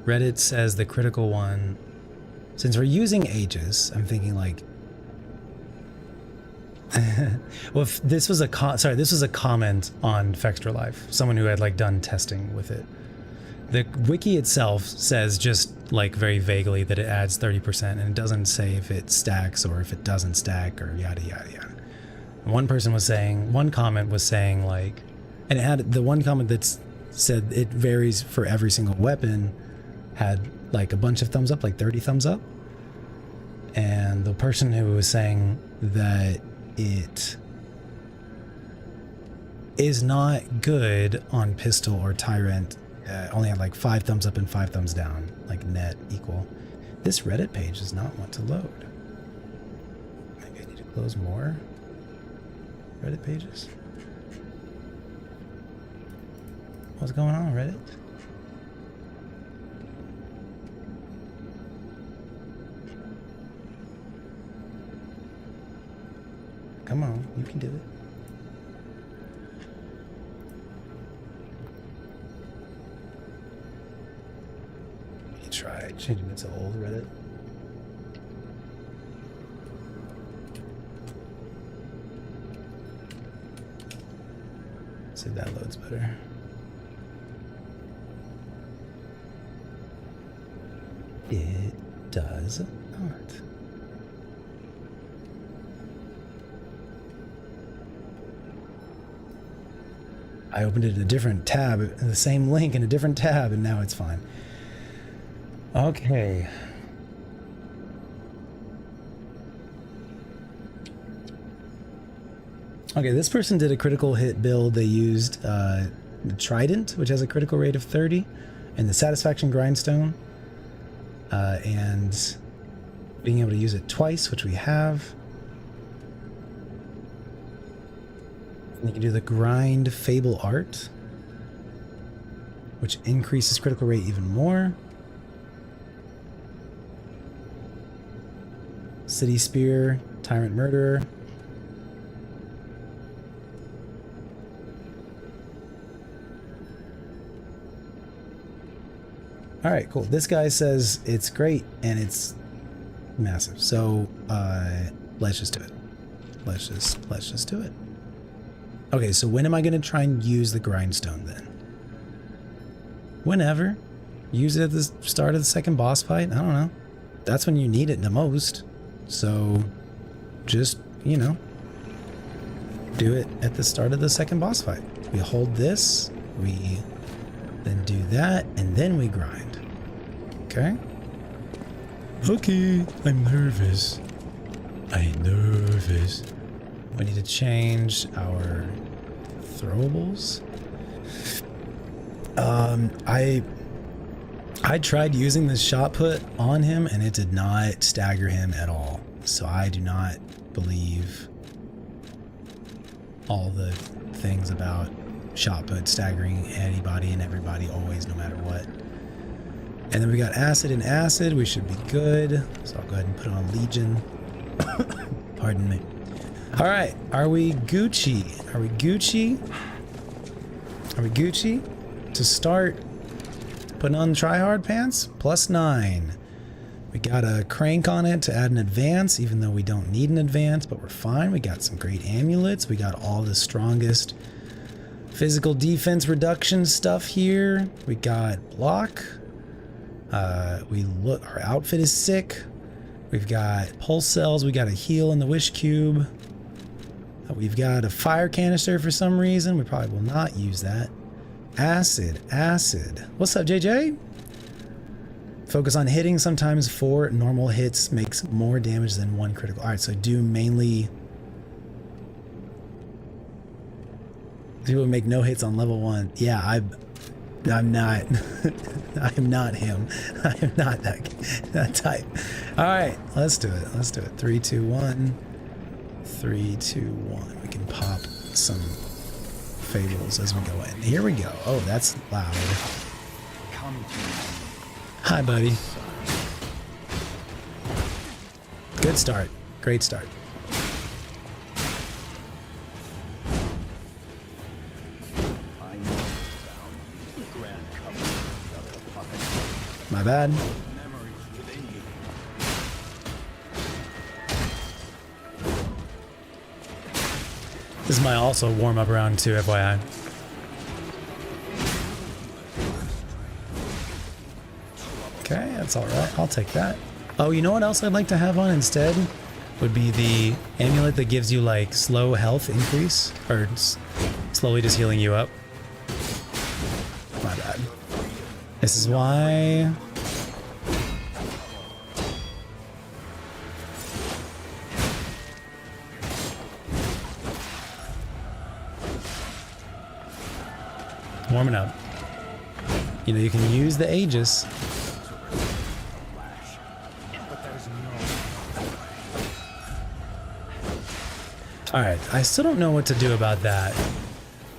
S2: Reddit says the critical one. Since we're using Aegis, I'm thinking like. Well, if this was a this was a comment on Fextra Life. Someone who had like done testing with it. The wiki itself says just like very vaguely that it adds 30%, and it doesn't say if it stacks or if it doesn't stack or yada yada yada. One comment was saying like. And it had the one comment that said it varies for every single weapon, had like a bunch of thumbs up, like 30 thumbs up. And the person who was saying that it is not good on Pistol or Tyrant only had like 5 thumbs up and 5 thumbs down, like net equal. This Reddit page does not want to load. Maybe I need to close more Reddit pages. What's going on, Reddit? Come on, you can do it. You try changing it to old Reddit. See if that loads better. It does not. I opened it in a different tab, the same link in a different tab, and now it's fine. Okay. Okay, this person did a critical hit build. They used the Trident, which has a critical rate of 30, and the Satisfaction Grindstone, and being able to use it twice, which we have. And you can do the Grind Fable Art, which increases critical rate even more. City Spear, Tyrant Murderer. All right, cool. This guy says it's great and it's massive. So let's just do it. Let's just do it. Okay, so when am I going to try and use the Grindstone then? Whenever. Use it at the start of the second boss fight? I don't know. That's when you need it the most. So just, you know, do it at the start of the second boss fight. We hold this, we then do that, and then we grind. Okay? Okay, I'm nervous. I'm nervous. We need to change our throwables. I tried using this shot put on him and it did not stagger him at all. So I do not believe all the things about shot put staggering anybody and everybody always, no matter what. And then we got acid and acid. We should be good. So I'll go ahead and put on Legion. Pardon me. All right, are we Gucci? Are we Gucci? Are we Gucci? To start putting on tryhard pants, +9. We got a crank on it to add an advance, even though we don't need an advance, but we're fine. We got some great amulets. We got all the strongest physical defense reduction stuff here. We got block. Our outfit is sick. We've got pulse cells. We got a heal in the wish cube. We've got a fire canister for some reason. We probably will not use that. Acid. What's up, JJ? Focus on hitting. Sometimes 4 normal hits makes more damage than 1 critical. All right, so do mainly. People make no hits on level 1. Yeah, I'm not. I am not him. I am not that type. All right, let's do it. Let's do it. 3, 2, 1. 3, 2, 1. We can pop some fables as we go in. Here we go. Oh, that's loud. Hi, buddy. Good start. Great start. My bad. This is my also warm-up round too, FYI. Okay, that's alright. I'll take that. Oh, you know what else I'd like to have on instead? Would be the amulet that gives you like slow health increase. Or slowly just healing you up. My bad. This is why... Warming up. You know, you can use the Aegis. Alright, I still don't know what to do about that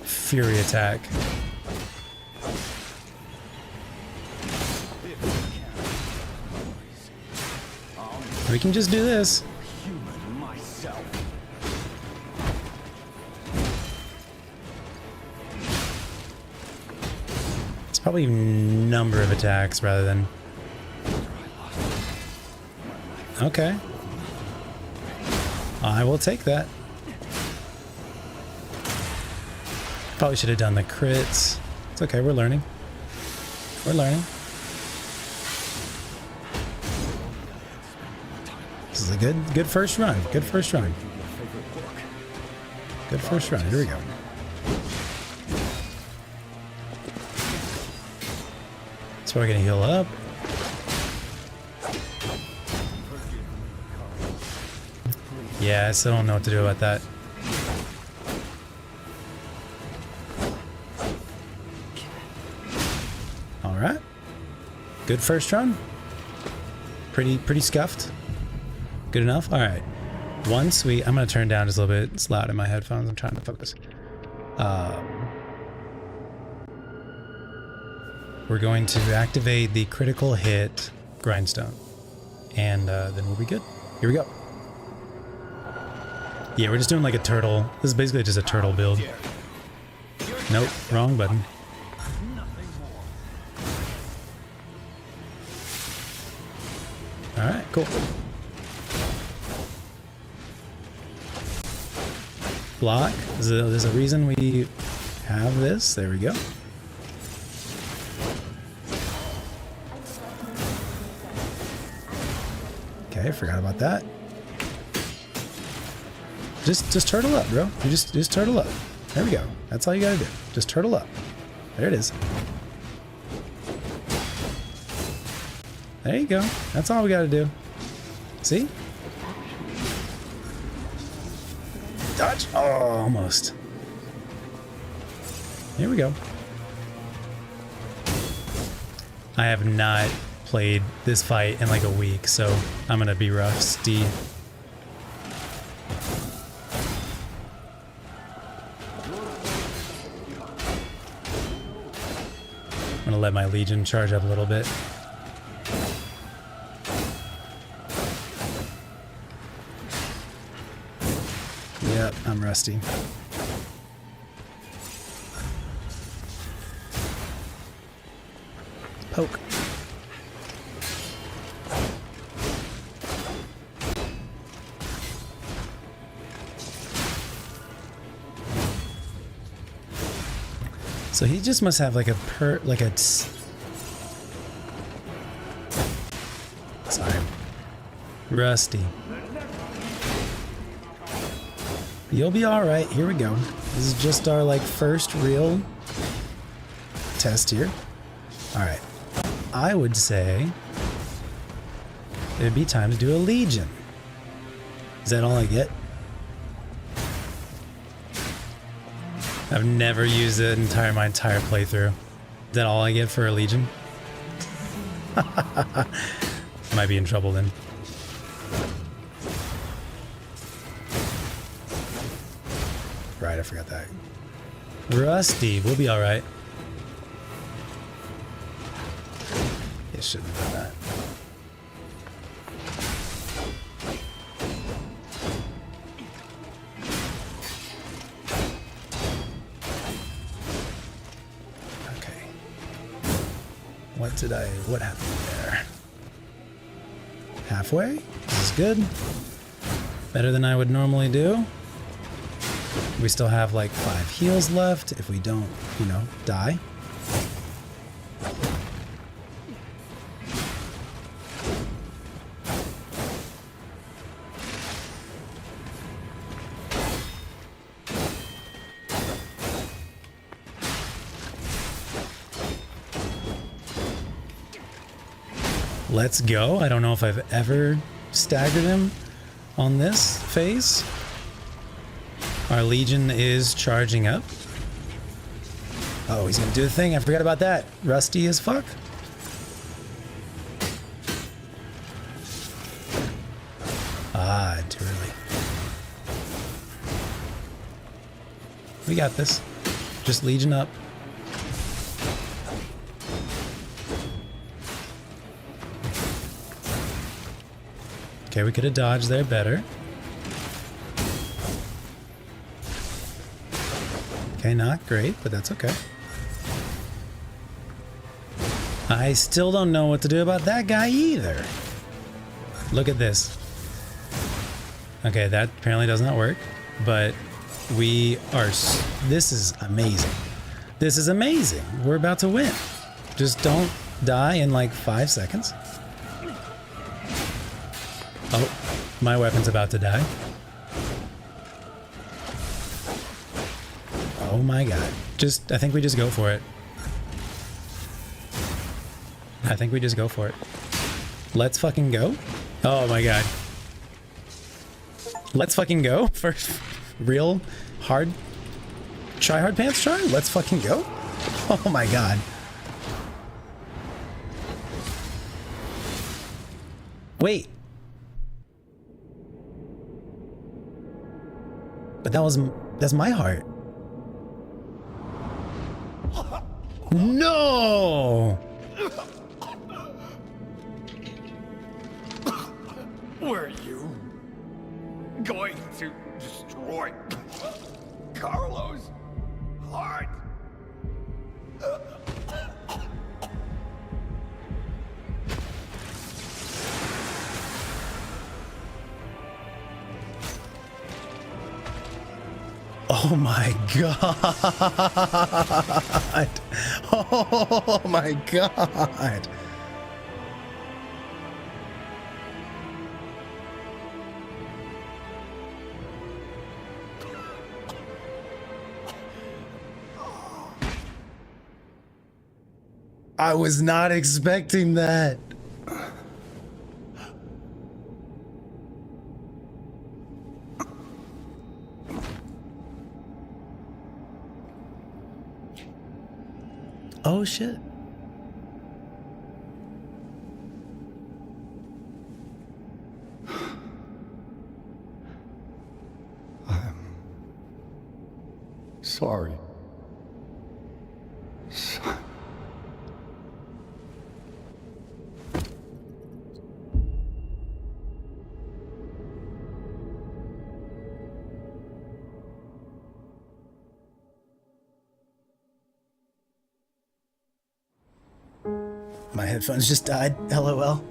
S2: Fury attack. We can just do this. It's probably number of attacks rather than... Okay. I will take that. Probably should have done the crits. It's okay, we're learning. We're learning. This is a good first run. Good first run. Good first run. Here we go. So we're gonna heal up. Yeah, I still don't know what to do about that. Good first run. Pretty scuffed. Good enough? Alright. Once we... I'm going to turn down just a little bit. It's loud in my headphones. I'm trying to focus. We're going to activate the critical hit grindstone. And then we'll be good. Here we go. Yeah, we're just doing like a turtle. This is basically just a turtle build. Nope, wrong button. Alright, cool. Block. There's a reason we have this. There we go. Okay, forgot about that. Just turtle up, bro. You just turtle up. There we go. That's all you gotta do. Just turtle up. There it is. There you go. That's all we gotta do. See? Dodge. Oh, almost. Here we go. I have not played this fight in like a week, so I'm gonna be rusty. I'm gonna let my Legion charge up a little bit. Yep, I'm rusty. Poke. So he just must have like a sorry. Rusty. You'll be alright. Here we go. This is just our like first real test here. Alright. I would say it'd be time to do a Legion. Is that all I get? I've never used it my entire playthrough. Is that all I get for a Legion? Might be in trouble then. Right, I forgot that. Rusty, we'll be alright. It shouldn't have done that. Okay. What happened there? Halfway? This is good. Better than I would normally do. We still have like 5 heals left if we don't, you know, die. Let's go. I don't know if I've ever staggered him on this phase. Our Legion is charging up. Oh, he's gonna do the thing. I forgot about that. Rusty as fuck. Ah, too early. We got this. Just Legion up. Okay, we could have dodged there better. Okay, not great, but that's okay. I still don't know what to do about that guy either. Look at this. Okay, that apparently does not work, but we are... This is amazing. This is amazing. We're about to win. Just don't die in like 5 seconds. Oh, my weapon's about to die. Oh my god. I think we just go for it. I think we just go for it. Let's fucking go. Oh my god. Let's fucking go. First real hard try hard pants try. Let's fucking go. Oh my god. Wait. But that's my heart. No!
S4: Were you going to destroy Carlos' heart?
S2: Oh my god. Oh my god. I was not expecting that. Oh shit.
S5: I'm sorry.
S2: My headphones just died. LOL.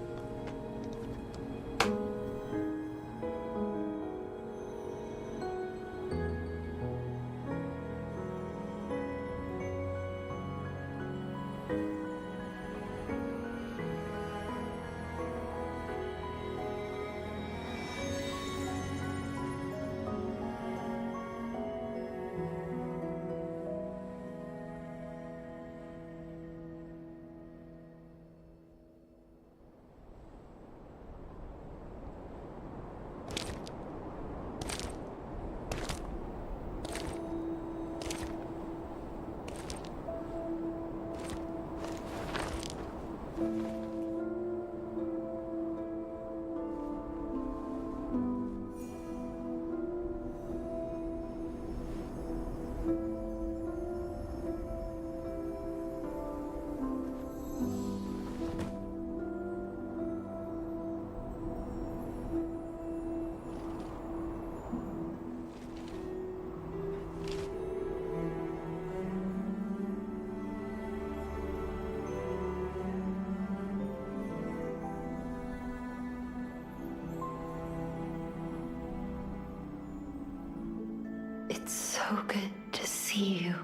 S6: It's so good to see you.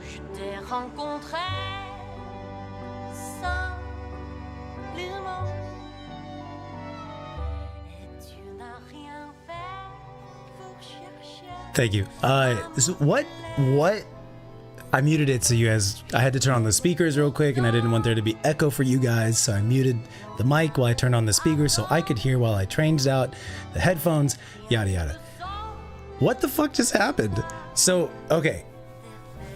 S3: Je t'ai rencontré simplement et tu n'as rien fait pour chercher.
S2: Thank you. So what? I muted it so you guys, I had to turn on the speakers real quick and I didn't want there to be echo for you guys. So I muted the mic while I turned on the speakers so I could hear while I changed out the headphones, yada yada. What the fuck just happened? So, okay.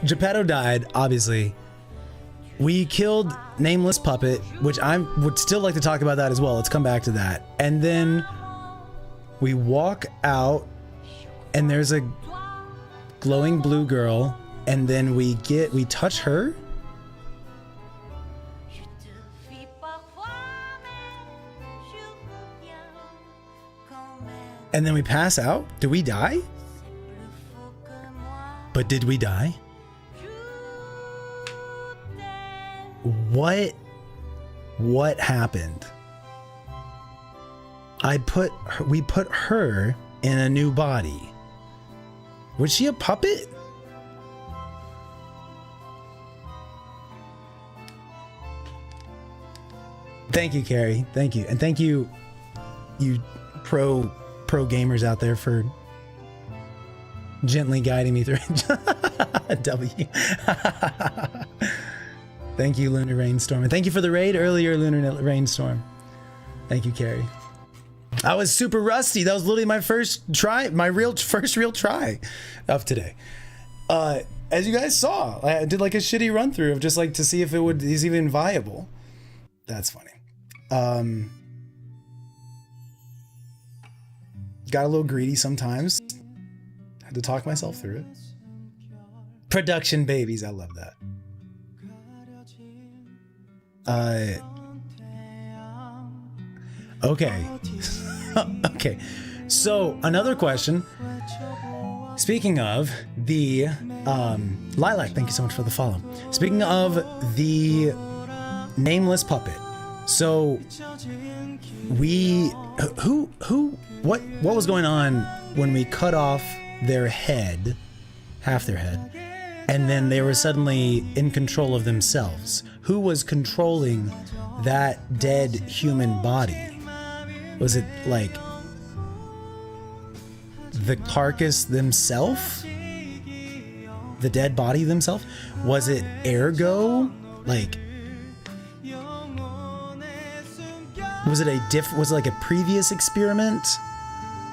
S2: Geppetto died, obviously. We killed Nameless Puppet, which I would still like to talk about that as well. Let's come back to that. And then we walk out and there's a glowing blue girl. And then we touch her. And then we pass out. Do we die? But did we die? What happened? We put her in a new body. Was she a puppet? Thank you, Carrie. Thank you. And thank you, you pro gamers out there for gently guiding me through W. Thank you, Lunar Rainstorm. And thank you for the raid earlier, Lunar Rainstorm. Thank you, Carrie. I was super rusty. That was literally my first try, my first real try of today. As you guys saw, I did like a shitty run through of just like to see if is even viable. That's funny. Got a little greedy sometimes. Had to talk myself through it. Production babies, I love that. Okay. Okay. So another question. Speaking of the Lilac, thank you so much for the follow. Speaking of the Nameless Puppet. So what was going on when we cut off their head, half their head, and then they were suddenly in control of themselves? Who was controlling that dead human body? Was it like the carcass themselves? The dead body themselves? Was it ergo? Like, was it like a previous experiment?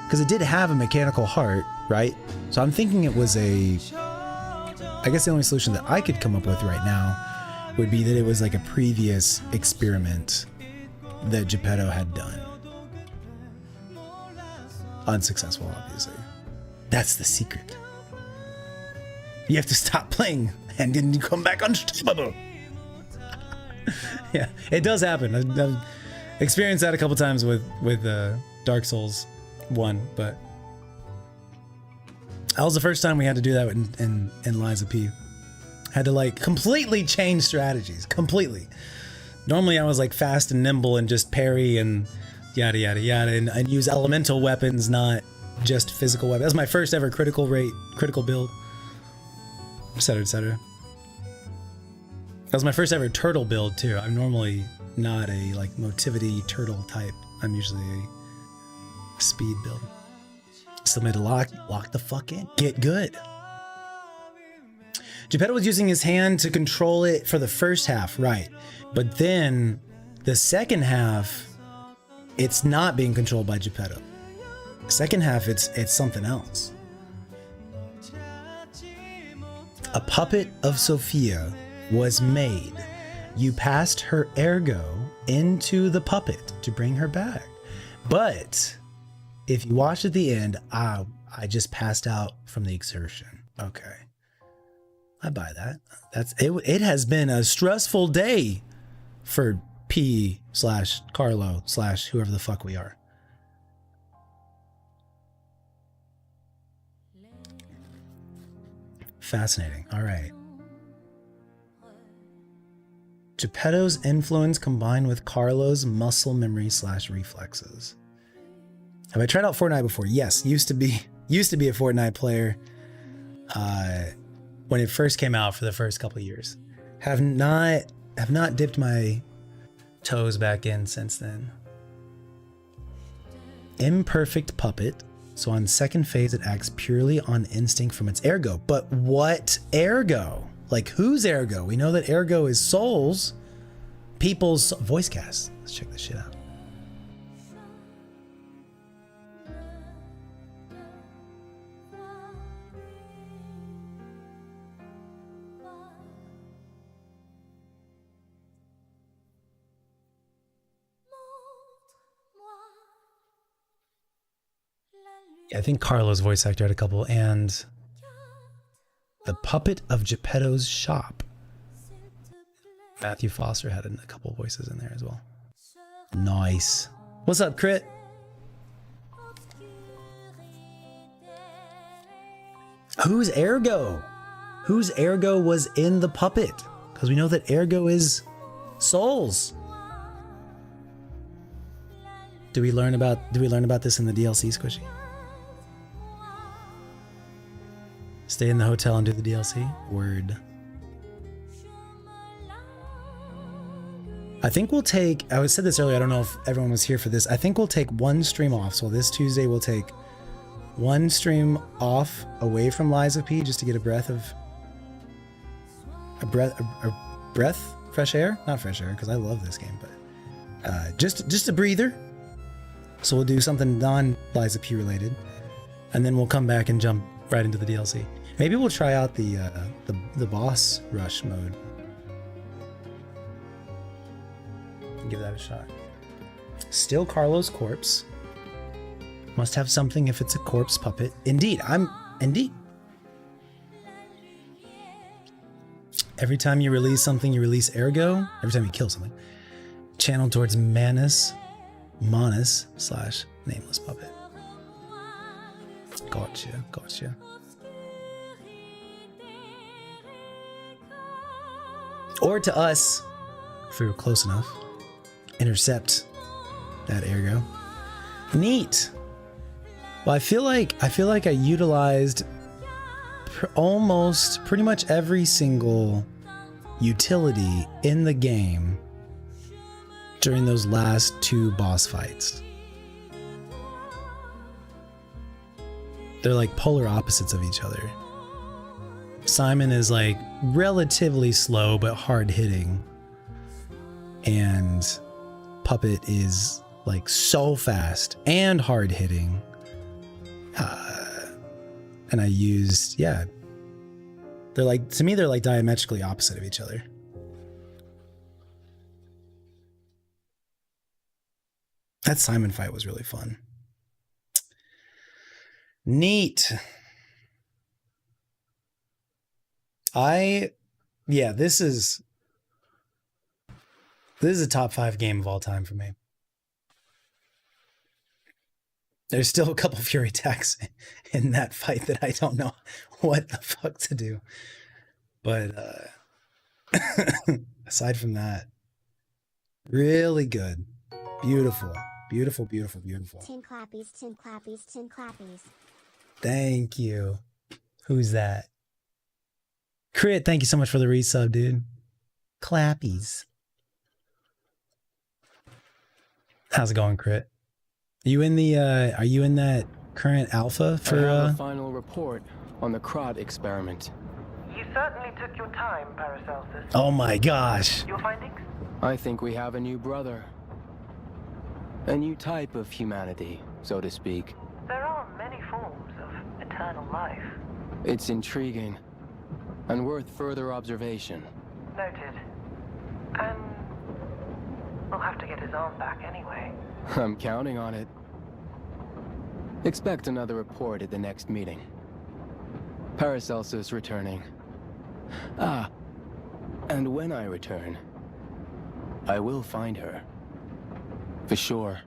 S2: Because it did have a mechanical heart, right? So I'm thinking it was I guess the only solution that I could come up with right now would be that it was like a previous experiment that Geppetto had done. Unsuccessful, obviously. That's the secret. You have to stop playing and then you come back unstoppable. Yeah, it does happen. I've experienced that a couple times with Dark Souls 1, but that was the first time we had to do that in Lies of P. Had to like completely change strategies. Completely. Normally I was like fast and nimble and just parry and yada yada yada and use elemental weapons, not just physical weapons. That was my first ever critical build. Etc. etc. That was my first ever turtle build too. I'm normally not a like motivity turtle type. I'm usually a speed build. Still made a lock the fuck in. Get good. Geppetto was using his hand to control it for the first half, right? But then the second half, it's not being controlled by Geppetto. Second half, it's something else. A puppet of Sophia was made. You passed her ergo into the puppet to bring her back. But if you watch at the end, I just passed out from the exertion. Okay. I buy that. That's it. It has been a stressful day for P/Carlo/ whoever the fuck we are. Fascinating. All right. Geppetto's influence combined with Carlo's muscle memory / reflexes. Have I tried out Fortnite before? Yes, used to be a Fortnite player. When it first came out for the first couple of years. Have not dipped my toes back in since then. Imperfect puppet. So on second phase, it acts purely on instinct from its ergo. But what ergo? Like whose ergo? We know that ergo is souls. People's voice cast. Let's check this shit out. I think Carlo's voice actor had a couple, and the puppet of Geppetto's shop. Matthew Foster had a couple voices in there as well. Nice. What's up, Crit? Whose ergo? Whose ergo was in the puppet? Because we know that ergo is souls. Do we learn about this in the DLC, Squishy? Stay in the hotel and do the DLC? Word. I think we'll take, I said this earlier, I don't know if everyone was here for this. I think we'll take one stream off. So this Tuesday we'll take one stream off away from Lies of P just to get a breath fresh air, not fresh air, because I love this game, but just a breather. So we'll do something non-Liza P related, and then we'll come back and jump right into the DLC. Maybe we'll try out the boss rush mode. Give that a shot. Still Carlo's corpse. Must have something if it's a corpse puppet. Indeed. Every time you release something, you release ergo. Every time you kill something. Channel towards Manus / Nameless Puppet. Gotcha. Or to us, if we were close enough, intercept that ergo. Neat. Well, I feel like I utilized almost pretty much every single utility in the game during those last 2 boss fights. They're like polar opposites of each other. Simon is like relatively slow but hard hitting, and Puppet is like so fast and hard hitting. And I used, they're like, to me, they're like diametrically opposite of each other. That Simon fight was really fun. Neat. This is a top 5 game of all time for me. There's still a couple Fury attacks in that fight that I don't know what the fuck to do. But aside from that, really good. Beautiful.
S1: 10 clappies, 10 clappies, 10 clappies.
S2: Thank you. Who's that? Crit, thank you so much for the resub, dude. Clappies. How's it going, Crit? Are you in that current alpha for
S7: I have a final report on the Crot experiment.
S8: You certainly took your time, Paracelsus.
S2: Oh my gosh.
S8: Your findings?
S7: I think we have a new brother. A new type of humanity, so to speak.
S8: There are many forms of eternal life.
S7: It's intriguing and worth further observation.
S8: Noted. And we'll have to get his arm back anyway.
S7: I'm counting on it. Expect another report at the next meeting. Paracelsus returning. And when I return, I will find her. For sure.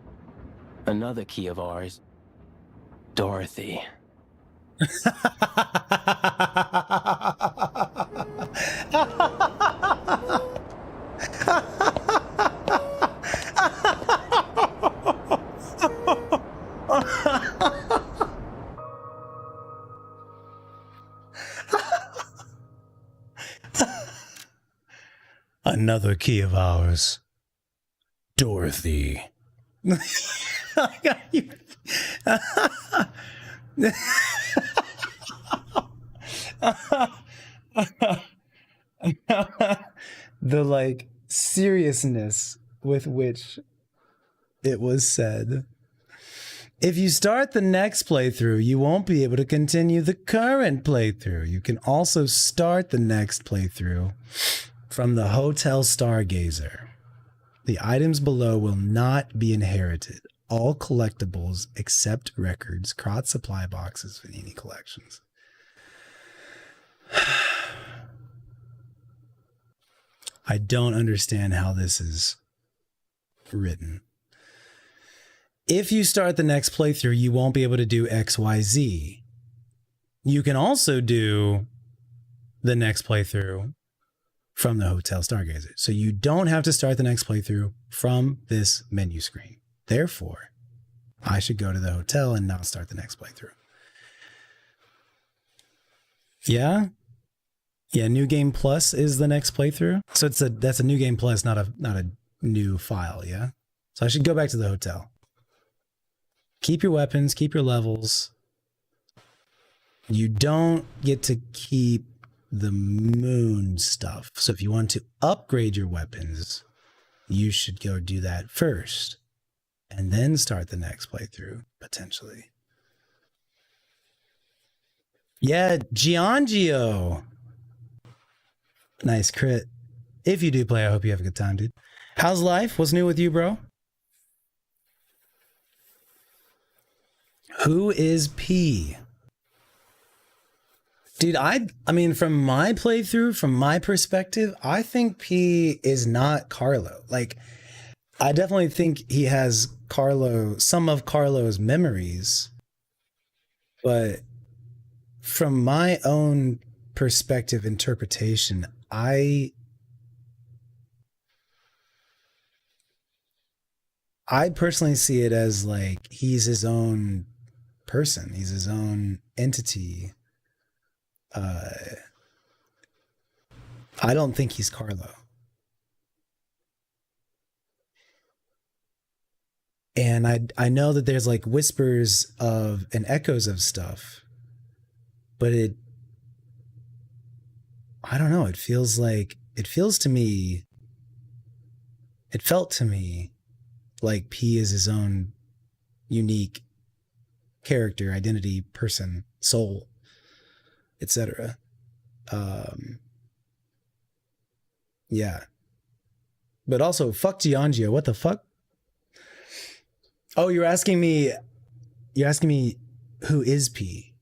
S7: Another key of ours. Dorothy.
S2: Another key of ours. Dorothy. The like seriousness with which it was said. If you start the next playthrough, you won't be able to continue the current playthrough. You can also start the next playthrough from the Hotel Stargazer. The items below will not be inherited. All collectibles except records, Crot supply boxes, Vanini collections. I don't understand how this is written. If you start the next playthrough, you won't be able to do XYZ. You can also do the next playthrough from the Hotel Stargazer. So you don't have to start the next playthrough from this menu screen. Therefore, I should go to the hotel and not start the next playthrough. Yeah? Yeah, New Game Plus is the next playthrough. So that's a New Game Plus, not a new file, yeah? So I should go back to the hotel. Keep your weapons, keep your levels. You don't get to keep the moon stuff. So if you want to upgrade your weapons, you should go do that first and then start the next playthrough, potentially. Yeah, Giangio. Nice crit. If you do play, I hope you have a good time, dude. How's life? What's new with you, bro? Who is P? Dude, I mean, from my playthrough, from my perspective, I think P is not Carlo. Like, I definitely think he has some of Carlo's memories, but from my own perspective interpretation, I personally see it as like he's his own person. He's his own entity. I don't think he's Carlo. And I know that there's like whispers of and echoes of stuff, but I don't know. It felt to me like P is his own unique character, identity, person, soul, etc. Yeah. But also, fuck Giangio. What the fuck? Oh, you're asking me who is P?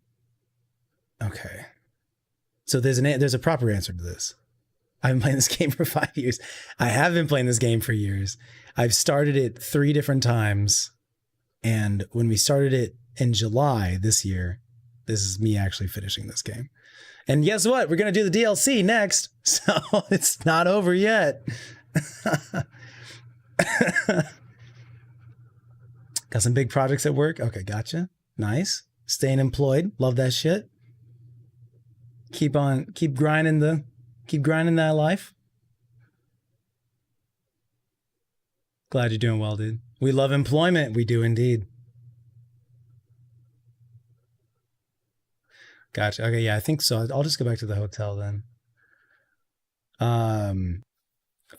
S2: Okay. So there's a proper answer to this. I've been playing this game for 5 years. I have been playing this game for years. I've started it 3 different times. And when we started it in July this year, this is me actually finishing this game. And guess what? We're going to do the DLC next. So it's not over yet. Got some big projects at work. Okay, gotcha. Nice. Staying employed. Love that shit. Keep grinding that life. Glad you're doing well, dude. We love employment. We do indeed. Gotcha. Okay, yeah, I think so. I'll just go back to the hotel then.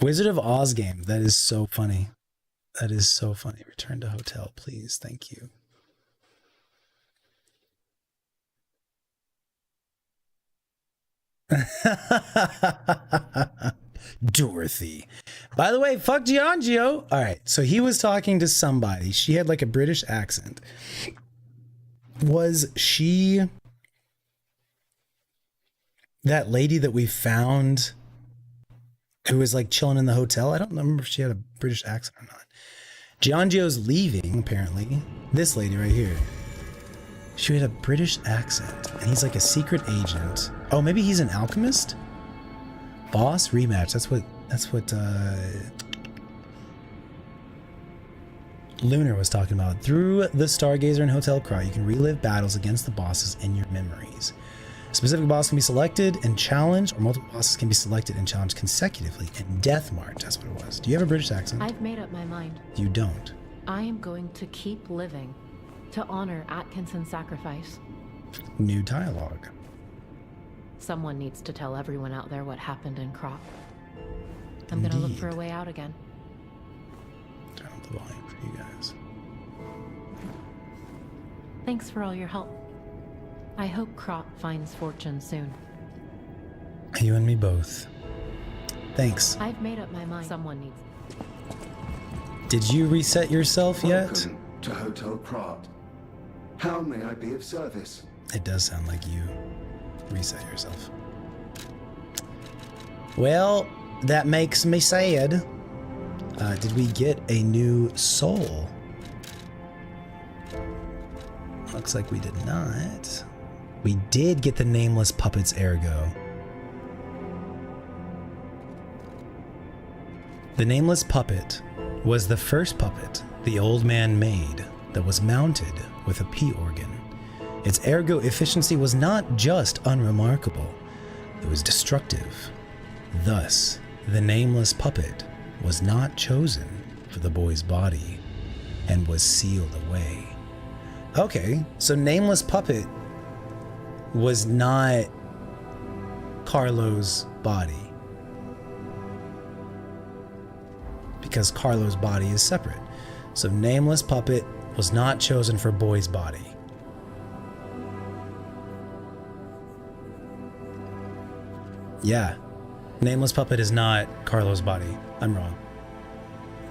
S2: Wizard of Oz game. That is so funny. That is so funny. Return to hotel, please. Thank you. Dorothy. By the way, fuck Giangio. All right, so he was talking to somebody. She had like a British accent. Was she that lady that we found who was like chilling in the hotel? I don't remember if she had a British accent or not. Giangio's leaving, apparently. This lady right here. She had a British accent, and he's like a secret agent. Oh, maybe he's an alchemist? Boss rematch. That's what Lunar was talking about. Through the Stargazer and Hotel Cry, you can relive battles against the bosses in your memories. A specific boss can be selected and challenged, or multiple bosses can be selected and challenged consecutively in Death March. That's what it was. Do you have a British accent?
S9: I've made up my mind.
S2: You don't.
S9: I am going to keep living to honor Atkinson's sacrifice.
S2: New dialogue.
S9: Someone needs to tell everyone out there what happened in Crop. I'm gonna look for a way out again.
S2: Turn up the volume for you guys.
S9: Thanks for all your help. I hope Crop finds fortune soon.
S2: You and me both. Thanks.
S9: I've made up my mind. Someone needs.
S2: Did you reset yourself yet?
S5: Welcome to Hotel Pratt. How may I be of service?
S2: It does sound like you reset yourself. Well, that makes me sad. Did we get a new soul? Looks like we did not. We did get the Nameless Puppet's ergo. The Nameless Puppet was the first puppet the old man made that was mounted with a P organ. Its ergo efficiency was not just unremarkable, it was destructive. Thus, the Nameless Puppet was not chosen for the boy's body and was sealed away. Okay, so Nameless Puppet was not Carlo's body. Because Carlo's body is separate. So Nameless Puppet was not chosen for Boy's body. Yeah. Nameless Puppet is not Carlo's body. I'm wrong.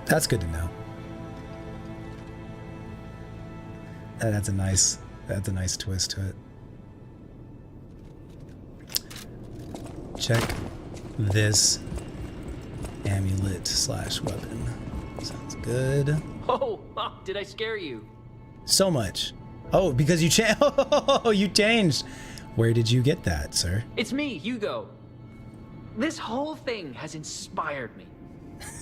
S2: That's good to know. That's a nice twist to it. Check this amulet / weapon. Sounds good.
S10: Oh, did I scare you?
S2: So much. Oh, because you changed. Oh, you changed. Where did you get that, sir?
S10: It's me, Hugo. This whole thing has inspired me.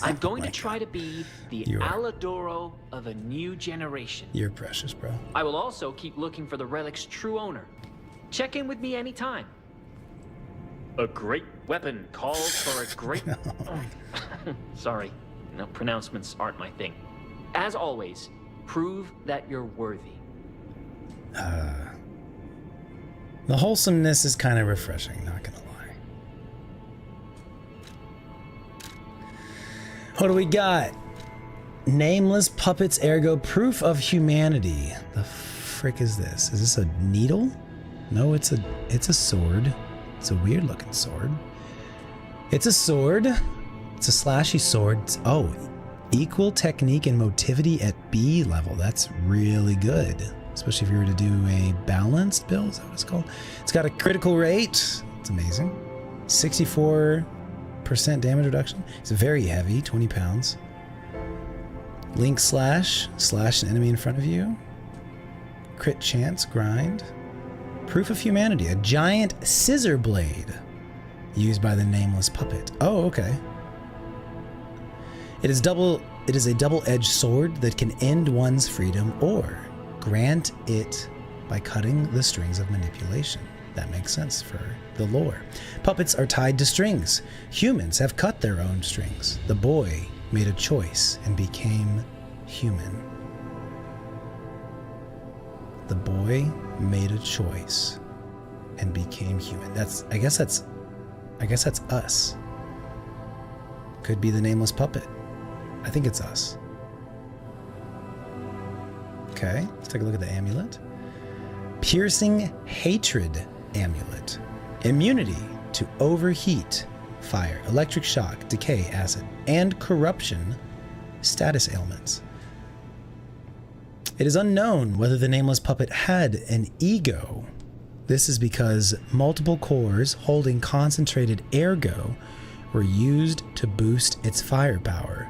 S10: I'm going to try to be the Aladoro of a new generation.
S2: You're precious, bro.
S10: I will also keep looking for the relic's true owner. Check in with me anytime. A great weapon calls for a great... Sorry, no, pronouncements aren't my thing. As always, prove that you're worthy.
S2: The wholesomeness is kind of refreshing, not gonna lie. What do we got? Nameless Puppets, ergo proof of humanity. The frick is this? Is this a needle? No, it's a sword. It's a weird looking sword. It's a sword. It's a slashy sword. Oh, equal technique and motivity at B level. That's really good. Especially if you were to do a balanced build. Is that what it's called? It's got a critical rate. It's amazing. 64% damage reduction. It's very heavy, 20 pounds. Link slash an enemy in front of you. Crit chance, grind. Proof of humanity, a giant scissor blade used by the Nameless Puppet. Oh, okay. It is a double-edged sword that can end one's freedom or grant it by cutting the strings of manipulation. That makes sense for the lore. Puppets are tied to strings. Humans have cut their own strings. The boy made a choice and became human. The boy made a choice and became human. I guess that's us. Could be the Nameless Puppet. I think it's us. Okay, let's take a look at the amulet. Piercing Hatred amulet. Immunity to overheat, fire, electric shock, decay, acid, and corruption status ailments. It is unknown whether the Nameless Puppet had an ego. This is because multiple cores holding concentrated ergo were used to boost its firepower.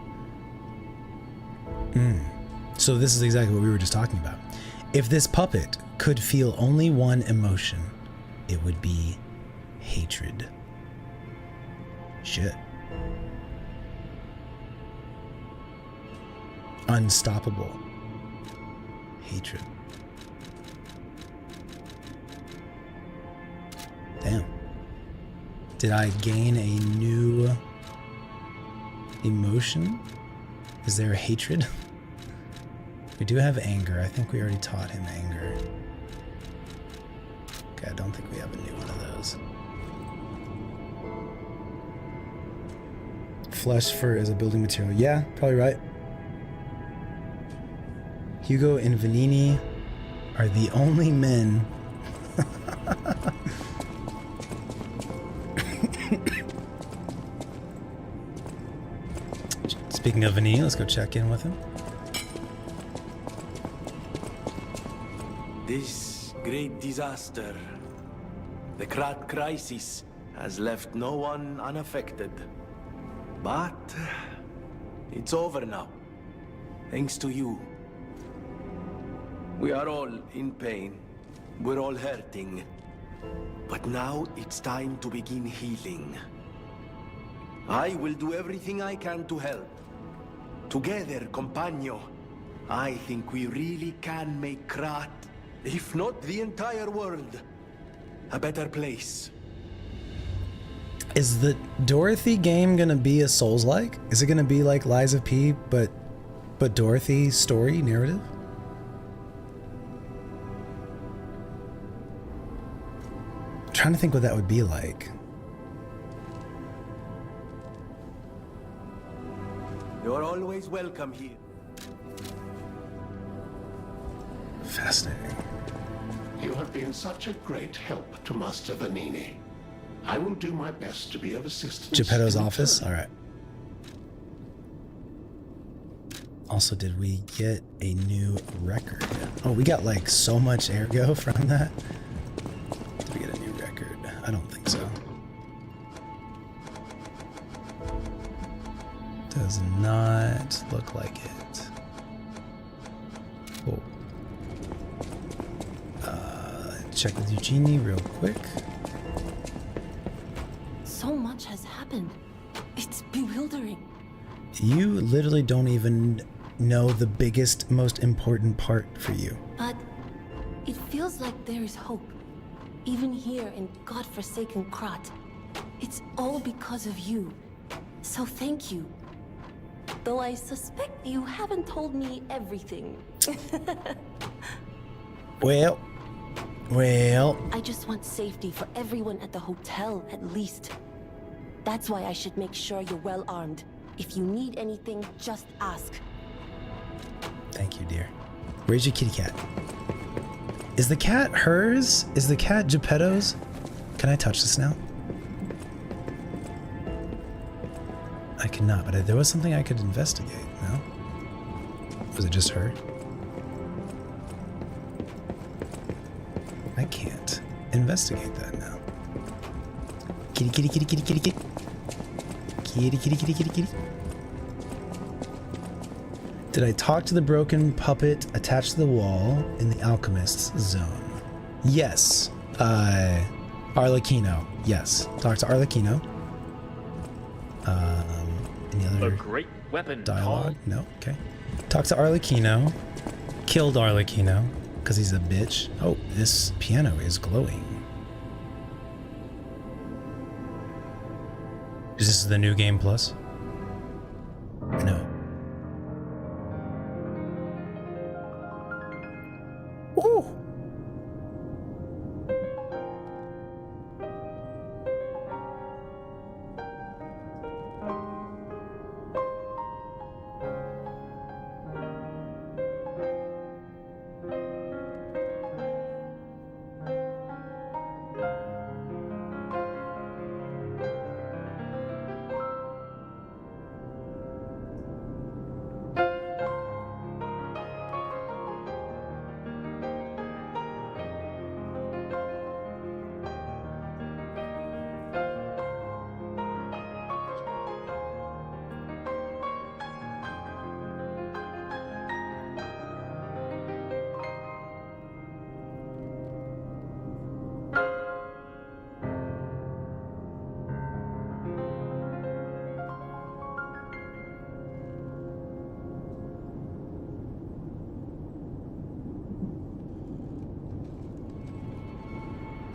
S2: So this is exactly what we were just talking about. If this puppet could feel only one emotion, it would be hatred. Shit. Unstoppable. Hatred. Damn. Did I gain a new emotion? Is there a hatred? We do have anger. I think we already taught him anger. Okay, I don't think we have a new one of those. Flesh fur is a building material. Yeah, probably right. Hugo and Vanini are the only men. Speaking of Vanini, let's go check in with him.
S11: This great disaster, the Krat crisis, has left no one unaffected. But it's over now, thanks to you. We are all in pain. We're all hurting. But now it's time to begin healing. I will do everything I can to help. Together, compagno, I think we really can make Krat, if not the entire world, a better place.
S2: Is the Dorothy game gonna be a Souls-like? Is it gonna be like Lies of P, but Dorothy's story narrative? I'm trying to think what that would be like.
S11: You're always welcome here.
S2: Fascinating.
S12: You have been such a great help to Master Vanini. I will do my best to be of assistance.
S2: Geppetto's
S12: in
S2: office?
S12: return.
S2: Alright. Also, did we get a new record? Oh, we got like so much ergo from that. Did we get a new record? I don't think so. Does not look like it. Oh. Check with Eugenie real quick.
S13: So much has happened. It's bewildering.
S2: You literally don't even know the biggest, most important part for you.
S13: But it feels like there is hope. Even here in godforsaken Krat. It's all because of you. So thank you. Though I suspect you haven't told me everything.
S2: Well.
S13: I just want safety for everyone at the hotel, at least. That's why I should make sure you're well armed. If you need anything, just ask.
S2: Thank you, dear. Where's your kitty cat? Is the cat hers? Is the cat Geppetto's? Can I touch this now? I cannot, but there was something I could investigate, no? Was it just her? I can't investigate that now. Kitty, kitty, kitty, kitty, kitty, kitty. Kitty, kitty, kitty, kitty, kitty. Did I talk to the broken puppet attached to the wall in the alchemist's zone? Yes. Arlecchino. Yes. Talk to Arlecchino. Any other
S10: A great weapon
S2: dialogue?
S10: called...
S2: No? Okay. Talk to Arlecchino. Killed Arlecchino because he's a bitch. Oh, this piano is glowing. Is this the new game plus? No. Ooh.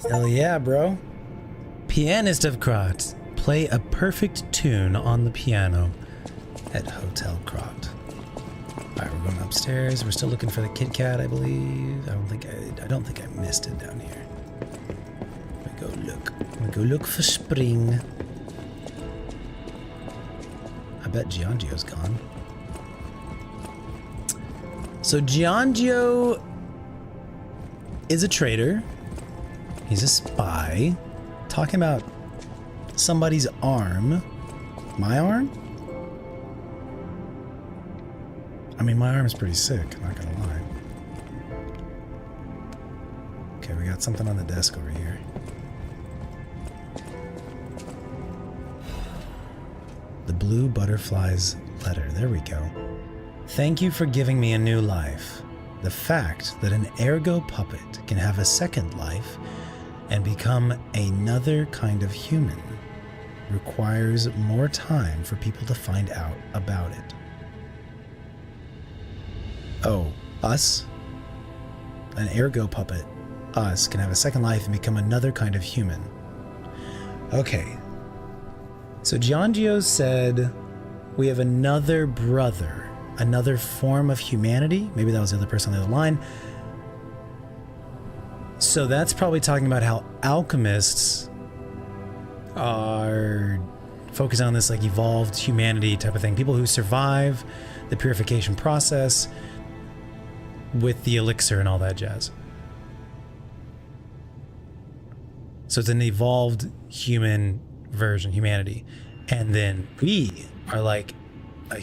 S2: Hell yeah, bro. Pianist of Krat. Play a perfect tune on the piano at Hotel Krat. Alright, we're going upstairs. We're still looking for the Kit Kat, I believe. I don't think I missed it down here. Let me go look. I'm gonna go look for Spring. I bet Giangio's gone. So Giangio is a traitor. He's a spy. Talking about somebody's arm. My arm? I mean, my arm's pretty sick, I'm not gonna lie. Okay, we got something on the desk over here. The blue butterfly's letter. There we go. Thank you for giving me a new life. The fact that an ergo puppet can have a second life and become another kind of human requires more time for people to find out about it. Oh, us? An ergo puppet, us, can have a second life and become another kind of human. Okay. So Giangio said we have another brother, another form of humanity. Maybe that was the other person on the other line. So that's probably talking about how alchemists are focus on this like evolved humanity type of thing. People who survive the purification process with the elixir and all that jazz. So it's an evolved human version, humanity. And then we are like a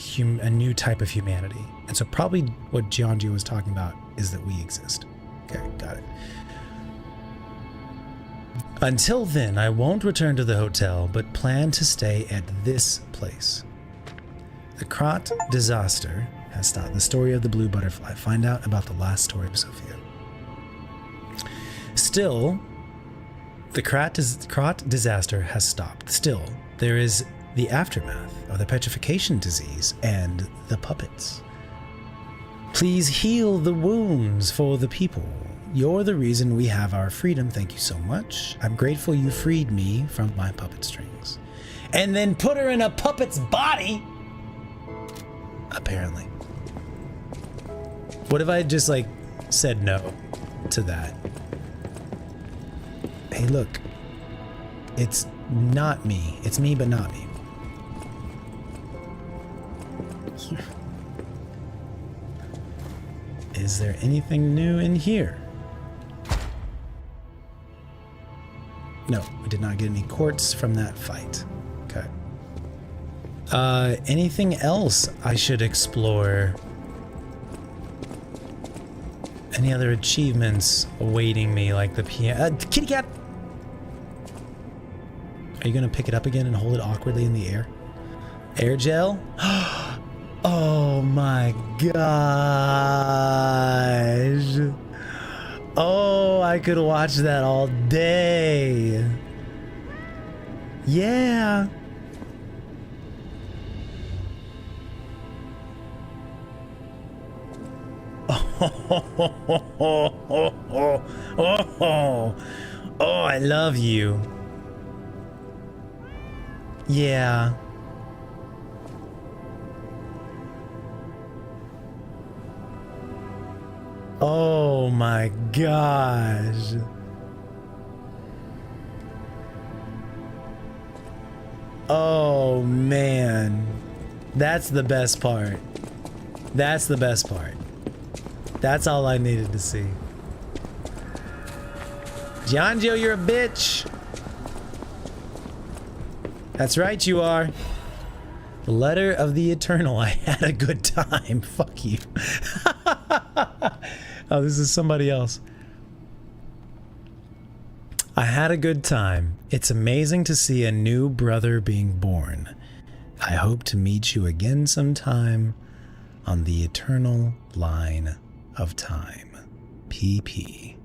S2: new type of humanity. And so probably what Giangio was talking about is that we exist. Okay, got it. Until then, I won't return to the hotel, but plan to stay at this place. The Krat disaster has stopped. The story of the blue butterfly. Find out about the last story of Sophia. Still, the Krat disaster has stopped. Still, there is the aftermath of the petrification disease and the puppets. Please heal the wounds for the people. You're the reason we have our freedom. Thank you so much. I'm grateful you freed me from my puppet strings. And then put her in a puppet's body? Apparently. What if I just like said no to that? Hey, look. It's not me. It's me, but not me. Is there anything new in here? No, we did not get any quartz from that fight. Okay. Anything else I should explore? Any other achievements awaiting me, like the piano? Kitty cat! Are you gonna pick it up again and hold it awkwardly in the air? Air gel? Oh my gosh! Oh, I could watch that all day. Yeah. Oh, I love you. Yeah. Oh my gosh. Oh man. That's the best part. That's the best part. That's all I needed to see. Giangio, you're a bitch. That's right, you are. The letter of the Eternal. I had a good time. Fuck you. Oh, this is somebody else. I had a good time. It's amazing to see a new brother being born. I hope to meet you again sometime on the eternal line of time. PP.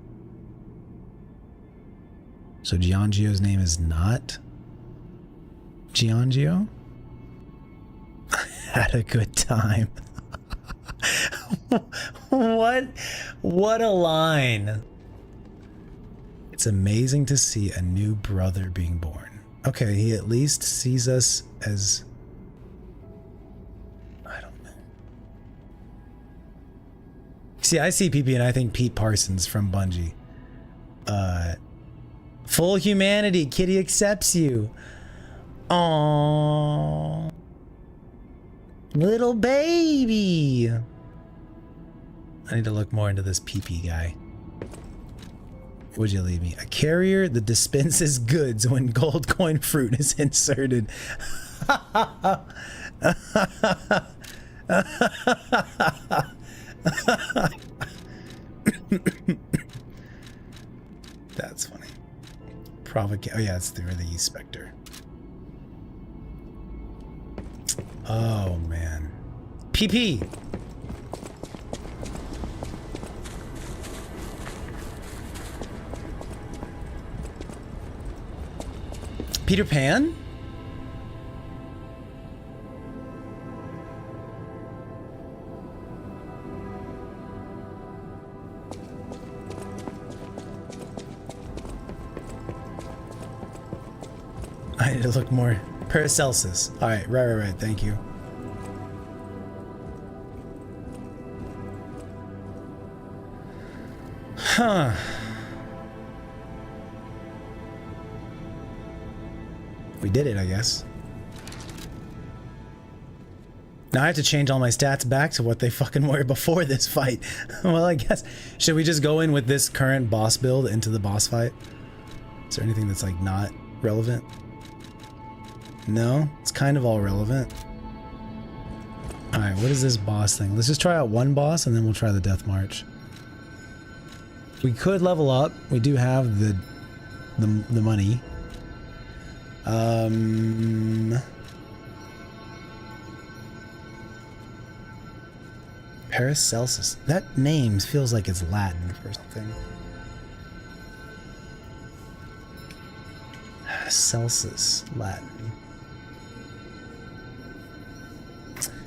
S2: So Giangio's name is not Giangio? I had a good time. What a line. It's amazing to see a new brother being born. Okay, he at least sees us as, I don't know. See, I see PP and I think Pete Parsons from Bungie. Full humanity, Kitty accepts you. Aww. Little baby. I need to look more into this PP guy. Would you leave me? A carrier that dispenses goods when gold coin fruit is inserted. That's funny. Oh yeah, it's through the Spectre. Oh man. PP. Peter Pan? I need to look more. Paracelsus. Alright, right. Thank you. Huh. We did it, I guess. Now I have to change all my stats back to what they fucking were before this fight. Well, I guess, should we just go in with this current boss build into the boss fight? Is there anything that's like not relevant? No, it's kind of all relevant. Alright, what is this boss thing? Let's just try out one boss and then we'll try the Death March. We could level up. We do have the money. Paracelsus. That name feels like it's Latin for something. Celsus, Latin.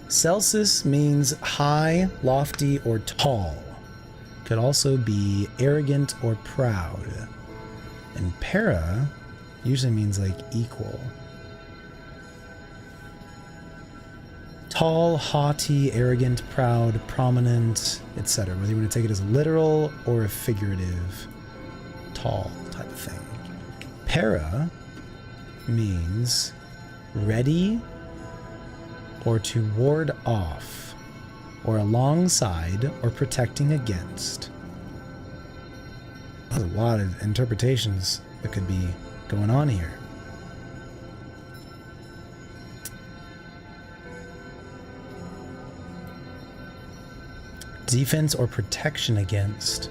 S2: Celsus means high, lofty, or tall. Could also be arrogant or proud. And para usually means like equal. Tall, haughty, arrogant, proud, prominent, etc. Whether you want to take it as a literal or a figurative, tall type of thing. Para means ready or to ward off or alongside or protecting against. There's a lot of interpretations that could be going on here. Defense or protection against.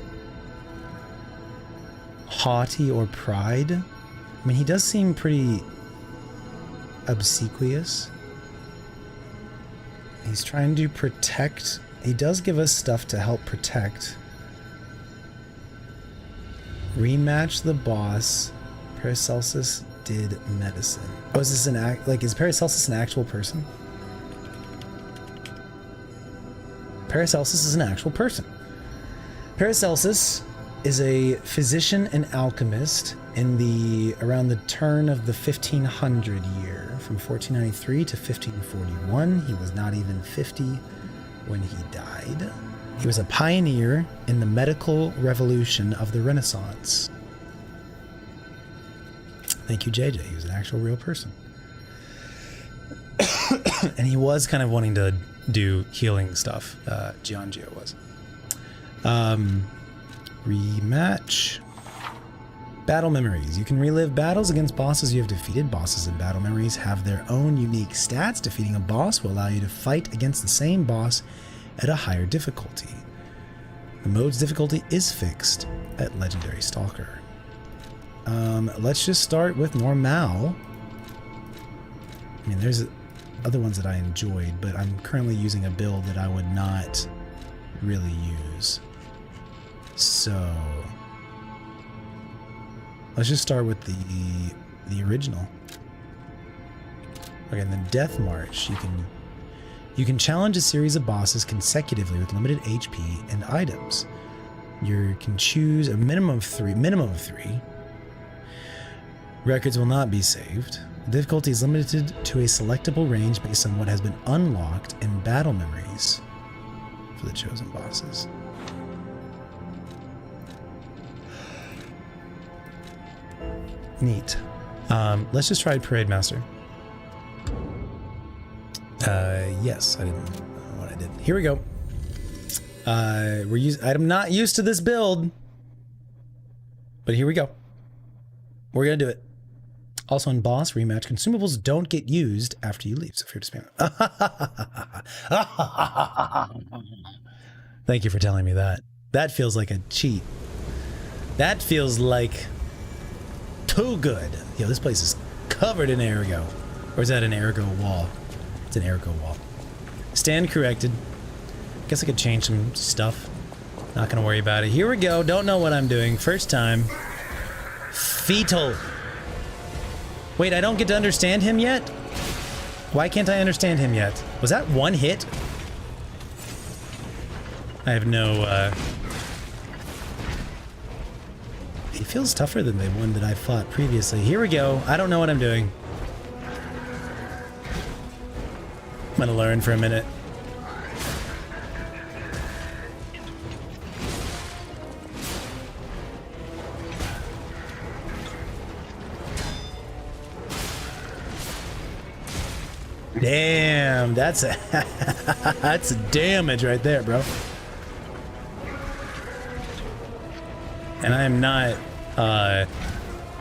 S2: Haughty or pride. I mean, he does seem pretty obsequious. He's trying to protect. He does give us stuff to help protect. Rematch the boss. Paracelsus did medicine. Oh, is this an act? Like, is Paracelsus an actual person? Paracelsus is an actual person. Paracelsus is a physician and alchemist in around the turn of the 1500 year, from 1493 to 1541. He was not even 50 when he died. He was a pioneer in the medical revolution of the Renaissance. Thank you, JJ. He was an actual real person. And he was kind of wanting to do healing stuff. Giangio was. Rematch. Battle memories. You can relive battles against bosses you have defeated. Bosses in battle memories have their own unique stats. Defeating a boss will allow you to fight against the same boss at a higher difficulty. The mode's difficulty is fixed at Legendary Stalker. Let's just start with normal. I mean, there's other ones that I enjoyed, but I'm currently using a build that I would not really use. So let's just start with the original. Okay, and then Death March. You can challenge a series of bosses consecutively with limited HP and items. You can choose a minimum of three. Records will not be saved. The difficulty is limited to a selectable range based on what has been unlocked in battle memories for the chosen bosses. Neat. Let's just try Parade Master. Yes, I didn't know what I did. Here we go. I'm not used to this build, but here we go. We're gonna do it. Also in boss rematch, consumables don't get used after you leave, so feel free to spam them. Thank you for telling me that. That feels like a cheat. That feels like too good. Yo, this place is covered in Ergo. Or is that an Ergo wall? It's an Ergo wall. Stand corrected. Guess I could change some stuff. Not gonna worry about it. Here we go. Don't know what I'm doing. First time. Fetal. Wait, I don't get to understand him yet? Why can't I understand him yet? Was that one hit? I have no, He feels tougher than the one that I fought previously. Here we go. I don't know what I'm doing. I'm gonna learn for a minute. Damn. Damn, that's a that's damage right there, bro. And I am not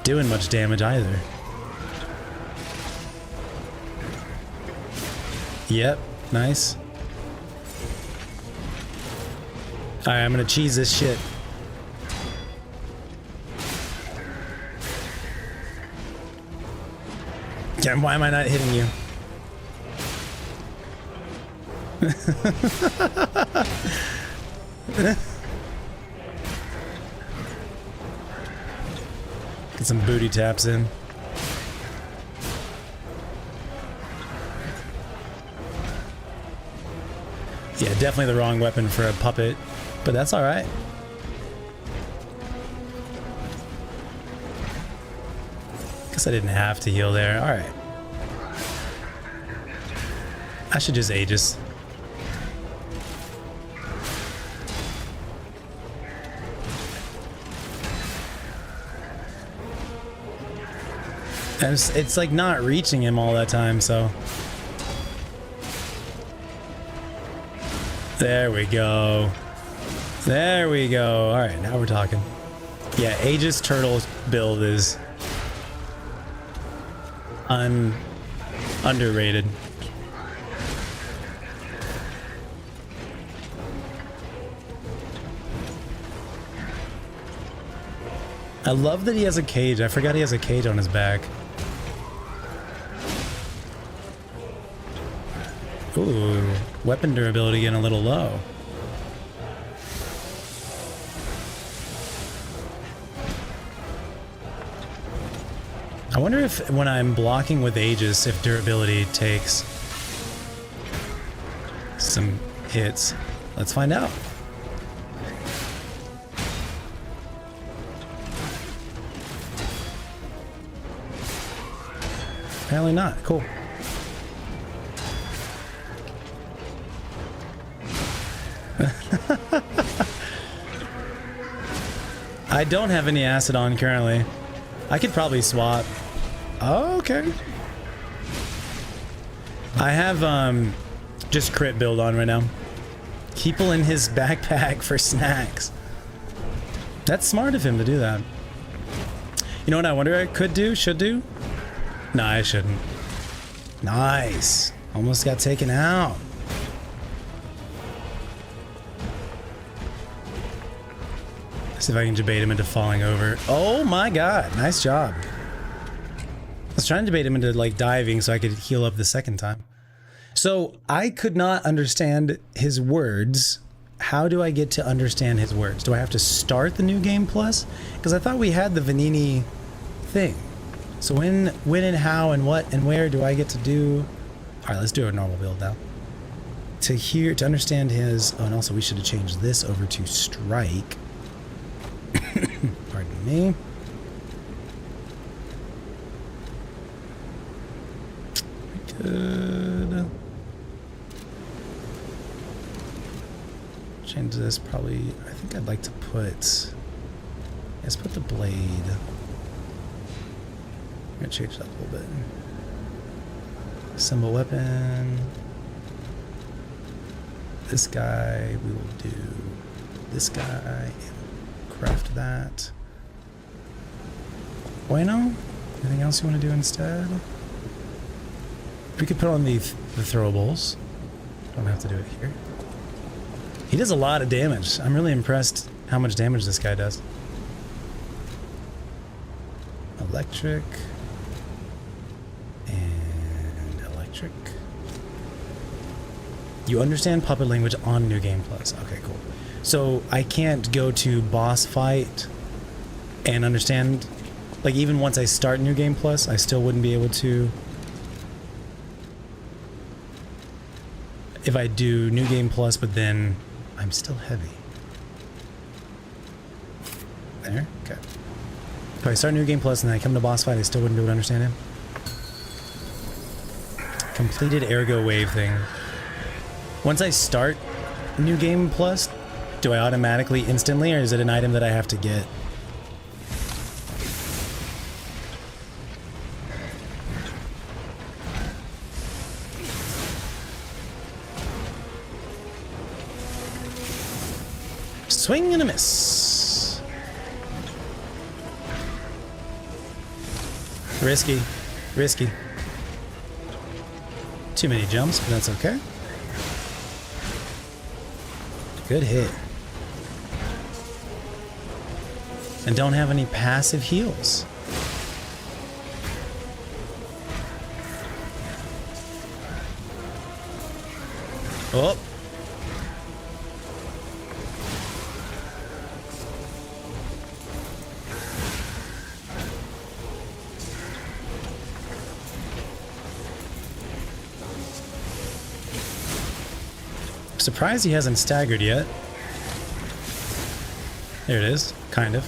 S2: doing much damage either. Yep, nice. Alright, I'm gonna cheese this shit. Damn, why am I not hitting you? Get some booty taps in. Yeah, definitely the wrong weapon for a puppet, but that's all right. Guess I didn't have to heal there. All right. I should just Aegis. And it's like not reaching him all that time, so. There we go. There we go. All right, now we're talking. Yeah, Aegis Turtle's build is underrated. I love that he has a cage. I forgot he has a cage on his back. Ooh, weapon durability getting a little low. I wonder if when I'm blocking with Aegis, if durability takes some hits. Let's find out. Apparently not. Cool. I don't have any acid on currently. I could probably swap. Oh, okay. I have just crit build on right now. Keep in his backpack for snacks. That's smart of him to do that. You know what I wonder I could do? Should do? No, I shouldn't. Nice. Almost got taken out. See if I can debate him into falling over. Oh my god, nice job. I was trying to debate him into like diving so I could heal up the second time. So I could not understand his words. How do I get to understand his words? Do I have to start the new game plus? Because I thought we had the Vanini thing. So when and how and what and where do I get to do? All right, let's do a normal build now. To understand his, oh, and also we should have changed this over to strike. Pardon me. We could change this probably. I think I'd like to put. Let's put the blade. I'm gonna change it up a little bit. Symbol weapon. This guy, we will do this guy. Craft that. Bueno? Anything else you want to do instead? We could put on the throwables. Don't have to do it here. He does a lot of damage. I'm really impressed how much damage this guy does. Electric. And electric. You understand puppet language on New Game Plus. Okay, cool. So I can't go to boss fight and understand, like even once I start New Game Plus, I still wouldn't be able to. If I do New Game Plus, but then I'm still heavy. There, okay. If I start New Game Plus and then I come to boss fight, I still wouldn't be able to understand him. Completed ergo wave thing. Once I start New Game Plus, do I automatically instantly, or is it an item that I have to get? Swing and a miss. Risky. Risky. Too many jumps, but that's okay. Good hit. And don't have any passive heals. Oh. Surprised he hasn't staggered yet. There it is, kind of.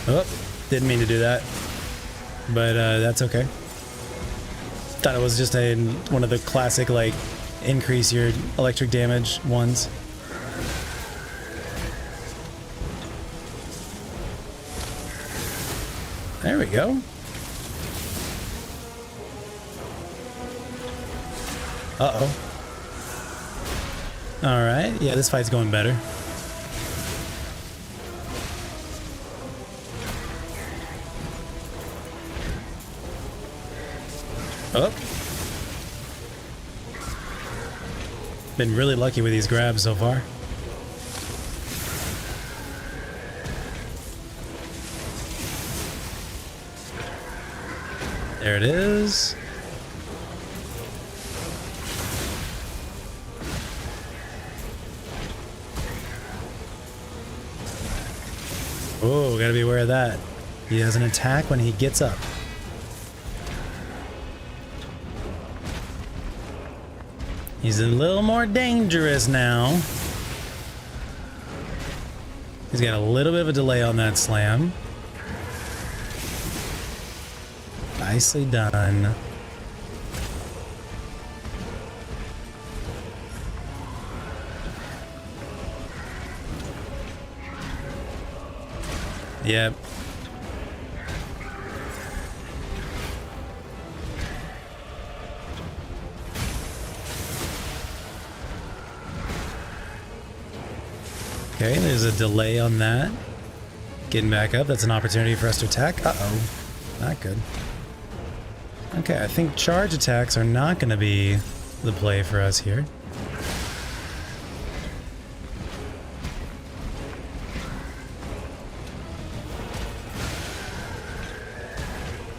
S2: Oh, didn't mean to do that, but that's okay. Thought it was just one of the classic, like, increase your electric damage ones. There we go. Uh-oh. Alright, yeah, this fight's going better. Oh. Been really lucky with these grabs so far. There it is. Oh, gotta be aware of that. He has an attack when he gets up. He's a little more dangerous now. He's got a little bit of a delay on that slam. Nicely done. Yep. Okay, there's a delay on that. Getting back up, that's an opportunity for us to attack. Uh-oh, not good. Okay, I think charge attacks are not going to be the play for us here.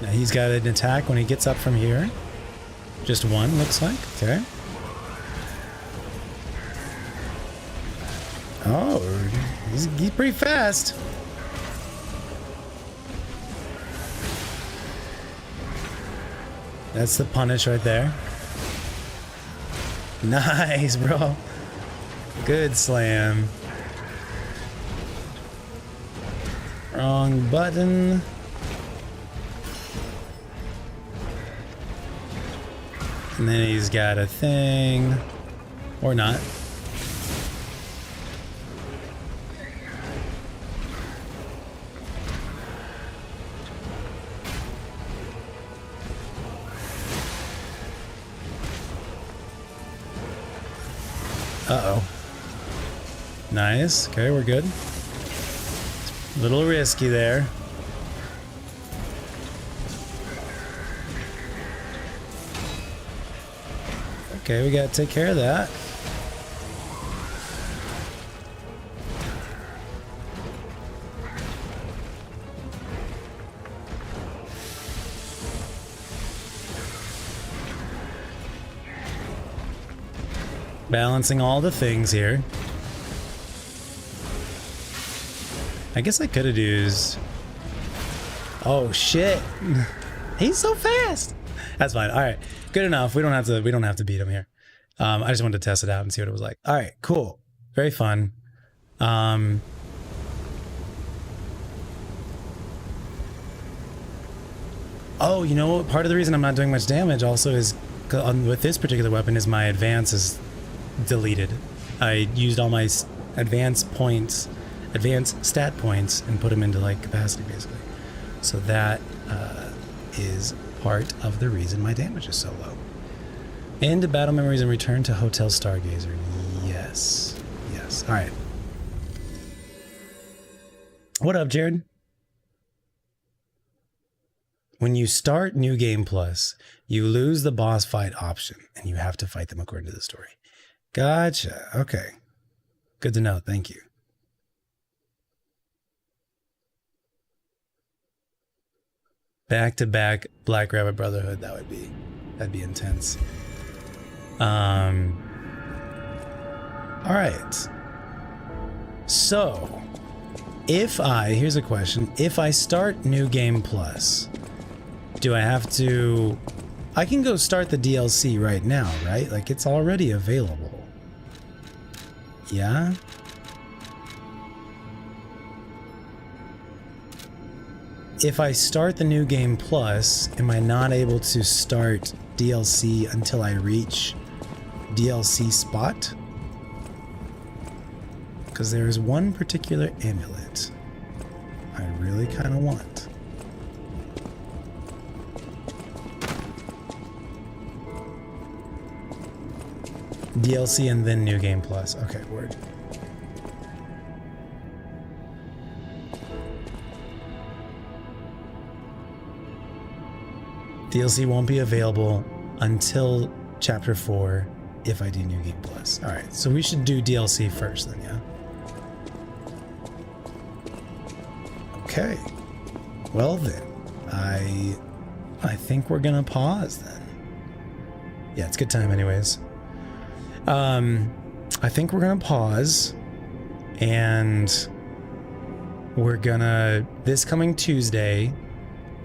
S2: Now he's got an attack when he gets up from here. Just one, looks like. Okay. Oh, he's pretty fast. That's the punish right there. Nice, bro. Good slam. Wrong button. And then he's got a thing. Or not. Uh-oh. Nice. Okay, we're good. A little risky there. Okay, we gotta take care of that. Balancing all the things here. I guess I could have used... Oh shit! He's so fast. That's fine. All right, good enough. We don't have to beat him here. I just wanted to test it out and see what it was like. All right, cool. Very fun. Oh, you know what? Part of the reason I'm not doing much damage also is with this particular weapon is my advance is deleted. I used all my advanced stat points, and put them into like capacity basically. So that is part of the reason my damage is so low. End battle memories and return to Hotel Stargazer. Yes. Yes. All right. What up, Jared? When you start New Game Plus, you lose the boss fight option, and you have to fight them according to the story. Gotcha. Okay. Good to know. Thank you. Back-to-back Black Rabbit Brotherhood. That'd be intense. All right. So, here's a question. If I start New Game Plus, do I have to... I can go start the DLC right now, right? Like, it's already available. Yeah? If I start the New Game Plus, am I not able to start DLC until I reach DLC spot? Because there is one particular amulet I really kind of want. DLC and then New Game Plus. Okay, word. DLC won't be available until Chapter 4 if I do New Game Plus. Alright, so we should do DLC first then, yeah? Okay. Well then, I think we're gonna pause then. Yeah, it's good time anyways. I think we're gonna pause, and we're gonna, this coming Tuesday,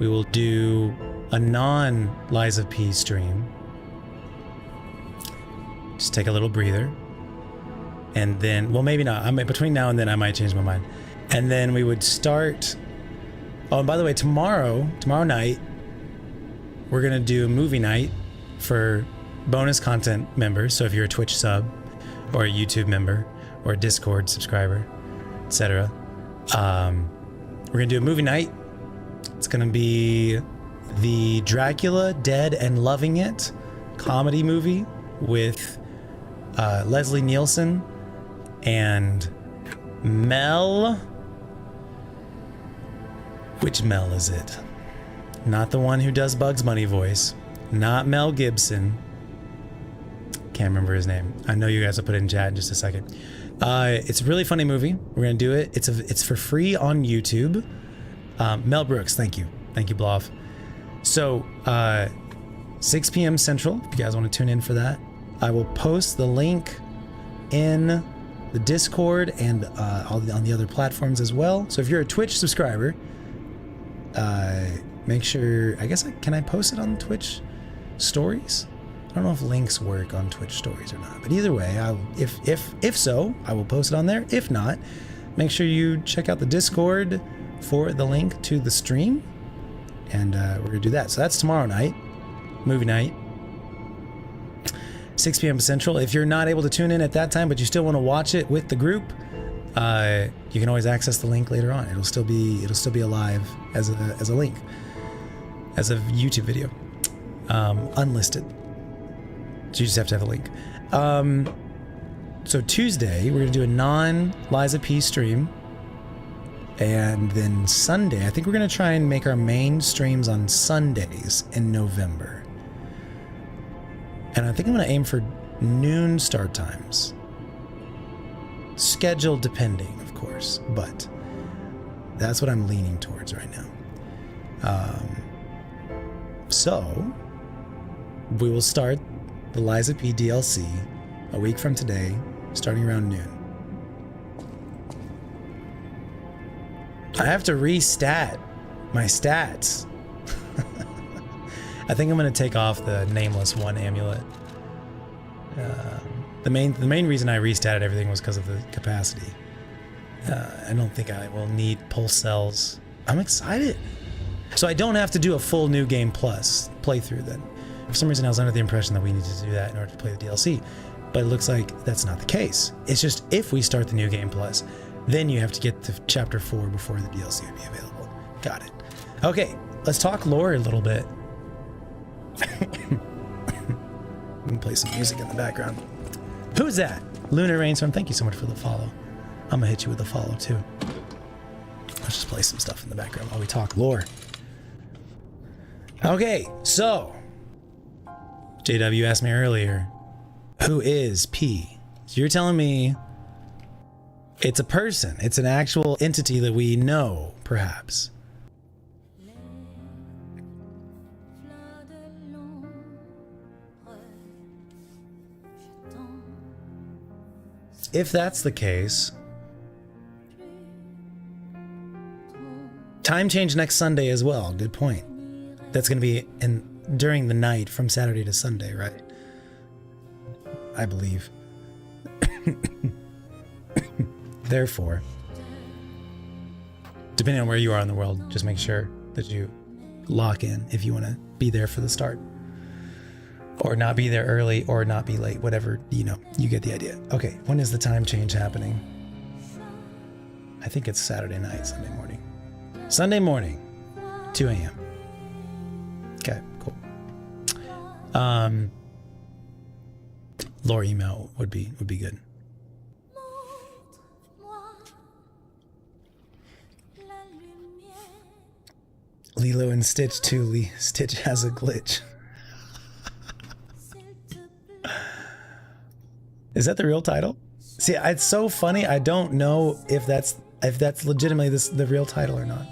S2: we will do a non-Lies of P stream. Just take a little breather. And then, well, maybe not. Between now and then, I might change my mind. And then we would start... Oh, and by the way, tomorrow night, we're going to do a movie night for bonus content members. So if you're a Twitch sub, or a YouTube member, or a Discord subscriber, etc. We're going to do a movie night. It's going to be the Dracula, Dead and Loving It comedy movie with Leslie Nielsen and Mel. Which Mel is it? Not the one who does Bugs Bunny voice. Not Mel Gibson. Can't remember his name. I know you guys will put it in chat in just a second. It's a really funny movie. We're gonna do it. It's for free on YouTube. Mel Brooks, thank you. Thank you, Bloff. So, 6 p.m. Central, if you guys want to tune in for that. I will post the link in the Discord and on the other platforms as well. So if you're a Twitch subscriber, make sure, I guess, can I post it on Twitch stories? I don't know if links work on Twitch stories or not, but either way, if so, I will post it on there. If not, make sure you check out the Discord for the link to the stream, and we're gonna do that. So that's tomorrow night, movie night, 6 p.m. Central. If you're not able to tune in at that time, but you still want to watch it with the group, you can always access the link later on. It'll still be alive as a link, as a YouTube video, unlisted. So you just have to have a link. So Tuesday we're gonna do a non-Liza P stream, and then Sunday I think we're gonna try and make our main streams on Sundays in November. And I think I'm gonna aim for noon start times. Schedule depending, of course, but that's what I'm leaning towards right now. So we will start the Liza P DLC a week from today, starting around noon. I have to restat my stats. I think I'm going to take off the Nameless 1 amulet. The main reason I restatted everything was because of the capacity. I don't think I will need pulse cells. I'm excited. So I don't have to do a full New Game Plus playthrough then. For some reason I was under the impression that we needed to do that in order to play the DLC. but it looks like that's not the case. It's just if we start the New Game Plus, then you have to get to Chapter 4 before the DLC would be available. Got it. Okay, let's talk lore a little bit. I'm gonna play some music in the background. Who's that? Lunar Rainstorm, thank you so much for the follow. I'm gonna hit you with a follow too. Let's just play some stuff in the background while we talk lore. Okay, so JW asked me earlier, who is P? So you're telling me it's a person, it's an actual entity that we know, perhaps. If that's the case, time change next Sunday as well. Good point. That's going to be during the night from Saturday to Sunday, right? I believe. Therefore, depending on where you are in the world, just make sure that you lock in if you want to be there for the start. Or not be there early or not be late, whatever, you know, you get the idea. Okay, when is the time change happening? I think it's Saturday night, Sunday morning. Sunday morning, 2 a.m. Okay, cool. Lore email would be good. Lilo and Stitch 2, Stitch has a glitch. Is that the real title? See, it's so funny. I don't know if that's legitimately the real title or not.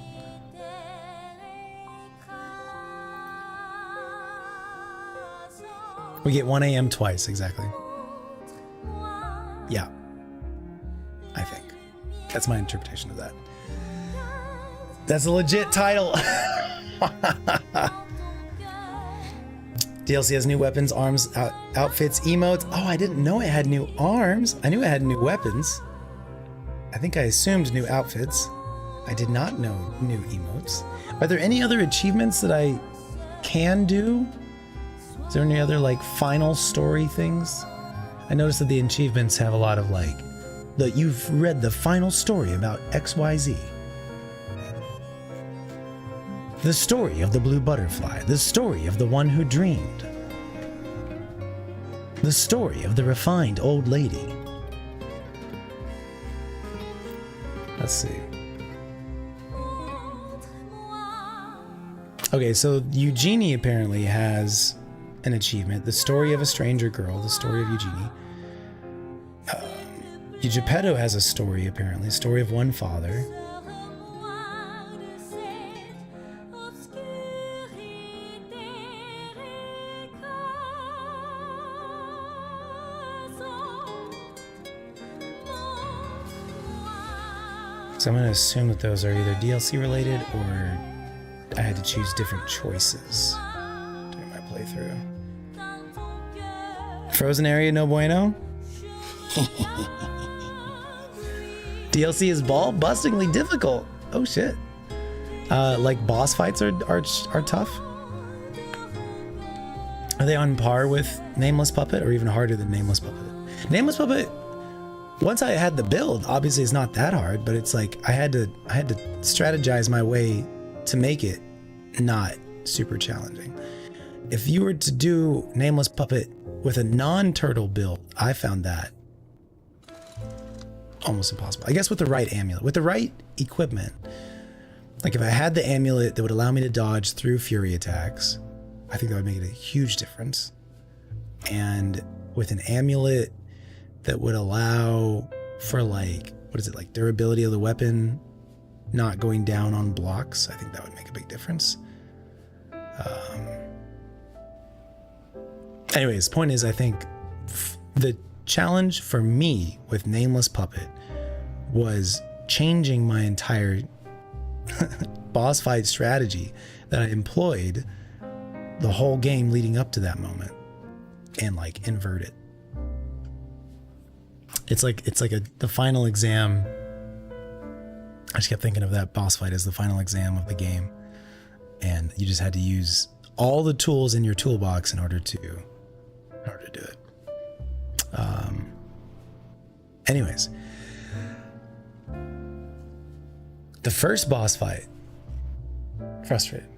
S2: We get 1 a.m. twice, exactly. Yeah. I think. That's my interpretation of that. That's a legit title. DLC has new weapons, arms, outfits, emotes. Oh, I didn't know it had new arms. I knew it had new weapons. I think I assumed new outfits. I did not know new emotes. Are there any other achievements that I can do? Is there any other like final story things? I noticed that the achievements have a lot of like, you've read the final story about XYZ. The story of the blue butterfly, the story of the one who dreamed, the story of the refined old lady. Let's see. Okay, so Eugenie apparently has an achievement, the story of a stranger girl, the story of Eugenie. Geppetto has a story apparently, story of one father. So I'm going to assume that those are either DLC related or I had to choose different choices during my playthrough. Frozen area, no bueno? DLC is ball-bustingly difficult. Oh shit. Like boss fights are tough? Are they on par with Nameless Puppet or even harder than Nameless Puppet? Nameless Puppet, once I had the build, obviously it's not that hard, but it's like I had to strategize my way to make it not super challenging. If you were to do Nameless Puppet with a non-turtle build, I found that almost impossible. I guess with the right amulet, with the right equipment. Like if I had the amulet that would allow me to dodge through fury attacks, I think that would make it a huge difference. And with an amulet that would allow for like, what is it, like durability of the weapon not going down on blocks, I think that would make a big difference. Anyways, point is, I think the challenge for me with Nameless Puppet was changing my entire boss fight strategy that I employed the whole game leading up to that moment and like invert it. It's like the final exam. I just kept thinking of that boss fight as the final exam of the game, and you just had to use all the tools in your toolbox in order to do it. Anyways, the first boss fight. Frustrated.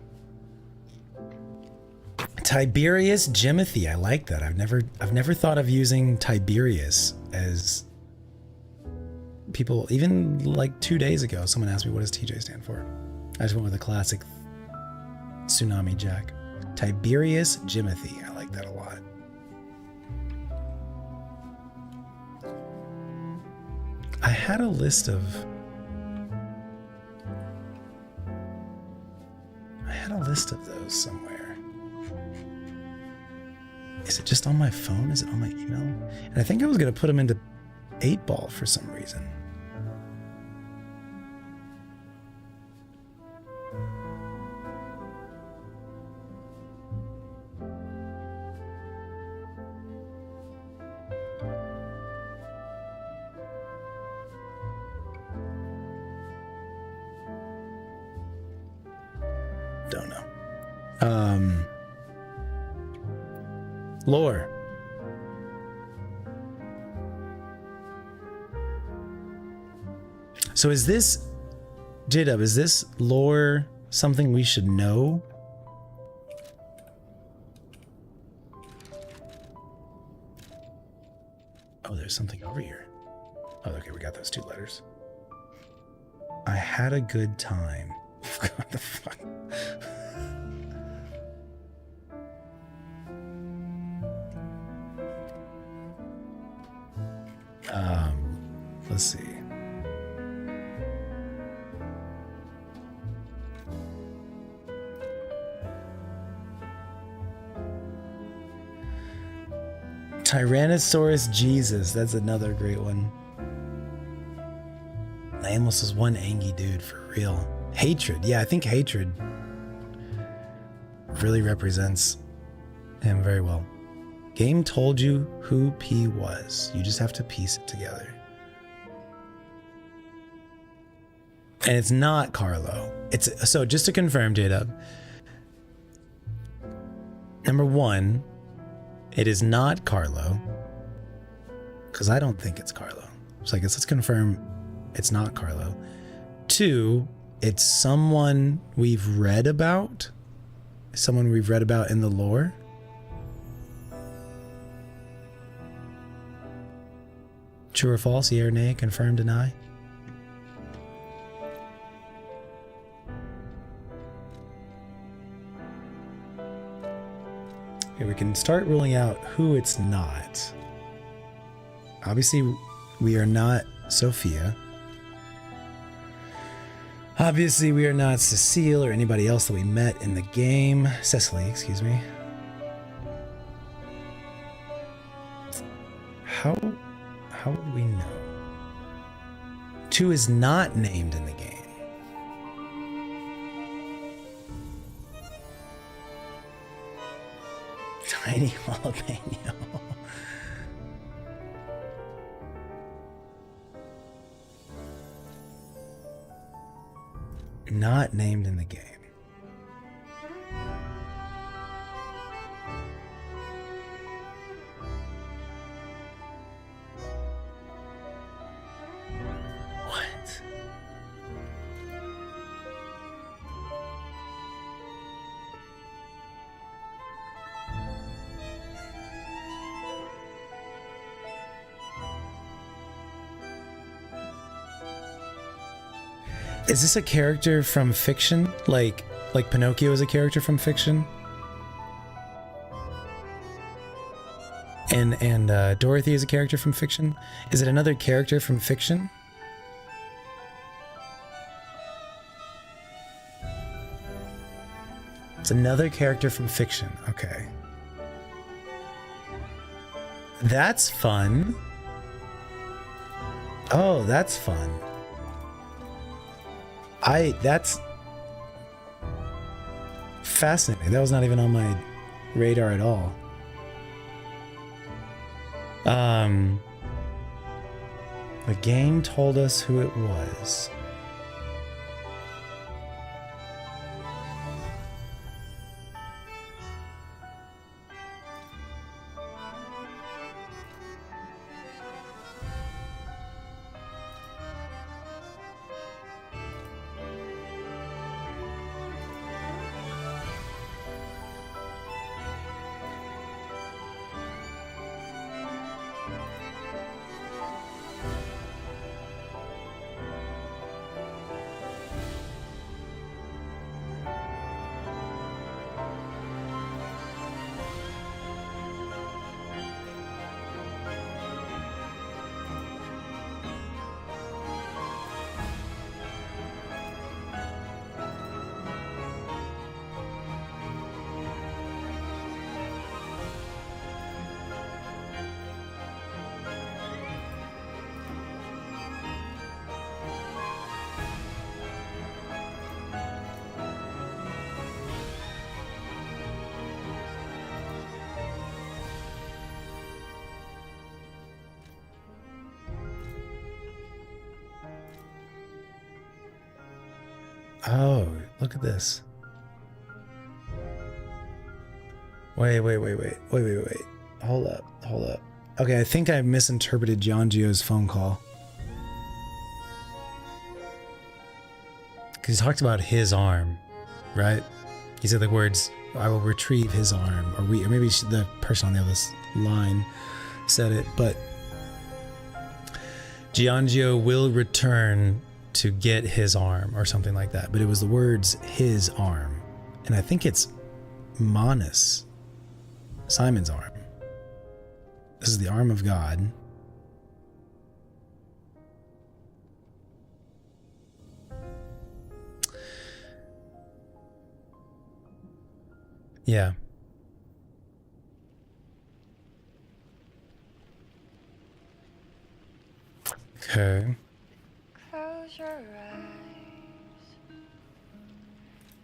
S2: Tiberius Jimothy. I like that. I've never thought of using Tiberius as people. Even like 2 days ago, someone asked me what does TJ stand for. I just went with the classic Tsunami Jack. Tiberius Jimothy. I like that a lot. I had a list of those somewhere. Is it just on my phone? Is it on my email? And I think I was going to put them into 8-Ball for some reason. Don't know. Lore. So is this, J-Dub, is this lore something we should know? Oh, there's something over here. Oh, okay, we got those 2 letters. I had a good time. What the fuck? Let's see. Tyrannosaurus Jesus. That's another great one. Nameless is one angy dude for real. Hatred. Yeah, I think hatred really represents him very well. Game told you who P was. You just have to piece it together. And it's not Carlo. It's so just to confirm, J-Dub. Number 1, it is not Carlo. Because I don't think it's Carlo. So I guess let's confirm it's not Carlo. 2, it's someone we've read about. Someone we've read about in the lore. True or false? Yea or nay? Confirm, deny? Okay, we can start ruling out who it's not. Obviously, we are not Sophia. Obviously, we are not Cecile or anybody else that we met in the game. Cecily, excuse me. How would we know? 2 is not named in the game. Tiny jalapeno. Not named in the game. What? Is this a character from fiction? Like Pinocchio is a character from fiction? And Dorothy is a character from fiction? Is it another character from fiction? It's another character from fiction. Okay. That's fun. Oh, that's fun. That's fascinating. That was not even on my radar at all. The game told us who it was. Oh, look at this. Wait. Hold up. Okay, I think I misinterpreted Giangio's phone call. Because he talked about his arm, right? He said the words, I will retrieve his arm, or maybe the person on the other line said it, but Giangio will return to get his arm, or something like that. But it was the words, his arm. And I think it's Manus, Simon's arm. This is the arm of God. Yeah. Okay.
S3: Close your eyes.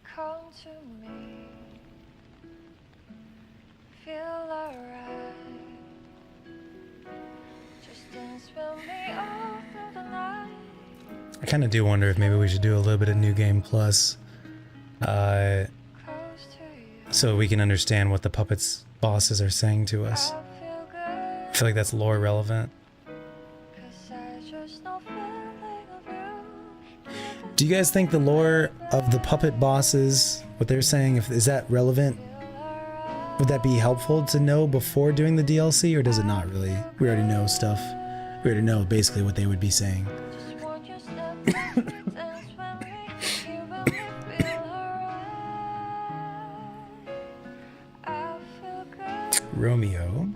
S3: Come to me. Feel alright. Just dance with me all through the night.
S2: I kind of do wonder if maybe we should do a little bit of New Game Plus. So we can understand what the puppets bosses are saying to us. I feel like that's lore relevant. Do you guys think the lore of the puppet bosses, what they're saying, is that relevant? Would that be helpful to know before doing the DLC, or does it not really? We already know stuff. We already know basically what they would be saying. Romeo.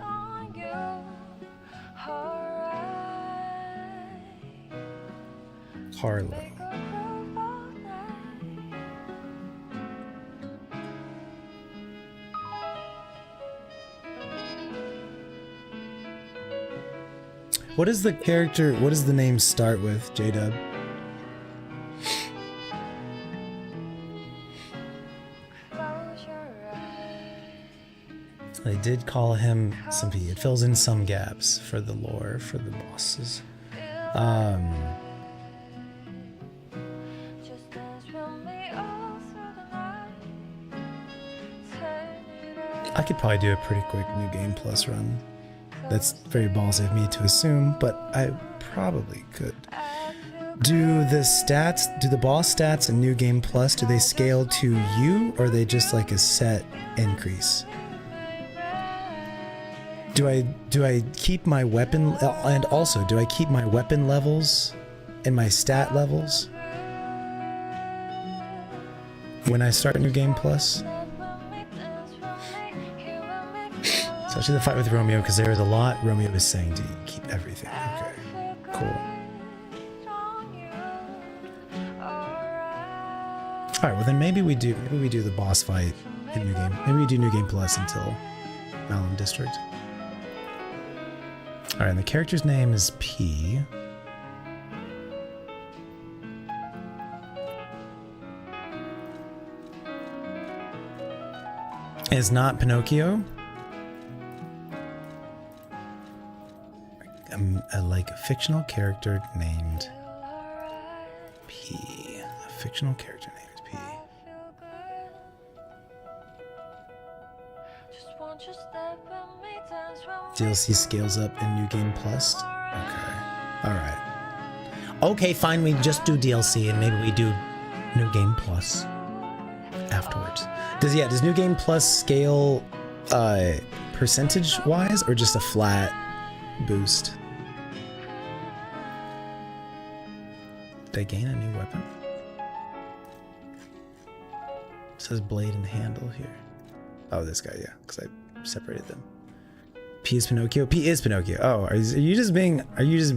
S2: Carlo. What is the character, what does the name start with, J-Dub? They did call him some P. It fills in some gaps for the lore, for the bosses. I could probably do a pretty quick New Game Plus run. That's very ballsy of me to assume, but I probably could. Do the stats, do the boss stats in New Game Plus, do they scale to you, or are they just like a set increase? Do I keep my weapon, and also do I keep my weapon levels and my stat levels when I start New Game Plus? Especially the fight with Romeo, because there was a lot Romeo was saying to keep everything. Okay, cool. Alright, well then maybe we do the boss fight in New Game. Maybe we do New Game Plus until Malum District. Alright, and the character's name is P. It's not Pinocchio. Like a fictional character named P. A fictional character named P. DLC scales up in New Game Plus. Okay. Alright. Okay, fine, we just do DLC and maybe we do New Game Plus afterwards. Does New Game Plus scale percentage wise, or just a flat boost? Did I gain a new weapon? It says blade and handle here. Oh, this guy, yeah, because I separated them. P is Pinocchio? P is Pinocchio. Oh, are you just being... Are you just...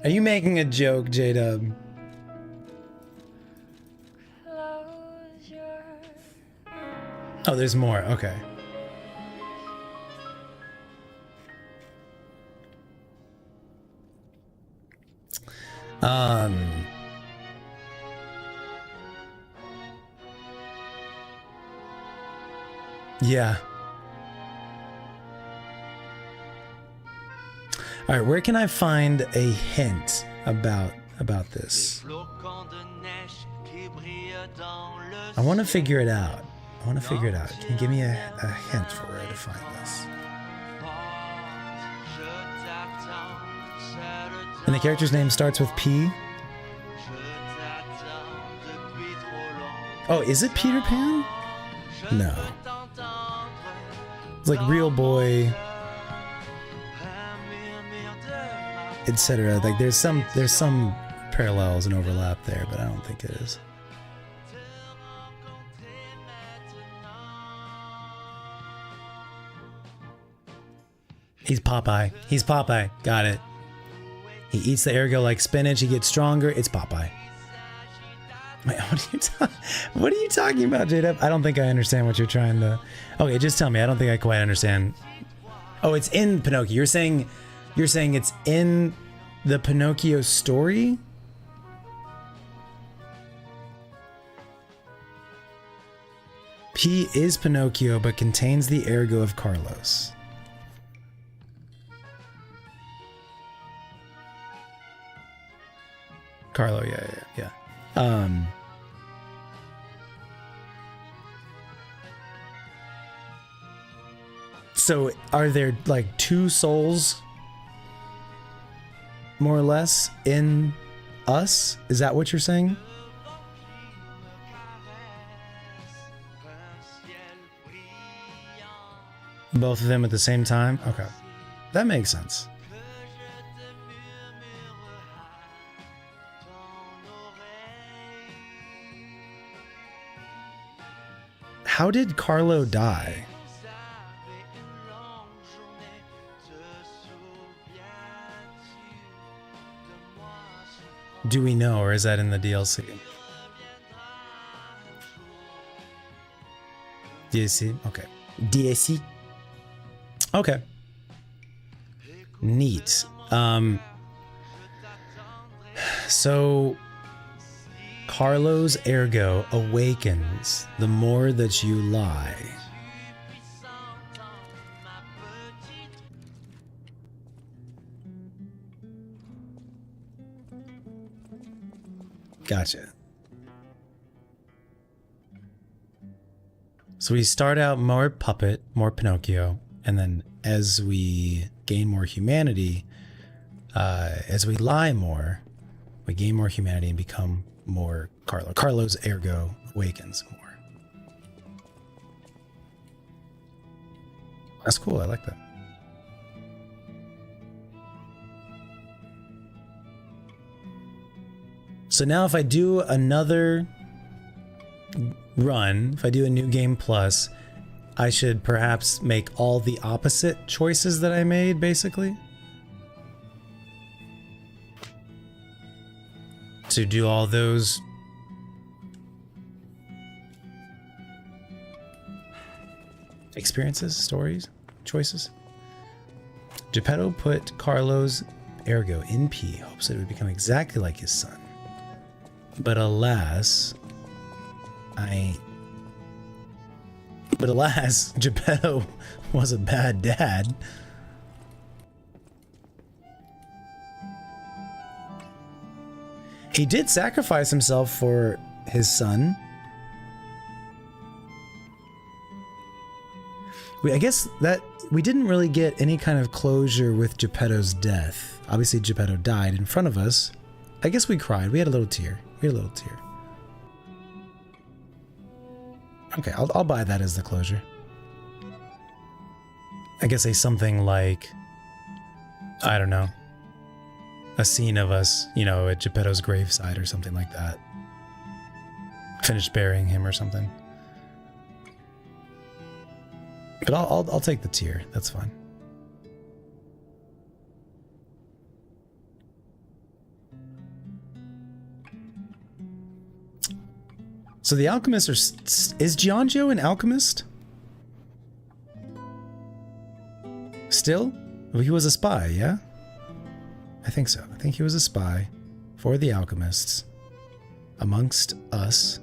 S2: Are you making a joke, J-Dub? Oh, there's more. Okay. Yeah. All right, where can I find a hint about this? I want to figure it out. Can you give me a hint for where to find this? And the character's name starts with P? Oh, is it Peter Pan? No. It's like Real Boy, etc. Like there's some parallels and overlap there, but I don't think it is. He's Popeye. He's Popeye. Got it. He eats the ergo like spinach. He gets stronger. It's Popeye. Wait, what are you talking about, J-Dub? I don't think I understand what you're trying to... Okay, just tell me. I don't think I quite understand. Oh, it's in Pinocchio. You're saying it's in the Pinocchio story? P is Pinocchio, but contains the ergo of Carlos. Carlo, yeah. So are there like two souls, more or less, in us? Is that what you're saying? Both of them at the same time? Okay. That makes sense. How did Carlo die? Do we know, or is that in the DLC? DLC? Okay. DLC? Okay. Neat. So Carlo's ergo awakens the more that you lie. Gotcha. So we start out more puppet, more Pinocchio, and then as we gain more humanity, as we lie more, we gain more humanity and become more Carlo. Carlo's ergo awakens more. That's cool. I like that. So now if I do another run, if I do a new game plus, I should perhaps make all the opposite choices that I made, basically. To do all those experiences, stories, choices. Geppetto put Carlo's ergo in P, hopes that it would become exactly like his son. But alas, Geppetto was a bad dad. He did sacrifice himself for his son. I guess that we didn't really get any kind of closure with Geppetto's death. Obviously, Geppetto died in front of us. I guess we cried. We had a little tear. Okay, I'll buy that as the closure. I guess something like, I don't know, a scene of us, you know, at Geppetto's graveside or something like that. Finished burying him or something. But I'll take the tear. That's fine. So the alchemists are... Is Giangio an alchemist? Still? Well, he was a spy, yeah? I think so. I think he was a spy for the alchemists amongst us.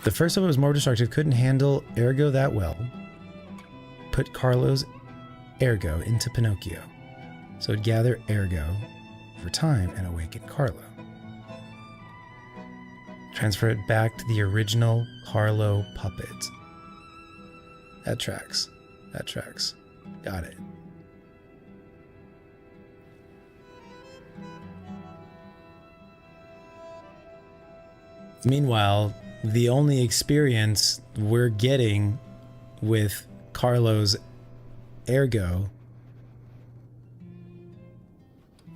S2: The first of it was more destructive, couldn't handle Ergo that well. Put Carlo's Ergo into Pinocchio. So it'd gather Ergo over time and awaken Carlo. Transfer it back to the original Carlo puppet. That tracks. That tracks. Got it. Meanwhile, the only experience we're getting with Carlo's Ergo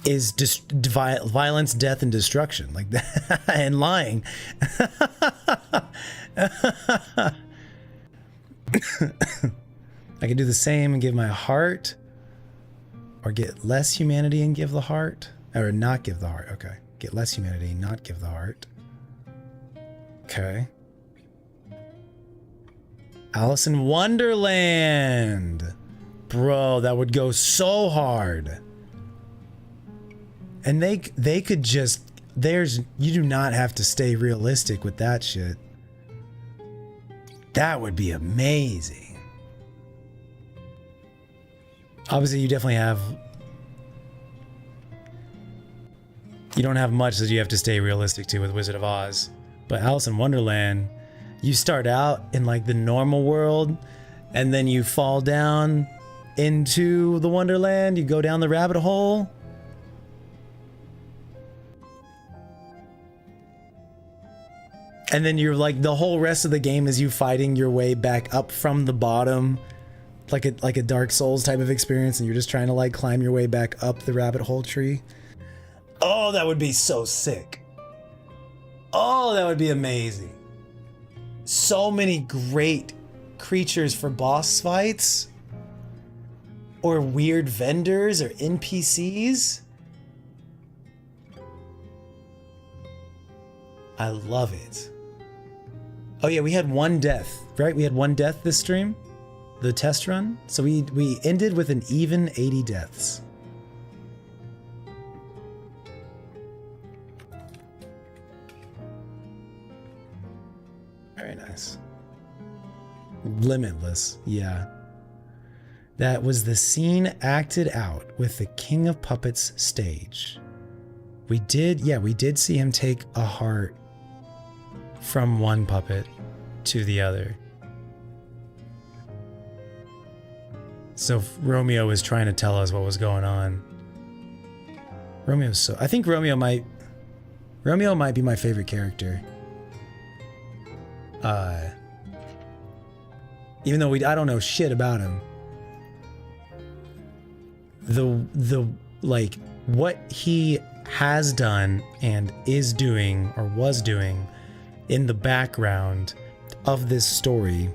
S2: is just violence, death, and destruction, like that, and lying. I could do the same and give my heart, or get less humanity and give the heart, or not give the heart. Okay, get less humanity, not give the heart. Okay. Alice in Wonderland. Bro, that would go so hard. And they could just, you do not have to stay realistic with that shit. That would be amazing. Obviously, you definitely have, you don't have much that you have to stay realistic to with Wizard of Oz. But Alice in Wonderland, you start out in like the normal world, and then you fall down into the Wonderland, you go down the rabbit hole. And then you're like, the whole rest of the game is you fighting your way back up from the bottom, like a Dark Souls type of experience, and you're just trying to like climb your way back up the rabbit hole tree. Oh, that would be so sick. Oh, that would be amazing. So many great creatures for boss fights, or weird vendors or NPCs. I love it. Oh yeah, we had one death, right? We had one death this stream, the test run. So we ended with an even 80 deaths. Very nice. Limitless, yeah. That was the scene acted out with the King of Puppets stage. We did see him take a heart from one puppet to the other. So Romeo was trying to tell us what was going on. I think Romeo might be my favorite character. Even though I don't know shit about him. The like what he has done and is doing or was doing in the background of this story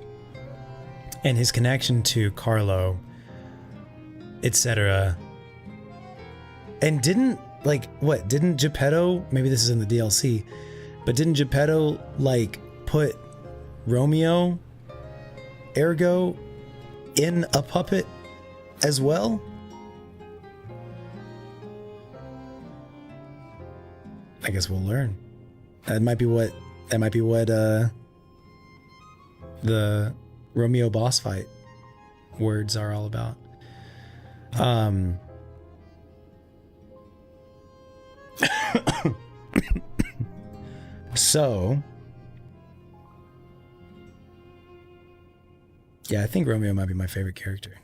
S2: and his connection to Carlo, etc. And didn't Geppetto, maybe this is in the DLC, but didn't Geppetto like put Romeo Ergo in a puppet as well? I guess we'll learn. That might be what the Romeo boss fight words are all about. So yeah, I think Romeo might be my favorite character.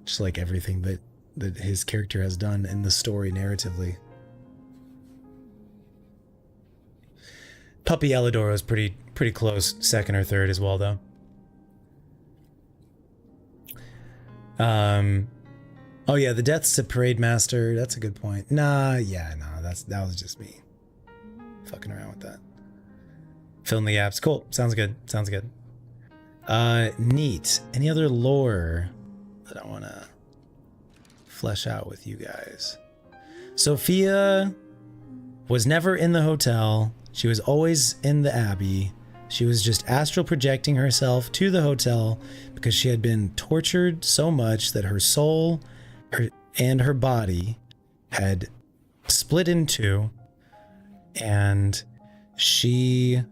S2: Just like everything that his character has done in the story narratively. Puppy Elidoro is pretty close second or third as well, though. Oh yeah, the deaths to Parade Master, that's a good point. That was just me fucking around with that. Filling the gaps. Cool. Sounds good. Neat. Any other lore that I want to flesh out with you guys? Sophia was never in the hotel. She was always in the Abbey. She was just astral projecting herself to the hotel because she had been tortured so much that her soul and her body had split in two, and she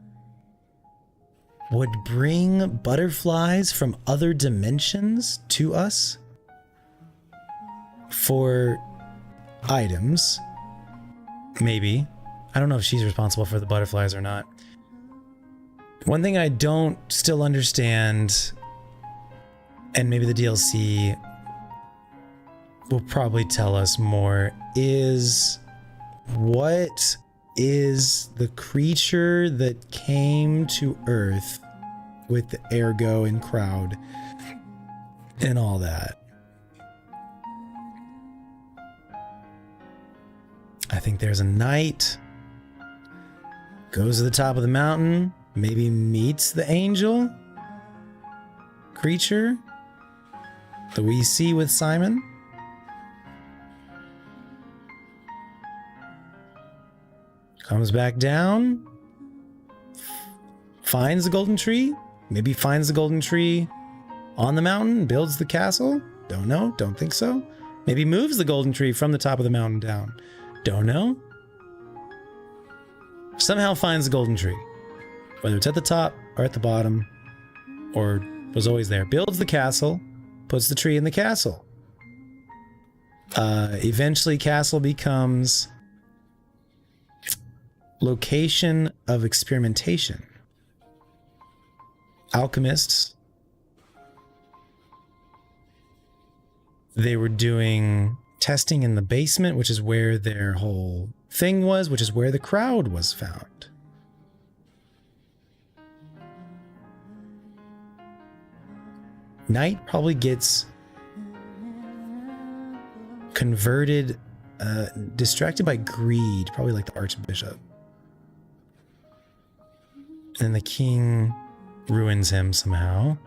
S2: would bring butterflies from other dimensions to us for items. Maybe. I don't know if she's responsible for the butterflies or not. One thing I don't still understand, and maybe the DLC will probably tell us more, is what is the creature that came to Earth with the ergo and crowd and all that. I think there's a knight, goes to the top of the mountain, maybe meets the angel creature that we see with Simon. Comes back down, finds the golden tree, maybe finds the golden tree on the mountain, builds the castle. Don't know, don't think so. Maybe moves the golden tree from the top of the mountain down. Don't know. Somehow finds the golden tree, whether it's at the top or at the bottom, or was always there. Builds the castle, puts the tree in the castle. Eventually, castle becomes location of experimentation. Alchemists, they were doing testing in the basement, which is where their whole thing was, which is where the crowd was found. Knight probably gets converted, distracted by greed, probably like the Archbishop. And the king ruins him somehow.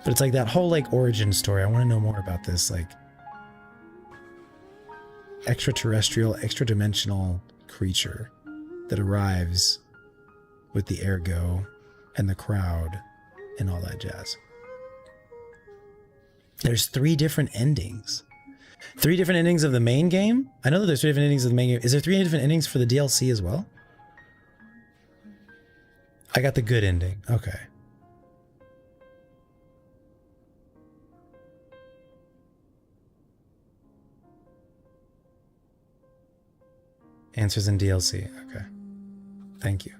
S2: But it's like that whole like origin story. I want to know more about this like extraterrestrial, extra-dimensional creature that arrives with the ergo and the crowd and all that jazz. There's 3 different endings. 3 different endings of the main game? I know that there's 3 different endings of the main game. Is there 3 different endings for the DLC as well? I got the good ending. Okay. Answers in DLC. Okay. Thank you.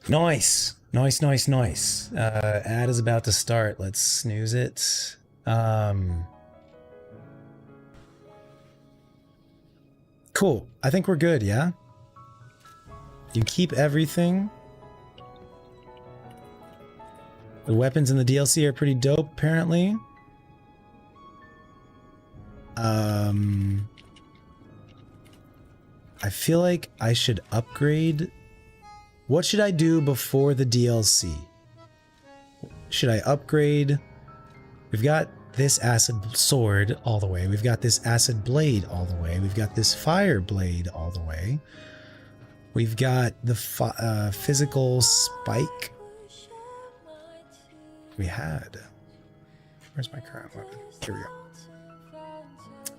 S2: Nice. Nice, nice, nice. Ad is about to start. Let's snooze it. Cool. I think we're good, yeah? You keep everything. The weapons in the DLC are pretty dope, apparently. I feel like I should upgrade. What should I do before the DLC? Should I upgrade? We've got this acid sword all the way. We've got this acid blade all the way. We've got this fire blade all the way. We've got the physical spike. We had. Where's my current weapon? Here we go.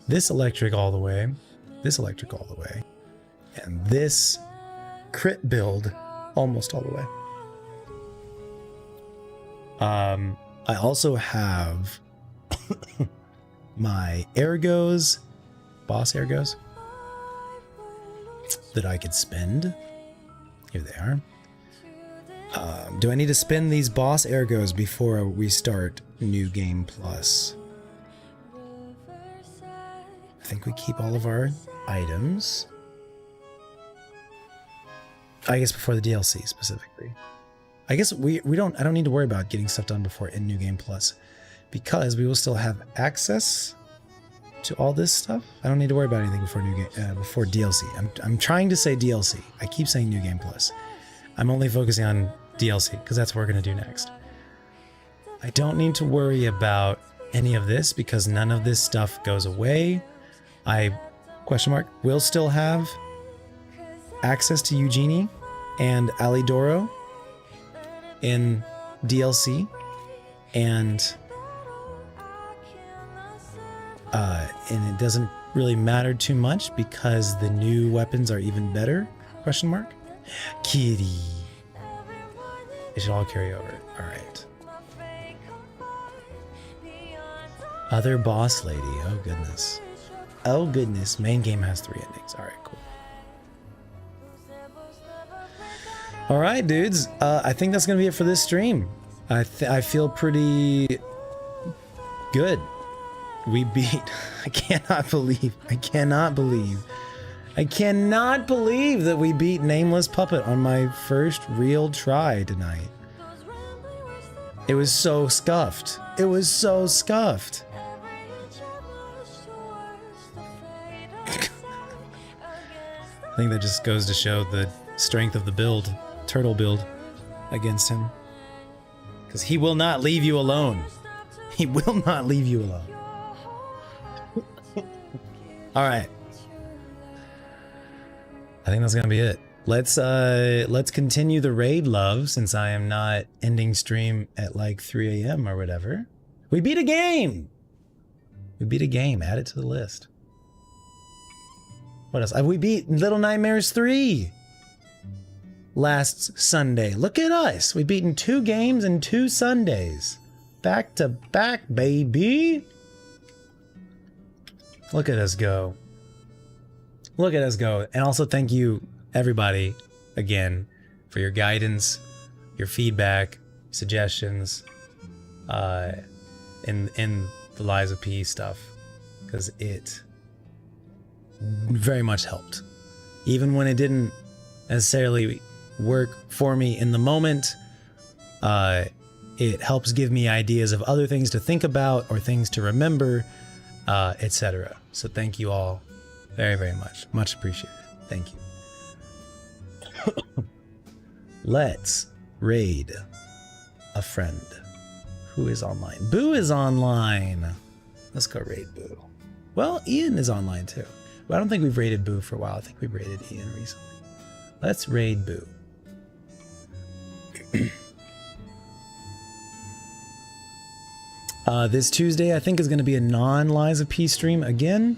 S2: This electric all the way. This electric all the way. And this crit build almost all the way. I also have my ergos, boss ergos, that I could spend. Here they are. Do I need to spend these boss ergos before we start New Game Plus? I think we keep all of our items. I guess before the DLC specifically. I guess I don't need to worry about getting stuff done before in New Game Plus, because we will still have access to all this stuff. I don't need to worry about anything before before DLC. I'm trying to say DLC. I keep saying New Game Plus. I'm only focusing on DLC because that's what we're going to do next. I don't need to worry about any of this because none of this stuff goes away. I, question mark, will still have access to Eugenie and Alidoro in DLC, and it doesn't really matter too much because the new weapons are even better, question mark. Kitty. It should all carry over. Alright. Other boss lady. Oh goodness. Oh goodness. Main game has 3 endings. Alright, cool. Alright, dudes. I think that's gonna be it for this stream. I feel pretty good. We beat. I cannot believe that we beat Nameless Puppet on my first real try tonight. It was so scuffed. It was so scuffed. I think that just goes to show the strength of the build, turtle build, against him. Because he will not leave you alone. He will not leave you alone. Alright. I think that's gonna be it. Let's continue the raid love since I am not ending stream at like 3 AM or whatever. We beat a game! We beat a game, add it to the list. What else? We beat Little Nightmares 3 last Sunday. Look at us. We've beaten 2 games in 2 Sundays. Back to back, baby. Look at us go. Look at us go. And also thank you, everybody, again, for your guidance, your feedback, suggestions, in the Lies of P stuff, because it very much helped. Even when it didn't necessarily work for me in the moment, it helps give me ideas of other things to think about or things to remember, etc. So thank you all very, very much. Much appreciated. Thank you. Let's raid a friend who is online. Boo is online. Let's go raid Boo. Well, Ian is online too. But I don't think we've raided Boo for a while. I think we've raided Ian recently. Let's raid Boo. This Tuesday, I think, is going to be a non-Lies of P stream again.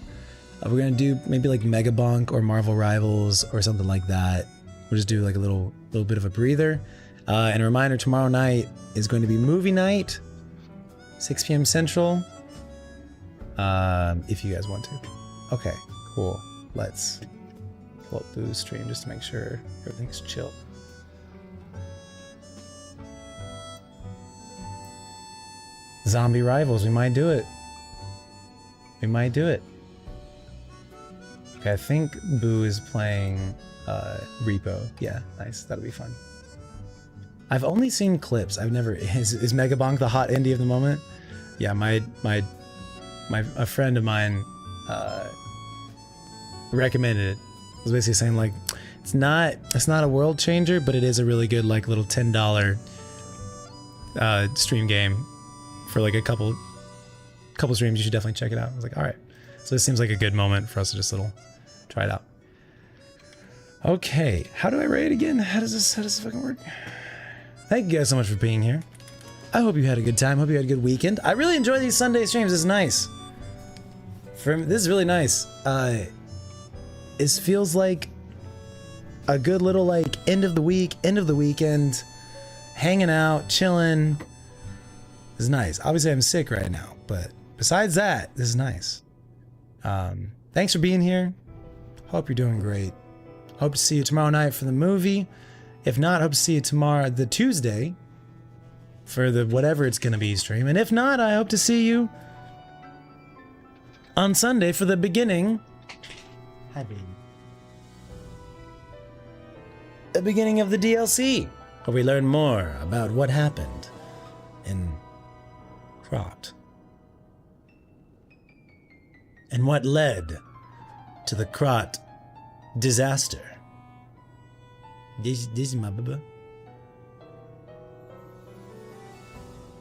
S2: We're going to do maybe like Mega Bunk or Marvel Rivals or something like that. We'll just do like a little bit of a breather. And a reminder, tomorrow night is going to be movie night, 6 p.m. Central. If you guys want to. Okay, cool. Let's pull up Boo's stream just to make sure everything's chill. Zombie Rivals, we might do it. We might do it. Okay, I think Boo is playing Repo. Yeah, nice. That'll be fun. I've only seen clips. I've never... Is Megabonk the hot indie of the moment? Yeah, a friend of mine recommended it. I was basically saying like, it's not a world changer, but it is a really good like little $10 stream game for like a couple streams. You should definitely check it out. I was like, all right. So this seems like a good moment for us to just try it out. Okay, how do I rate again? How does this fucking work? Thank you guys so much for being here. I hope you had a good time. Hope you had a good weekend. I really enjoy these Sunday streams. It's nice. This is really nice. This feels like a good little like end of the weekend, hanging out, chilling. This is nice. Obviously, I'm sick right now, but besides that, this is nice. Thanks for being here. Hope you're doing great. Hope to see you tomorrow night for the movie. If not, hope to see you tomorrow, the Tuesday, for the whatever it's gonna be stream. And if not, I hope to see you on Sunday for the beginning. Hi, baby. The beginning of the DLC, where we learn more about what happened in Krot and what led to the Krot disaster. This is my boo-boo.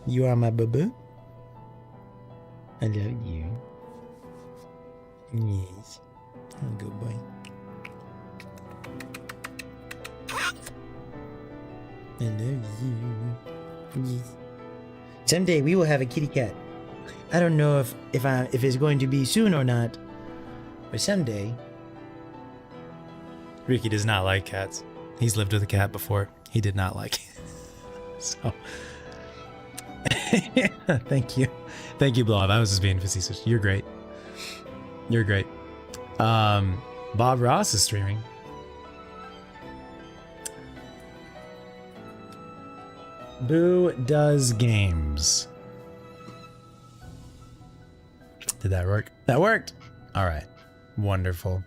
S2: You are my boo-boo. I love you. Yes. Oh, good boy. I love you. Someday we will have a kitty cat. I don't know if it's going to be soon or not, but someday. Ricky does not like cats. He's lived with a cat before. He did not like it. So, thank you, Blob. I was just being facetious. You're great. You're great. Bob Ross is streaming. Boo does games. Did that work? That worked. All right. Wonderful.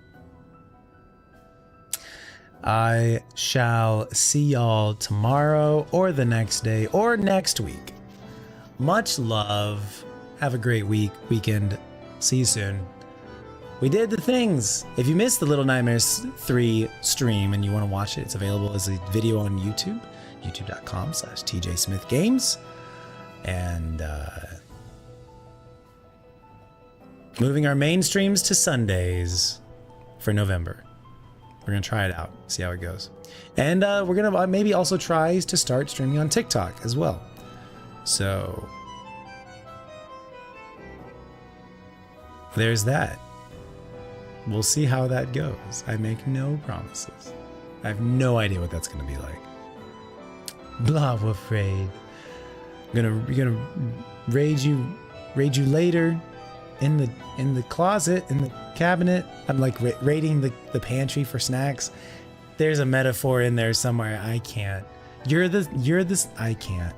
S2: I shall see y'all tomorrow or the next day or next week. Much love. Have a great weekend. See you soon. We did the things. If you missed the Little Nightmares 3 stream and you want to watch it, it's available as a video on YouTube. youtube.com/TJSmithGames. And moving our main streams to Sundays for November. We're going to try it out, see how it goes. And we're going to maybe also try to start streaming on TikTok as well. So there's that. We'll see how that goes. I make no promises. I have no idea what that's going to be like. Blah, afraid. I'm gonna raid you later in the closet, in the cabinet. I'm like raiding the pantry for snacks. There's a metaphor in there somewhere. I can't. You're this. I can't.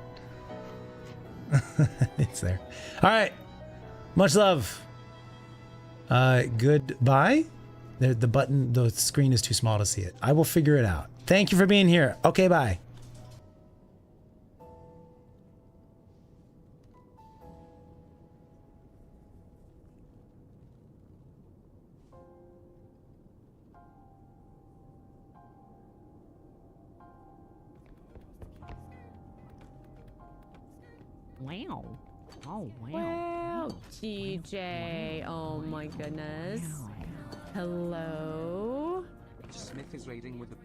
S2: It's there. All right. Much love. Goodbye. The screen is too small to see it. I will figure it out. Thank you for being here. Okay, bye.
S14: Wow. Oh, wow. Wow, TJ. Oh, my goodness. Hello?
S15: Smith is raiding with the